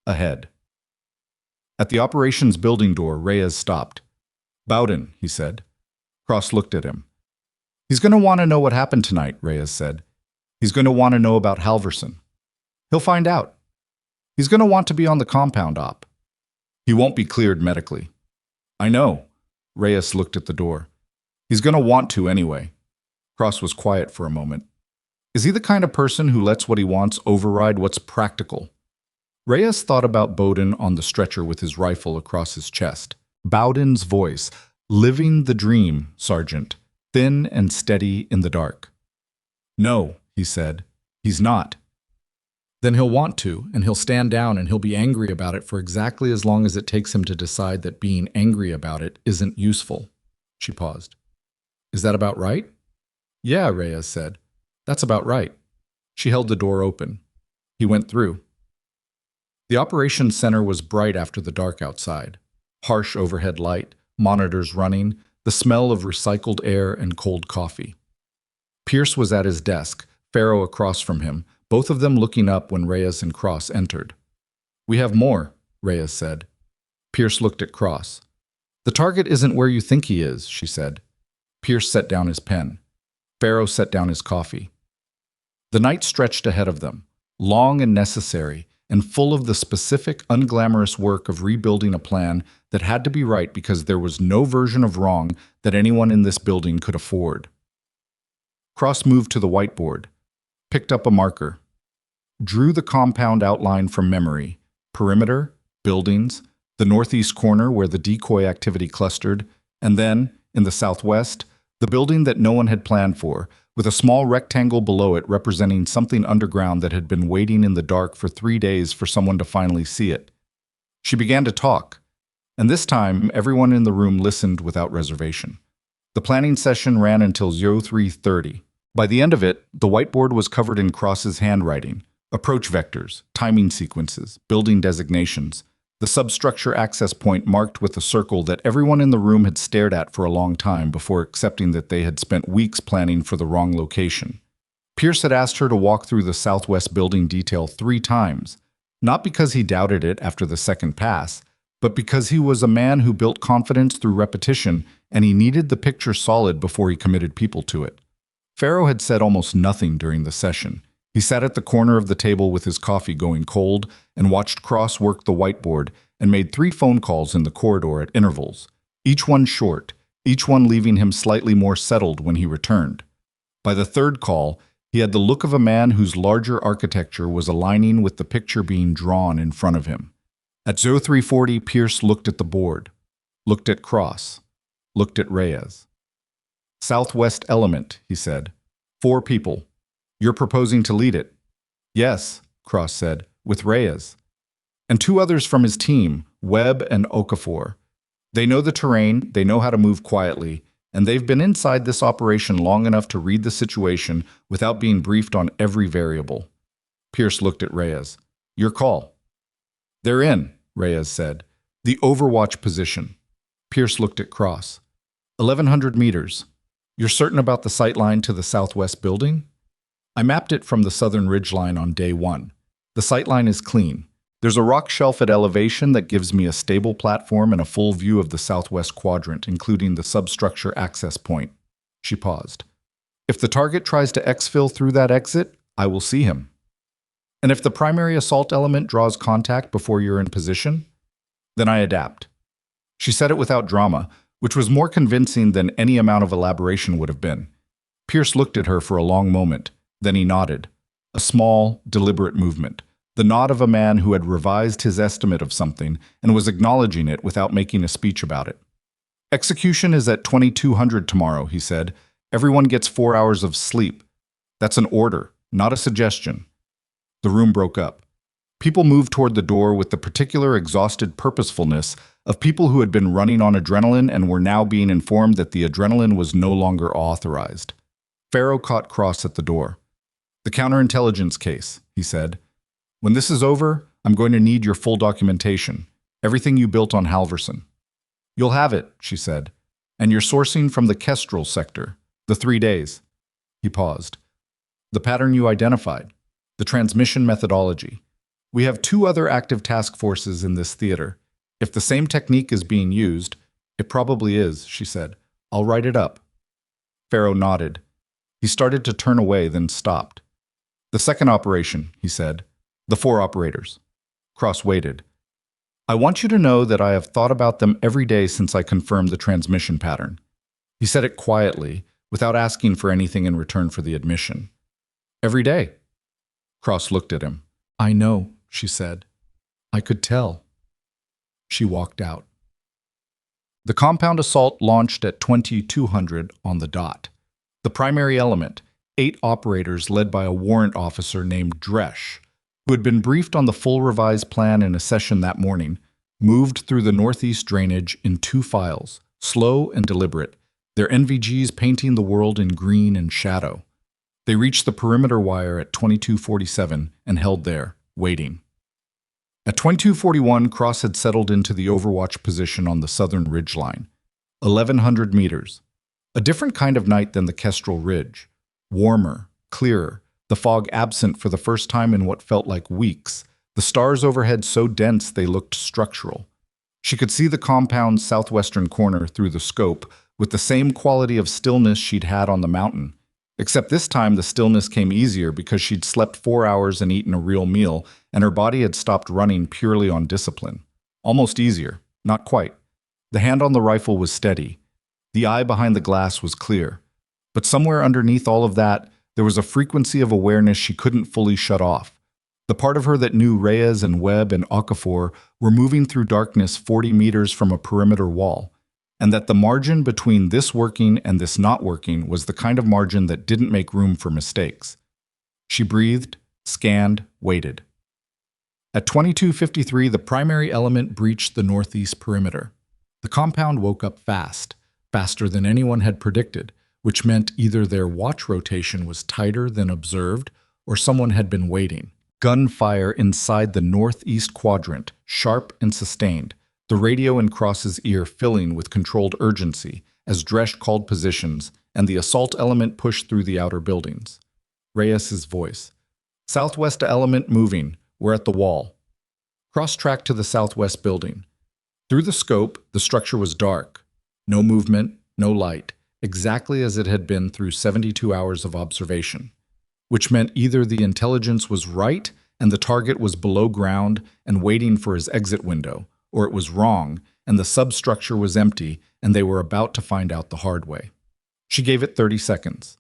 ahead. At the operations building door, Reyes stopped. Bowden, he said. Cross looked at him. He's going to want to know what happened tonight, Reyes said. He's going to want to know about Halverson. He'll find out. He's going to want to be on the compound op. He won't be cleared medically. I know. Reyes looked at the door. He's going to want to anyway. Cross was quiet for a moment. Is he the kind of person who lets what he wants override what's practical? Reyes thought about Bowden on the stretcher with his rifle across his chest. Bowden's voice, living the dream, Sergeant, thin and steady in the dark. No, he said. He's not. Then he'll want to, and he'll stand down and he'll be angry about it for exactly as long as it takes him to decide that being angry about it isn't useful. She paused. Is that about right? Yeah, Reyes said. That's about right. She held the door open. He went through. The operations center was bright after the dark outside. Harsh overhead light, monitors running, the smell of recycled air and cold coffee. Pierce was at his desk, Farrow across from him, both of them looking up when Reyes and Cross entered. We have more, Reyes said. Pierce looked at Cross. The target isn't where you think he is, she said. Pierce set down his pen. Farrow set down his coffee. The night stretched ahead of them, long and necessary, and full of the specific, unglamorous work of rebuilding a plan that had to be right because there was no version of wrong that anyone in this building could afford. Cross moved to the whiteboard, picked up a marker, drew the compound outline from memory, perimeter, buildings, the northeast corner where the decoy activity clustered, and then, in the southwest, the building that no one had planned for, with a small rectangle below it representing something underground that had been waiting in the dark for 3 days for someone to finally see it. She began to talk, and this time everyone in the room listened without reservation. The planning session ran until 03:30. By the end of it, the whiteboard was covered in Cross's handwriting, approach vectors, timing sequences, building designations, the substructure access point marked with a circle that everyone in the room had stared at for a long time before accepting that they had spent weeks planning for the wrong location. Pierce had asked her to walk through the southwest building detail 3 times, not because he doubted it after the second pass, but because he was a man who built confidence through repetition, and he needed the picture solid before he committed people to it. Pharaoh had said almost nothing during the session. He sat at the corner of the table with his coffee going cold and watched Cross work the whiteboard and made 3 phone calls in the corridor at intervals, each one short, each one leaving him slightly more settled when he returned. By the 3rd call, he had the look of a man whose larger architecture was aligning with the picture being drawn in front of him. At 0340, Pierce looked at the board, looked at Cross, looked at Reyes. Southwest element, he said. 4 people. You're proposing to lead it? Yes, Cross said, with Reyes. And 2 others from his team, Webb and Okafor. They know the terrain, they know how to move quietly, and they've been inside this operation long enough to read the situation without being briefed on every variable. Pierce looked at Reyes. Your call. They're in, Reyes said. The overwatch position. Pierce looked at Cross. 1,100 meters. You're certain about the sight line to the southwest building? I mapped it from the southern ridgeline on day 1. The sight line is clean. There's a rock shelf at elevation that gives me a stable platform and a full view of the southwest quadrant, including the substructure access point. She paused. If the target tries to exfil through that exit, I will see him. And if the primary assault element draws contact before you're in position, then I adapt. She said it without drama, which was more convincing than any amount of elaboration would have been. Pierce looked at her for a long moment. Then he nodded. A small, deliberate movement. The nod of a man who had revised his estimate of something and was acknowledging it without making a speech about it. Execution is at 2200 tomorrow, he said. Everyone gets 4 hours of sleep. That's an order, not a suggestion. The room broke up. People moved toward the door with the particular exhausted purposefulness of people who had been running on adrenaline and were now being informed that the adrenaline was no longer authorized. Pharaoh caught Cross at the door. The counterintelligence case, he said. When this is over, I'm going to need your full documentation, everything you built on Halverson. You'll have it, she said, and you're sourcing from the Kestrel sector, the 3 days. He paused. The pattern you identified, the transmission methodology. We have 2 other active task forces in this theater. If the same technique is being used, it probably is, she said. I'll write it up. Pharaoh nodded. He started to turn away, then stopped. The second operation, he said. The 4 operators. Cross waited. I want you to know that I have thought about them every day since I confirmed the transmission pattern. He said it quietly, without asking for anything in return for the admission. Every day. Cross looked at him. I know, she said. I could tell. She walked out. The compound assault launched at 2200 on the dot. The primary element, 8 operators led by a warrant officer named Dresch, who had been briefed on the full revised plan in a session that morning, moved through the northeast drainage in 2 files, slow and deliberate, their NVGs painting the world in green and shadow. They reached the perimeter wire at 2247 and held there, waiting. At 2241, Cross had settled into the overwatch position on the southern ridgeline, 1,100 meters. A different kind of night than the Kestrel Ridge. Warmer, clearer, the fog absent for the first time in what felt like weeks, the stars overhead so dense they looked structural. She could see the compound's southwestern corner through the scope with the same quality of stillness she'd had on the mountain, except this time the stillness came easier because she'd slept 4 hours and eaten a real meal, and her body had stopped running purely on discipline. Almost easier, not quite. The hand on the rifle was steady. The eye behind the glass was clear. But somewhere underneath all of that, there was a frequency of awareness she couldn't fully shut off. The part of her that knew Reyes and Webb and Okafor were moving through darkness 40 meters from a perimeter wall, and that the margin between this working and this not working was the kind of margin that didn't make room for mistakes. She breathed, scanned, waited. At 2253, the primary element breached the northeast perimeter. The compound woke up fast, faster than anyone had predicted, which meant either their watch rotation was tighter than observed or someone had been waiting. Gunfire inside the northeast quadrant, sharp and sustained, the radio in Cross's ear filling with controlled urgency as Dresch called positions and the assault element pushed through the outer buildings. Reyes's voice. Southwest element moving. We're at the wall. Cross tracked to the southwest building. Through the scope, the structure was dark. No movement, no light, exactly as it had been through 72 hours of observation, which meant either the intelligence was right and the target was below ground and waiting for his exit window, or it was wrong and the substructure was empty and they were about to find out the hard way. She gave it 30 seconds.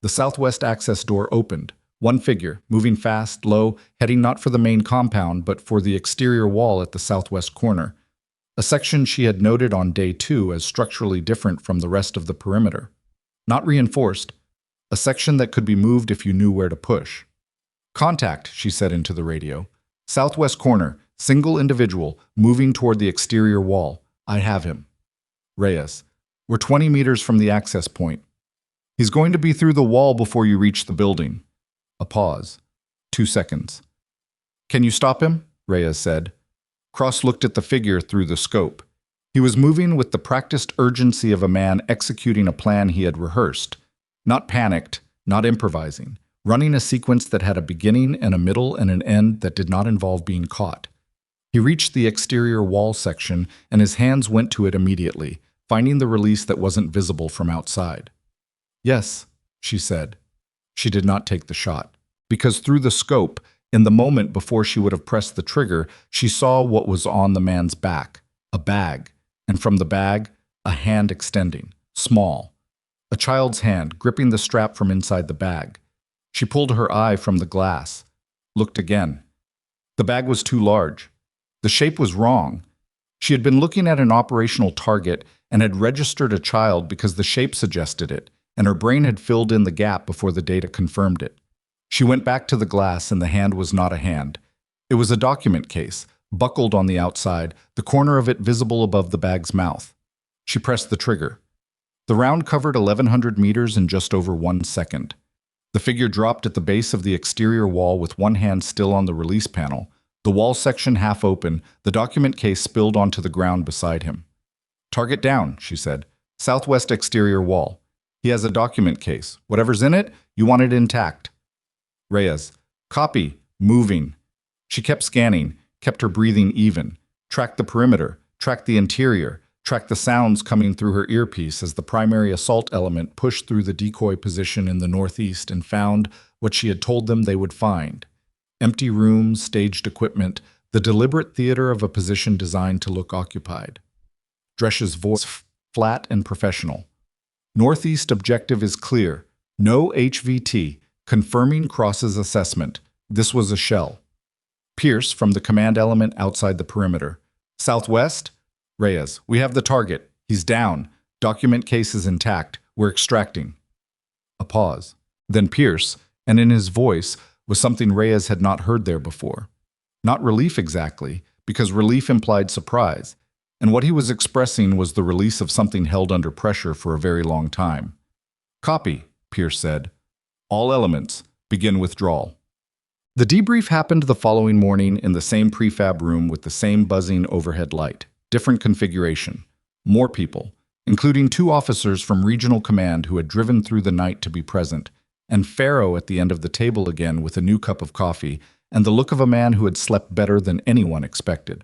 The southwest access door opened. One figure, moving fast, low, heading not for the main compound, but for the exterior wall at the southwest corner, a section she had noted on day 2 as structurally different from the rest of the perimeter. Not reinforced, a section that could be moved if you knew where to push. "Contact," she said into the radio. "Southwest corner, single individual, moving toward the exterior wall. I have him." Reyes: "We're 20 meters from the access point. He's going to be through the wall before you reach the building." A pause. 2 seconds. "Can you stop him?" Reyes said. Cross looked at the figure through the scope. He was moving with the practiced urgency of a man executing a plan he had rehearsed. Not panicked, not improvising. Running a sequence that had a beginning and a middle and an end that did not involve being caught. He reached the exterior wall section and his hands went to it immediately, finding the release that wasn't visible from outside. "Yes," she said. She did not take the shot, because through the scope, in the moment before she would have pressed the trigger, she saw what was on the man's back, a bag, and from the bag, a hand extending, small. A child's hand gripping the strap from inside the bag. She pulled her eye from the glass, looked again. The bag was too large. The shape was wrong. She had been looking at an operational target and had registered a child because the shape suggested it, and her brain had filled in the gap before the data confirmed it. She went back to the glass and the hand was not a hand. It was a document case, buckled on the outside, the corner of it visible above the bag's mouth. She pressed the trigger. The round covered 1,100 meters in just over 1 second. The figure dropped at the base of the exterior wall with one hand still on the release panel, the wall section half open, the document case spilled onto the ground beside him. "Target down," she said. "Southwest exterior wall. He has a document case. Whatever's in it, you want it intact." Reyes: "Copy. Moving." She kept scanning, kept her breathing even, tracked the perimeter, tracked the interior, tracked the sounds coming through her earpiece as the primary assault element pushed through the decoy position in the northeast and found what she had told them they would find. Empty rooms, staged equipment, the deliberate theater of a position designed to look occupied. Dresch's voice, flat and professional. "Northeast objective is clear. No HVT, confirming Cross's assessment. This was a shell." Pierce from the command element outside the perimeter. "Southwest?" Reyes: "We have the target. He's down. Document case is intact. We're extracting." A pause. Then Pierce, and in his voice was something Reyes had not heard there before. Not relief exactly, because relief implied surprise, and what he was expressing was the release of something held under pressure for a very long time. "Copy," Pierce said. "All elements, begin withdrawal." The debrief happened the following morning in the same prefab room with the same buzzing overhead light. Different configuration. More people, including 2 officers from Regional Command who had driven through the night to be present, and Pharaoh at the end of the table again with a new cup of coffee and the look of a man who had slept better than anyone expected.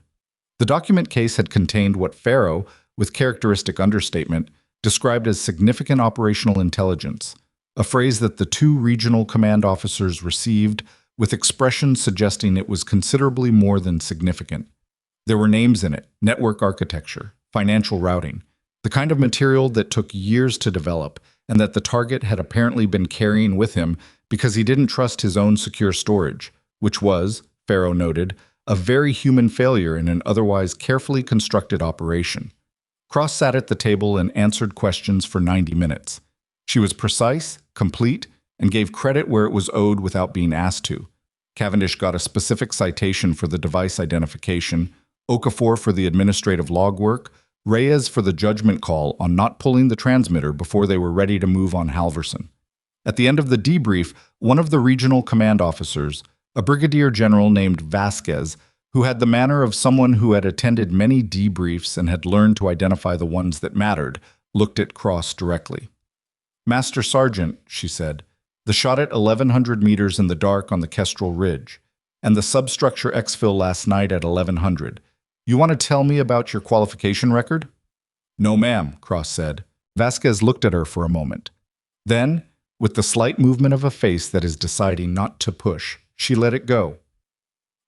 The document case had contained what Pharaoh, with characteristic understatement, described as significant operational intelligence, a phrase that the 2 Regional Command officers received with expressions suggesting it was considerably more than significant. There were names in it, network architecture, financial routing, the kind of material that took years to develop and that the target had apparently been carrying with him because he didn't trust his own secure storage, which was, Pharaoh noted, a very human failure in an otherwise carefully constructed operation. Cross sat at the table and answered questions for 90 minutes. She was precise, complete, and gave credit where it was owed without being asked to. Cavendish got a specific citation for the device identification, Okafor for the administrative log work, Reyes for the judgment call on not pulling the transmitter before they were ready to move on Halverson. At the end of the debrief, one of the regional command officers, a brigadier general named Vasquez, who had the manner of someone who had attended many debriefs and had learned to identify the ones that mattered, looked at Cross directly. "Master Sergeant," she said, "the shot at 1,100 meters in the dark on the Kestrel Ridge, and the substructure exfil last night at 1,100. You want to tell me about your qualification record? No, ma'am, Cross said. Vasquez looked at her for a moment. Then, with the slight movement of a face that is deciding not to push, she let it go.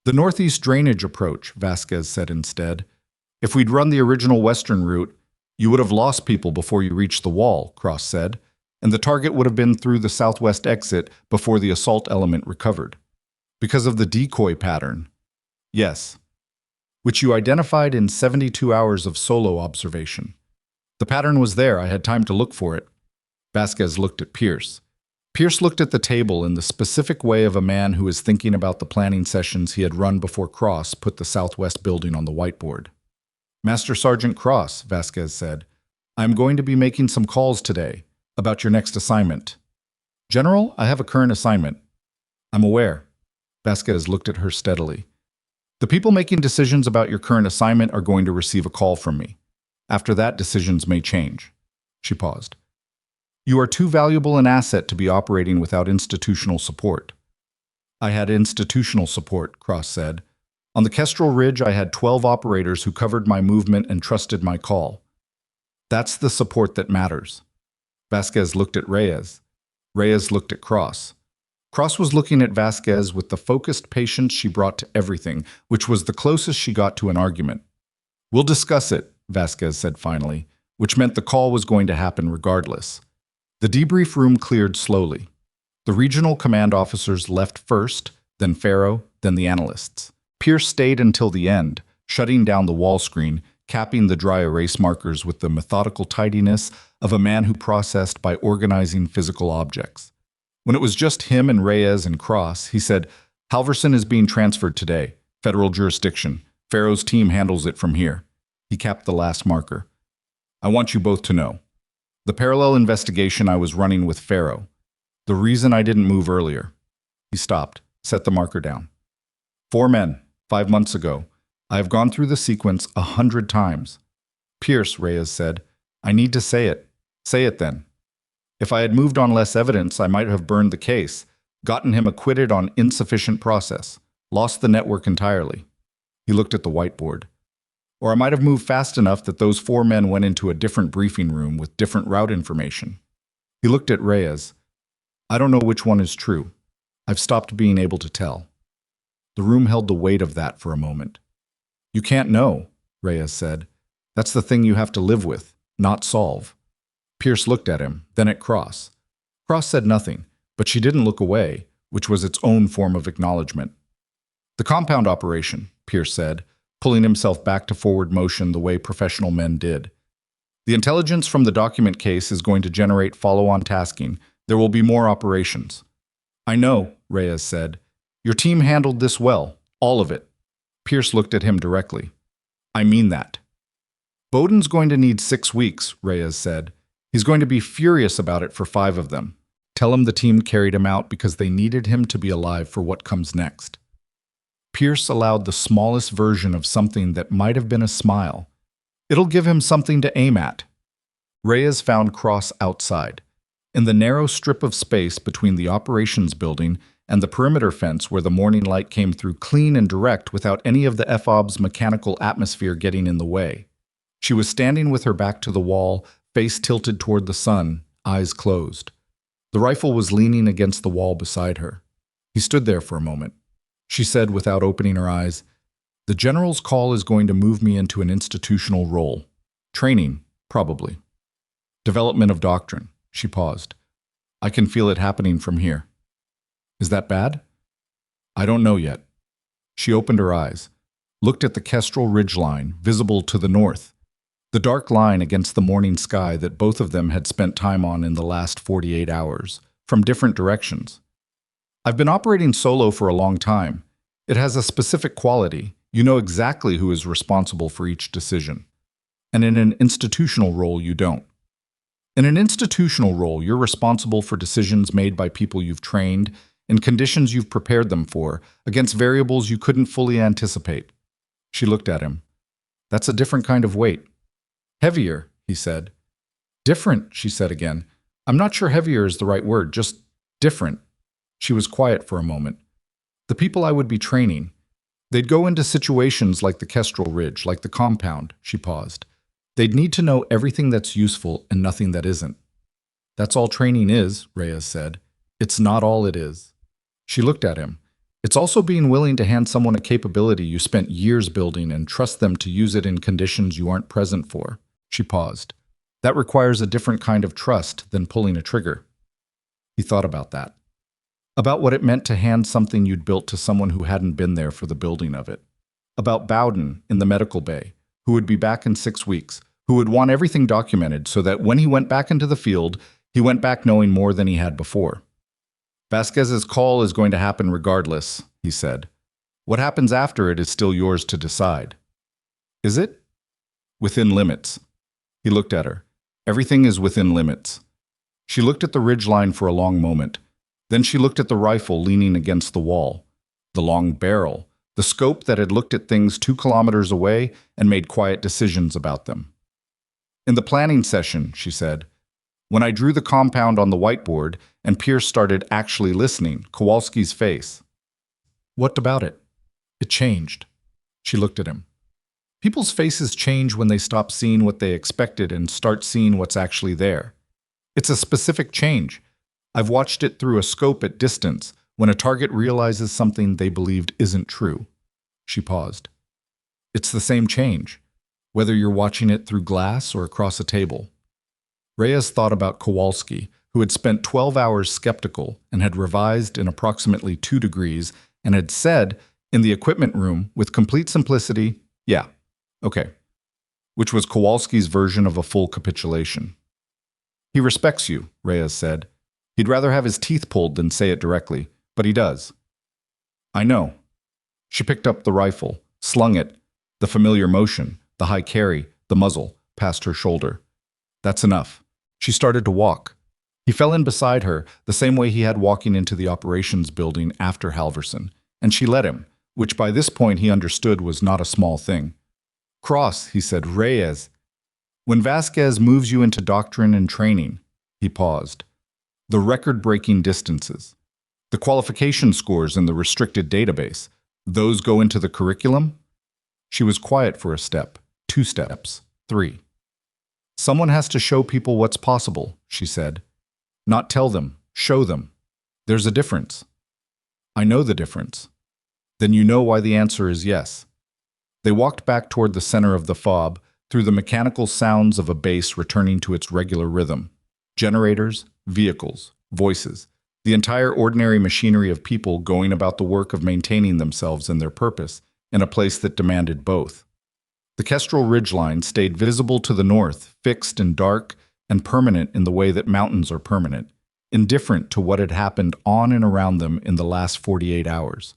The northeast drainage approach, Vasquez said instead. If we'd run the original western route, you would have lost people before you reached the wall, Cross said, and the target would have been through the southwest exit before the assault element recovered. Because of the decoy pattern. Yes. Which you identified in 72 hours of solo observation. The pattern was there. I had time to look for it. Vasquez looked at Pierce. Pierce looked at the table in the specific way of a man who is thinking about the planning sessions he had run before Cross put the southwest building on the whiteboard. Master Sergeant Cross, Vasquez said, I am going to be making some calls today about your next assignment. General, I have a current assignment. I'm aware. Vasquez looked at her steadily. The people making decisions about your current assignment are going to receive a call from me. After that, decisions may change. She paused. You are too valuable an asset to be operating without institutional support. I had institutional support, Cross said. On the Kestrel Ridge, I had 12 operators who covered my movement and trusted my call. That's the support that matters. Vasquez looked at Reyes. Reyes looked at Cross. Cross was looking at Vasquez with the focused patience she brought to everything, which was the closest she got to an argument. We'll discuss it, Vasquez said finally, which meant the call was going to happen regardless. The debrief room cleared slowly. The regional command officers left first, then Pharaoh, then the analysts. Pierce stayed until the end, shutting down the wall screen, capping the dry erase markers with the methodical tidiness of a man who processed by organizing physical objects. When it was just him and Reyes and Cross, he said, Halverson is being transferred today. Federal jurisdiction. Pharaoh's team handles it from here. He capped the last marker. I want you both to know. The parallel investigation I was running with Pharaoh. The reason I didn't move earlier. He stopped, set the marker down. 4 men, 5 months ago. I have gone through the sequence 100 times. Pierce, Reyes said, I need to say it. Say it then. If I had moved on less evidence, I might have burned the case, gotten him acquitted on insufficient process, lost the network entirely. He looked at the whiteboard. Or I might have moved fast enough that those 4 men went into a different briefing room with different route information. He looked at Reyes. I don't know which one is true. I've stopped being able to tell. The room held the weight of that for a moment. You can't know, Reyes said. That's the thing you have to live with, not solve. Pierce looked at him, then at Cross. Cross said nothing, but she didn't look away, which was its own form of acknowledgement. The compound operation, Pierce said, pulling himself back to forward motion the way professional men did. The intelligence from the document case is going to generate follow-on tasking. There will be more operations. I know, Reyes said. Your team handled this well, all of it. Pierce looked at him directly. I mean that. Bowden's going to need 6 weeks, Reyes said. He's going to be furious about it for 5 of them. Tell him the team carried him out because they needed him to be alive for what comes next. Pierce allowed the smallest version of something that might have been a smile. It'll give him something to aim at. Reyes found Cross outside, in the narrow strip of space between the operations building and the perimeter fence where the morning light came through clean and direct without any of the FOB's mechanical atmosphere getting in the way. She was standing with her back to the wall, face tilted toward the sun, eyes closed. The rifle was leaning against the wall beside her. He stood there for a moment. She said without opening her eyes, The general's call is going to move me into an institutional role. Training, probably. Development of doctrine. She paused. I can feel it happening from here. Is that bad? I don't know yet. She opened her eyes, looked at the Kestrel ridgeline, visible to the north, the dark line against the morning sky that both of them had spent time on in the last 48 hours, from different directions. I've been operating solo for a long time. It has a specific quality. You know exactly who is responsible for each decision. And in an institutional role, you don't. In an institutional role, you're responsible for decisions made by people you've trained, in conditions you've prepared them for, against variables you couldn't fully anticipate. She looked at him. That's a different kind of weight. Heavier, he said. Different, she said again. I'm not sure heavier is the right word, just different. She was quiet for a moment. The people I would be training, They'd go into situations like the Kestrel Ridge, like the compound, she paused. They'd need to know everything that's useful and nothing that isn't. That's all training is, Reyes said. It's not all it is. She looked at him. It's also being willing to hand someone a capability you spent years building and trust them to use it in conditions you aren't present for. She paused. That requires a different kind of trust than pulling a trigger. He thought about that. About what it meant to hand something you'd built to someone who hadn't been there for the building of it. About Bowden in the medical bay, who would be back in 6 weeks, who would want everything documented so that when he went back into the field, he went back knowing more than he had before. Vasquez's call is going to happen regardless, he said. What happens after it is still yours to decide. Is it? Within limits. He looked at her. Everything is within limits. She looked at the ridgeline for a long moment. Then she looked at the rifle leaning against the wall, the long barrel, the scope that had looked at things 2 kilometers away and made quiet decisions about them. In the planning session, she said, when I drew the compound on the whiteboard and Pierce started actually listening, Kowalski's face. What about it? It changed. She looked at him. People's faces change when they stop seeing what they expected and start seeing what's actually there. It's a specific change. I've watched it through a scope at distance when a target realizes something they believed isn't true. She paused. It's the same change, whether you're watching it through glass or across a table. Reyes thought about Kowalski, who had spent 12 hours skeptical and had revised in approximately 2 degrees and had said, in the equipment room, with complete simplicity, yeah, okay, which was Kowalski's version of a full capitulation. He respects you, Reyes said. He'd rather have his teeth pulled than say it directly, but he does. I know. She picked up the rifle, slung it, the familiar motion, the high carry, the muzzle, past her shoulder. That's enough. She started to walk. He fell in beside her, the same way he had walking into the operations building after Halverson, and she let him, which by this point he understood was not a small thing. Cross, he said, Reyes. When Vasquez moves you into doctrine and training, he paused. The record-breaking distances, the qualification scores in the restricted database, those go into the curriculum? She was quiet for a step, 2 steps, 3. Someone has to show people what's possible, she said. Not tell them, show them. There's a difference. I know the difference. Then you know why the answer is yes. They walked back toward the center of the fob, through the mechanical sounds of a base returning to its regular rhythm. Generators, vehicles, voices, the entire ordinary machinery of people going about the work of maintaining themselves and their purpose in a place that demanded both. The Kestrel ridgeline stayed visible to the north, fixed and dark and permanent in the way that mountains are permanent, indifferent to what had happened on and around them in the last 48 hours.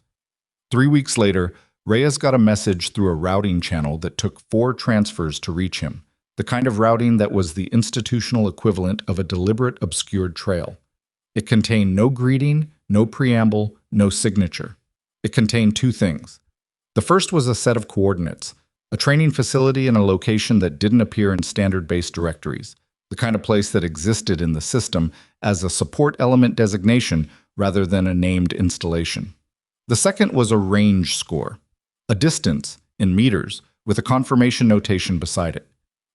3 weeks later, Reyes got a message through a routing channel that took 4 transfers to reach him, the kind of routing that was the institutional equivalent of a deliberate obscured trail. It contained no greeting, no preamble, no signature. It contained 2 things. The first was a set of coordinates, a training facility in a location that didn't appear in standard-based directories, the kind of place that existed in the system as a support element designation rather than a named installation. The second was a range score, a distance in meters with a confirmation notation beside it.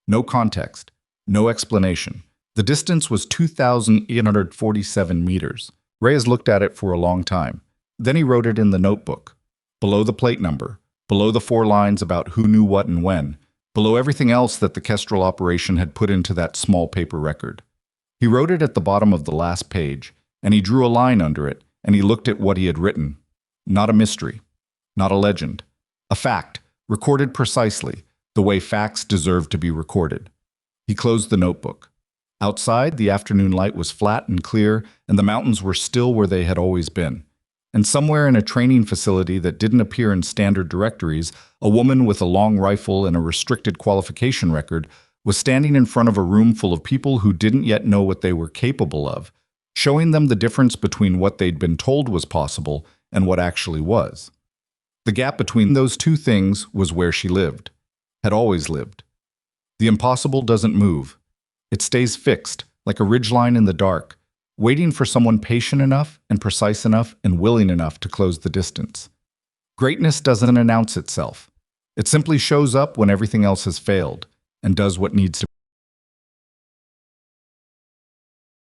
No context, no explanation. The distance was 2,847 meters. Reyes looked at it for a long time. Then he wrote it in the notebook, below the plate number, below the 4 lines about who knew what and when, below everything else that the Kestrel operation had put into that small paper record. He wrote it at the bottom of the last page, and he drew a line under it, and he looked at what he had written. Not a mystery, not a legend. A fact, recorded precisely, the way facts deserve to be recorded. He closed the notebook. Outside, the afternoon light was flat and clear, and the mountains were still where they had always been. And somewhere in a training facility that didn't appear in standard directories, a woman with a long rifle and a restricted qualification record was standing in front of a room full of people who didn't yet know what they were capable of, showing them the difference between what they'd been told was possible and what actually was. The gap between those 2 things was where she lived, had always lived. The impossible doesn't move. It stays fixed, like a ridgeline in the dark, waiting for someone patient enough and precise enough and willing enough to close the distance. Greatness doesn't announce itself. It simply shows up when everything else has failed and does what needs to